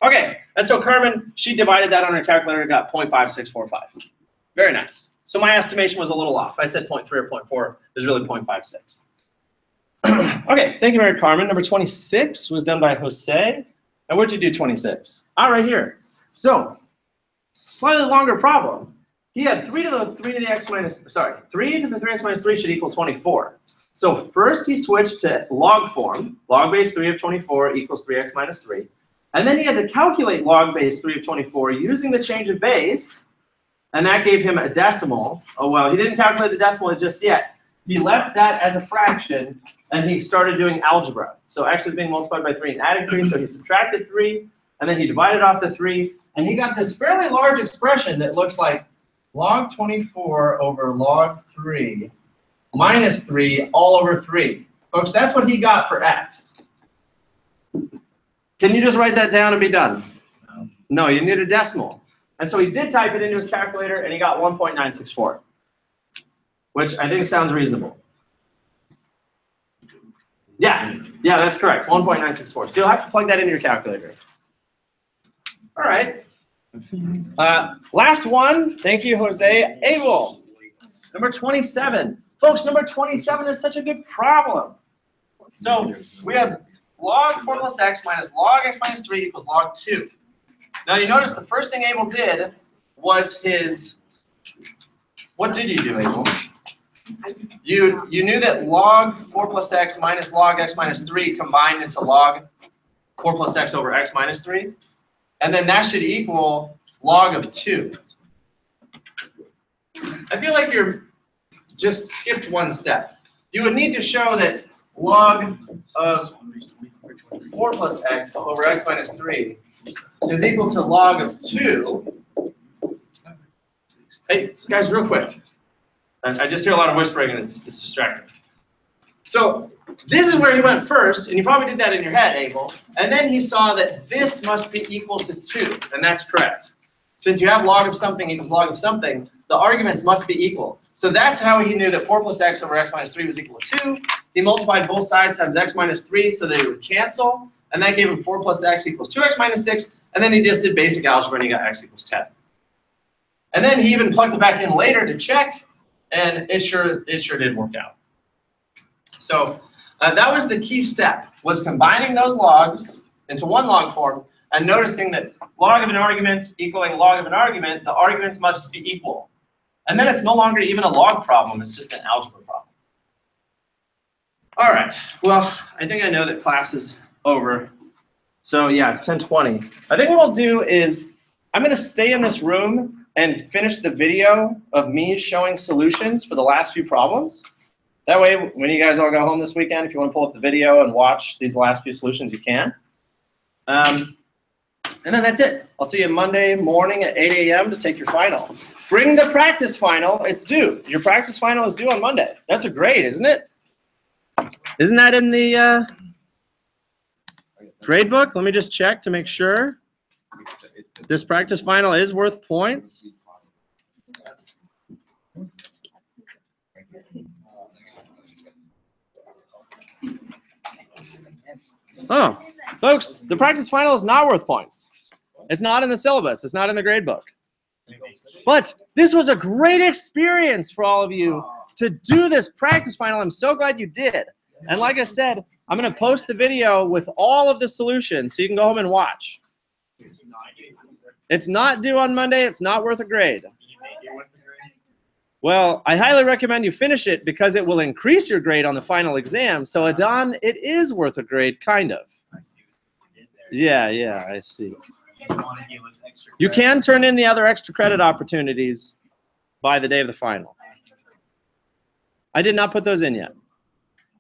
Okay, and so Carmen, she divided that on her calculator and got 0.5645. Very nice. So my estimation was a little off. I said 0.3 or 0.4. It was really 0.56. Okay, thank you, Mary Carmen. Number 26 was done by Jose. And where'd you do 26? Right here. So, slightly longer problem. He had 3 to the 3x minus 3 should equal 24. So first he switched to log form. Log base 3 of 24 equals 3x minus 3. And then he had to calculate log base 3 of 24 using the change of base. And that gave him a decimal. Oh, well, he didn't calculate the decimal just yet. He left that as a fraction, and he started doing algebra. So x is being multiplied by 3 and adding 3, so he subtracted 3, and then he divided off the 3, and he got this fairly large expression that looks like log 24 over log 3 minus 3 all over 3. Folks, that's what he got for x. Can you just write that down and be done? No, you need a decimal. And so he did type it into his calculator, and he got 1.964, which I think sounds reasonable. Yeah, that's correct, 1.964. So you'll have to plug that into your calculator. All right. Last one. Thank you, Jose. Abel, number 27. Folks, number 27 is such a good problem. So we have log 4 plus x minus log x minus 3 equals log 2. Now you notice the first thing Abel did was his, what did you do, Abel? You knew that log 4 plus x minus log x minus 3 combined into log 4 plus x over x minus 3. And then that should equal log of 2. I feel like you're just skipped one step. You would need to show that log of 4 plus x over x minus 3 is equal to log of 2. Hey, guys, real quick. I just hear a lot of whispering and it's distracting. So this is where he went first, and you probably did that in your head, Abel. And then he saw that this must be equal to 2, and that's correct. Since you have log of something equals log of something, the arguments must be equal. So that's how he knew that 4 plus x over x minus 3 was equal to 2. He multiplied both sides times x minus 3 so they would cancel, and that gave him 4 plus x equals 2x minus 6, and then he just did basic algebra and he got x equals 10. And then he even plugged it back in later to check, and it sure did work out. So that was the key step, was combining those logs into one log form and noticing that log of an argument equaling log of an argument, the arguments must be equal. And then it's no longer even a log problem, it's just an algebra problem. All right, well, I think I know that class is over. So yeah, it's 10:20. I think what I'll do is I'm gonna stay in this room and finish the video of me showing solutions for the last few problems. That way, when you guys all go home this weekend, if you want to pull up the video and watch these last few solutions, you can. And then that's it. I'll see you Monday morning at 8 a.m. to take your final. Bring the practice final. It's due. Your practice final is due on Monday. That's a grade, isn't it? Isn't that in the grade book? Let me just check to make sure. This practice final is worth points. Oh, folks, the practice final is not worth points. It's not in the syllabus. It's not in the grade book. But this was a great experience for all of you to do this practice final. I'm so glad you did. And like I said, I'm going to post the video with all of the solutions so you can go home and watch. It's not due on Monday. It's not worth a grade. Well, I highly recommend you finish it because it will increase your grade on the final exam. So Adon, it is worth a grade, kind of. Yeah, I see. You can turn in the other extra credit opportunities by the day of the final. I did not put those in yet.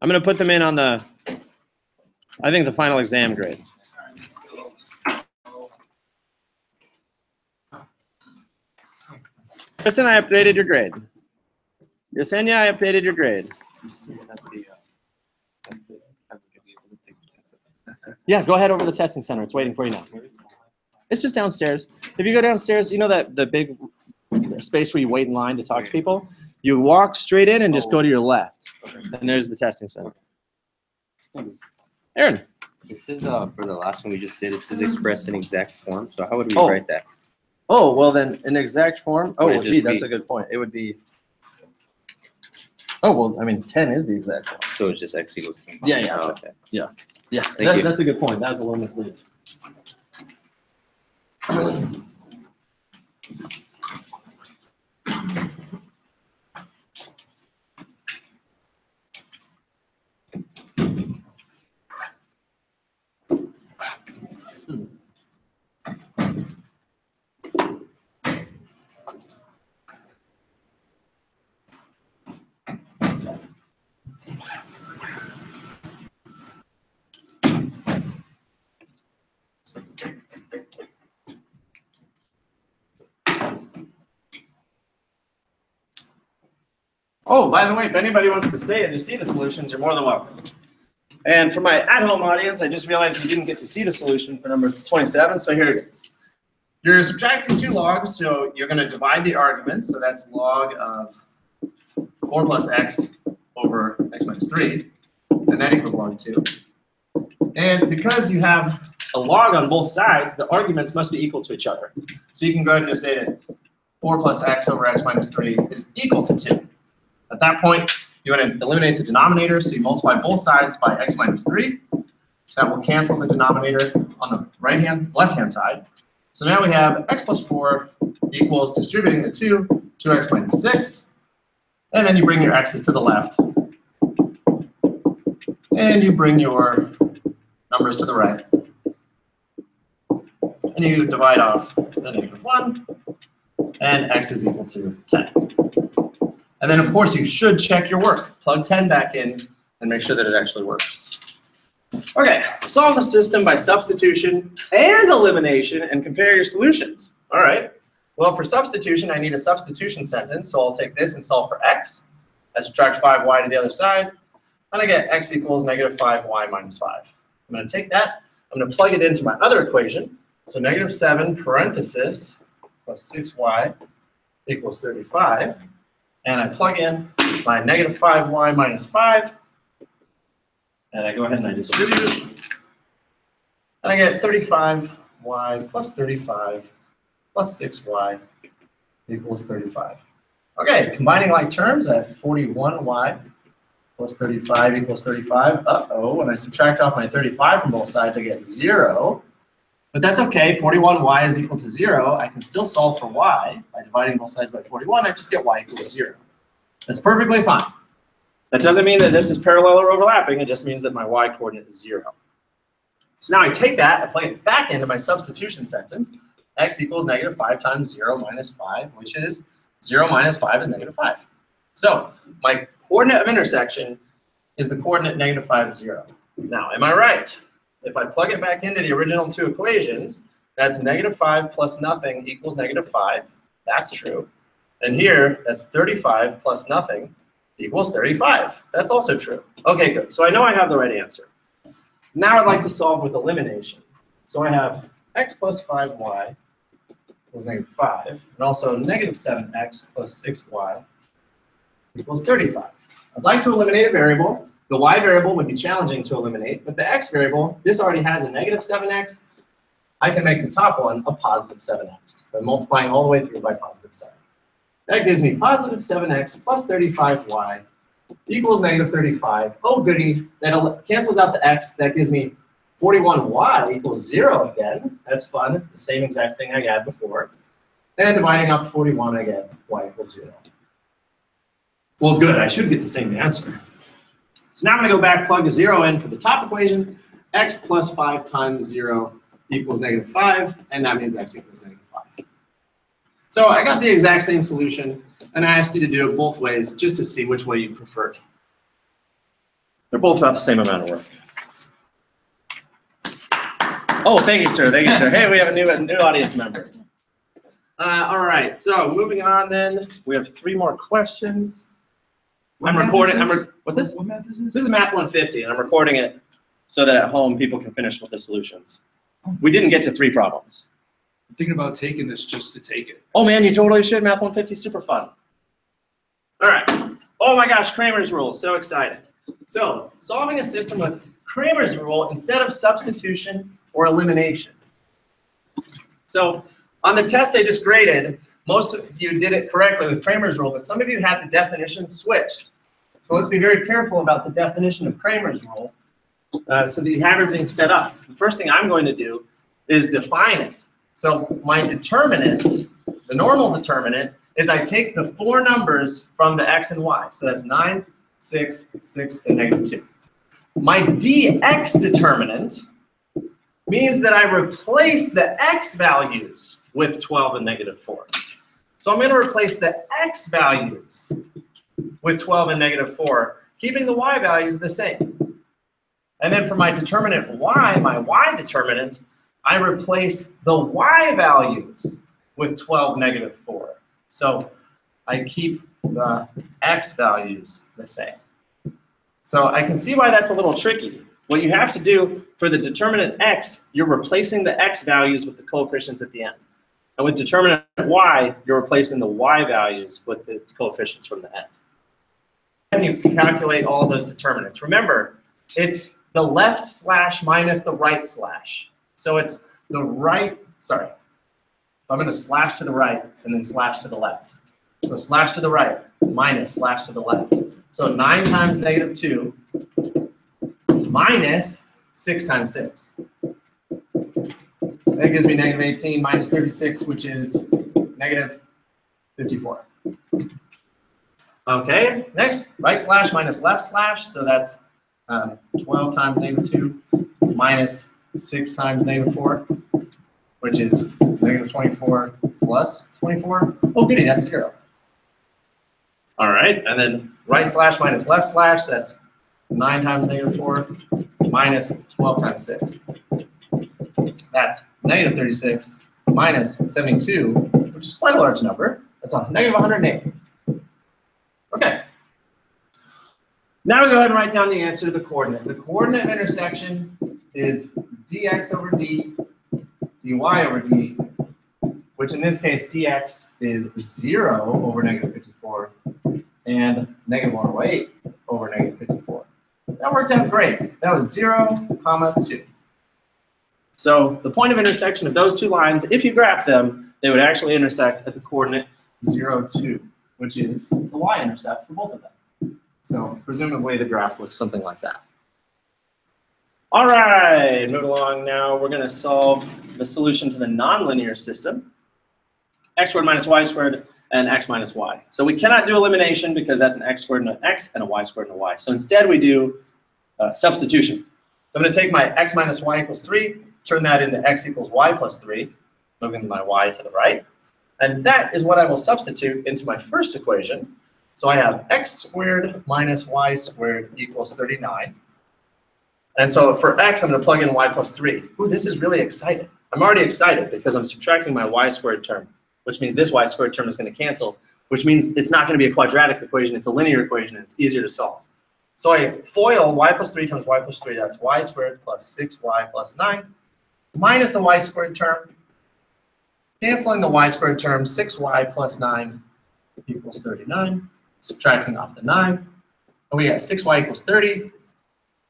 I'm going to put them in on the, I think, the final exam grade. Kristen, I updated your grade. Yesenia, I updated your grade. Yeah, go ahead over to the testing center. It's waiting for you now. It's just downstairs. If you go downstairs, you know that the big space where you wait in line to talk to people? You walk straight in and just go to your left. And there's the testing center. Aaron. It says for the last one we just did, it says expressed in exact form. So how would we write that? Oh, well then, in exact form? Oh, Would it well, just gee, that's be- a good point. It would be, oh, well, I mean, 10 is the exact form. So it's just x equals 10. Yeah. Oh, okay. Yeah, Thank you. that's a good point. That's a little misleading. Oh, by the way, if anybody wants to stay and just see the solutions, you're more than welcome. And for my at-home audience, I just realized we didn't get to see the solution for number 27, so here it is. You're subtracting two logs, so you're going to divide the arguments, so that's log of 4 plus x over x minus 3, and that equals log 2. And because you have a log on both sides, the arguments must be equal to each other. So you can go ahead and just say that 4 plus x over x minus 3 is equal to 2. At that point, you want to eliminate the denominator, so you multiply both sides by x minus 3. That will cancel the denominator on the left-hand side. So now we have x plus 4 equals distributing the 2 to x minus 6. And then you bring your x's to the left. And you bring your numbers to the right. And you divide off the negative 1. And x is equal to 10. And then, of course, you should check your work. Plug 10 back in and make sure that it actually works. Okay, solve the system by substitution and elimination and compare your solutions. All right. Well, for substitution, I need a substitution sentence. So I'll take this and solve for x. I subtract 5y to the other side. And I get x equals negative 5y minus 5. I'm going to take that. I'm going to plug it into my other equation. So negative 7 parenthesis plus 6y equals 35. And I plug in my negative 5y minus 5. And I go ahead and I distribute it. And I get 35y plus 35 plus 6y equals 35. Okay, combining like terms, I have 41y plus 35 equals 35. Uh-oh, when I subtract off my 35 from both sides, I get 0. But that's okay, 41y is equal to 0. I can still solve for y by dividing both sides by 41. I just get y equals 0. That's perfectly fine. That doesn't mean that this is parallel or overlapping. It just means that my y coordinate is 0. So now I take that, I plug it back into my substitution sentence. X equals negative 5 times 0 minus 5, which is 0 minus 5 is negative 5. So my coordinate of intersection is the coordinate negative 5, 0. Now, am I right? If I plug it back into the original two equations, that's negative 5 plus nothing equals negative 5. That's true. And here, that's 35 plus nothing equals 35. That's also true. Okay, good. So I know I have the right answer. Now I'd like to solve with elimination. So I have x plus 5y equals negative 5, and also negative 7x plus 6y equals 35. I'd like to eliminate a variable. The y variable would be challenging to eliminate, but the x variable, this already has a negative 7x. I can make the top one a positive 7x by multiplying all the way through by positive 7. That gives me positive 7x plus 35y equals negative 35. Oh, goody. That cancels out the x. That gives me 41y equals 0 again. That's fun. It's the same exact thing I had before. And dividing off 41, I get y equals 0. Well, good. I should get the same answer. So now I'm going to go back, plug a 0 in for the top equation. X plus 5 times 0 equals negative 5, and that means x equals negative 5. So I got the exact same solution, and I asked you to do it both ways just to see which way you preferred. They're both about the same amount of work. Oh, thank you, sir. Thank you, sir. Hey, we have a new audience member. All right, so moving on then. We have 3 more questions. I'm recording. What's this? What math is this? This is Math 150, and I'm recording it so that at home people can finish with the solutions. We didn't get to 3 problems. I'm thinking about taking this just to take it. Oh man, you totally should. Math 150 is super fun. All right. Oh my gosh, Cramer's rule. So excited. So solving a system with Cramer's rule instead of substitution or elimination. So on the test I just graded, most of you did it correctly with Cramer's rule, but some of you had the definition switched. So let's be very careful about the definition of Cramer's rule so that you have everything set up. The first thing I'm going to do is define it. So my determinant, the normal determinant, is I take the 4 numbers from the x and y. So that's 9, 6, 6, and negative 2. My dx determinant means that I replace the x values with 12 and negative 4. So I'm going to replace the x values with 12 and negative 4, keeping the y values the same. And then for my determinant y, my y determinant, I replace the y values with 12, negative 4. So I keep the x values the same. So I can see why that's a little tricky. What you have to do for the determinant x, you're replacing the x values with the coefficients at the end. And with determinant y, you're replacing the y values with the coefficients from the end. And you calculate all those determinants. Remember, it's the left slash minus the right slash. So it's the right, sorry. I'm going to slash to the right and then slash to the left. So slash to the right minus slash to the left. So 9 times negative 2 minus 6 times 6. That gives me negative 18 minus 36, which is negative 54. Okay, next, right slash minus left slash. So that's 12 times negative 2 minus 6 times negative 4, which is negative 24 plus 24. Oh, goody, that's 0. All right, and then right slash minus left slash, that's 9 times negative 4 minus 12 times 6. That's negative 36 minus 72, which is quite a large number. That's a negative 108. Okay. Now we go ahead and write down the answer to the coordinate. The coordinate of intersection is dx over d, dy over d, which in this case dx is 0 over negative 54 and negative 108 over negative 54. That worked out great. That was 0, 2. So the point of intersection of those two lines, if you graph them, they would actually intersect at the coordinate 0, 2, which is the y-intercept for both of them. So presumably the graph looks something like that. All right, move along now. We're going to solve the solution to the nonlinear system, x squared minus y squared and x minus y. So we cannot do elimination because that's an x squared and an x and a y squared and a y. So instead we do substitution. So I'm going to take my x minus y equals 3, turn that into x equals y plus 3, moving my y to the right. And that is what I will substitute into my first equation. So I have x squared minus y squared equals 39. And so for x, I'm going to plug in y plus 3. Ooh, this is really exciting. I'm already excited because I'm subtracting my y squared term, which means this y squared term is going to cancel, which means it's not going to be a quadratic equation. It's a linear equation, and it's easier to solve. So I FOIL y plus 3 times y plus 3. That's y squared plus 6y plus 9 minus the y squared term. Canceling the y squared term, 6y plus 9 equals 39. Subtracting off the 9. And we got 6y equals 30,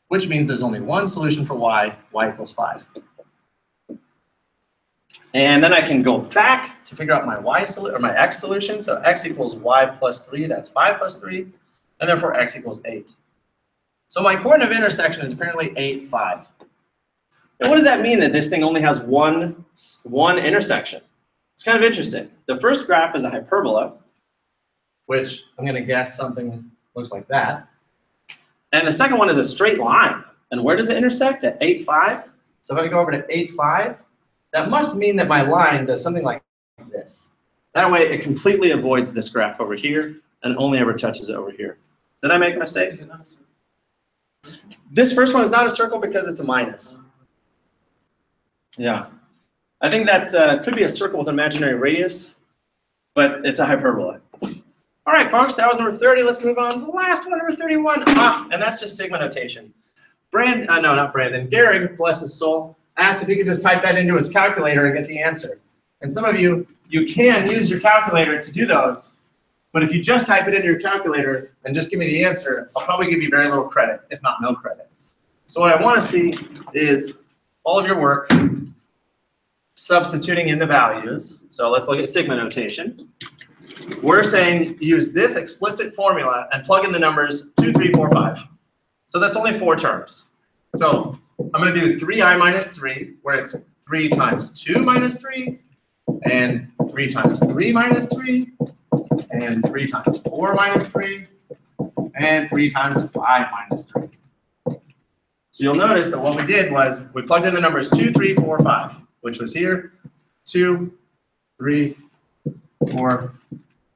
which means there's only one solution for y equals 5. And then I can go back to figure out my my x solution. So x equals y plus 3, that's 5 plus 3, and therefore x equals 8. So my coordinate of intersection is apparently 8, 5. Now what does that mean that this thing only has one intersection? It's kind of interesting. The first graph is a hyperbola, which I'm going to guess something looks like that. And the second one is a straight line. And where does it intersect? At 8, 5. So if I go over to 8, 5, that must mean that my line does something like this. That way it completely avoids this graph over here and only ever touches it over here. Did I make a mistake? This first one is not a circle because it's a minus. Yeah. I think that could be a circle with an imaginary radius, but it's a hyperbola. All right, folks, that was number 30. Let's move on. The last one, number 31. And that's just sigma notation. No, not Brandon. Gehrig, bless his soul, asked if he could just type that into his calculator and get the answer. And some of you can use your calculator to do those. But if you just type it into your calculator and just give me the answer, I'll probably give you very little credit, if not no credit. So what I want to see is all of your work substituting in the values. So let's look at sigma notation. We're saying use this explicit formula and plug in the numbers 2, 3, 4, 5. So that's only 4 terms. So I'm going to do 3i minus 3, where it's 3 times 2 minus 3, and 3 times 3 minus 3, and 3 times 4 minus 3, and 3 times 5 minus 3. So you'll notice that what we did was we plugged in the numbers 2, 3, 4, 5, which was here, 2, 3, 4,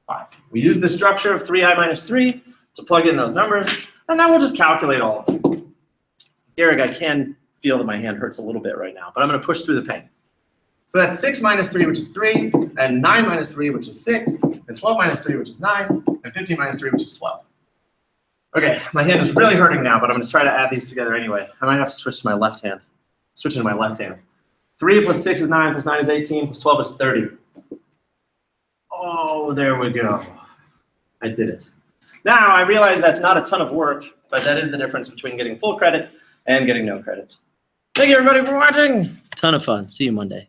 5. We used the structure of 3i minus 3 to plug in those numbers, and now we'll just calculate all of them. Gehrig, I can feel that my hand hurts a little bit right now, but I'm going to push through the pain. So that's 6 minus 3, which is 3, and 9 minus 3, which is 6, and and 12 minus 3, which is 9, and 15 minus 3, which is 12. Okay, my hand is really hurting now, but I'm going to try to add these together anyway. I might have to switch to my left hand. Switch to my left hand. 3 plus 6 is 9, plus 9 is 18, plus 12 is 30. Oh, there we go. I did it. Now, I realize that's not a ton of work, but that is the difference between getting full credit and getting no credit. Thank you, everybody, for watching. Ton of fun. See you Monday.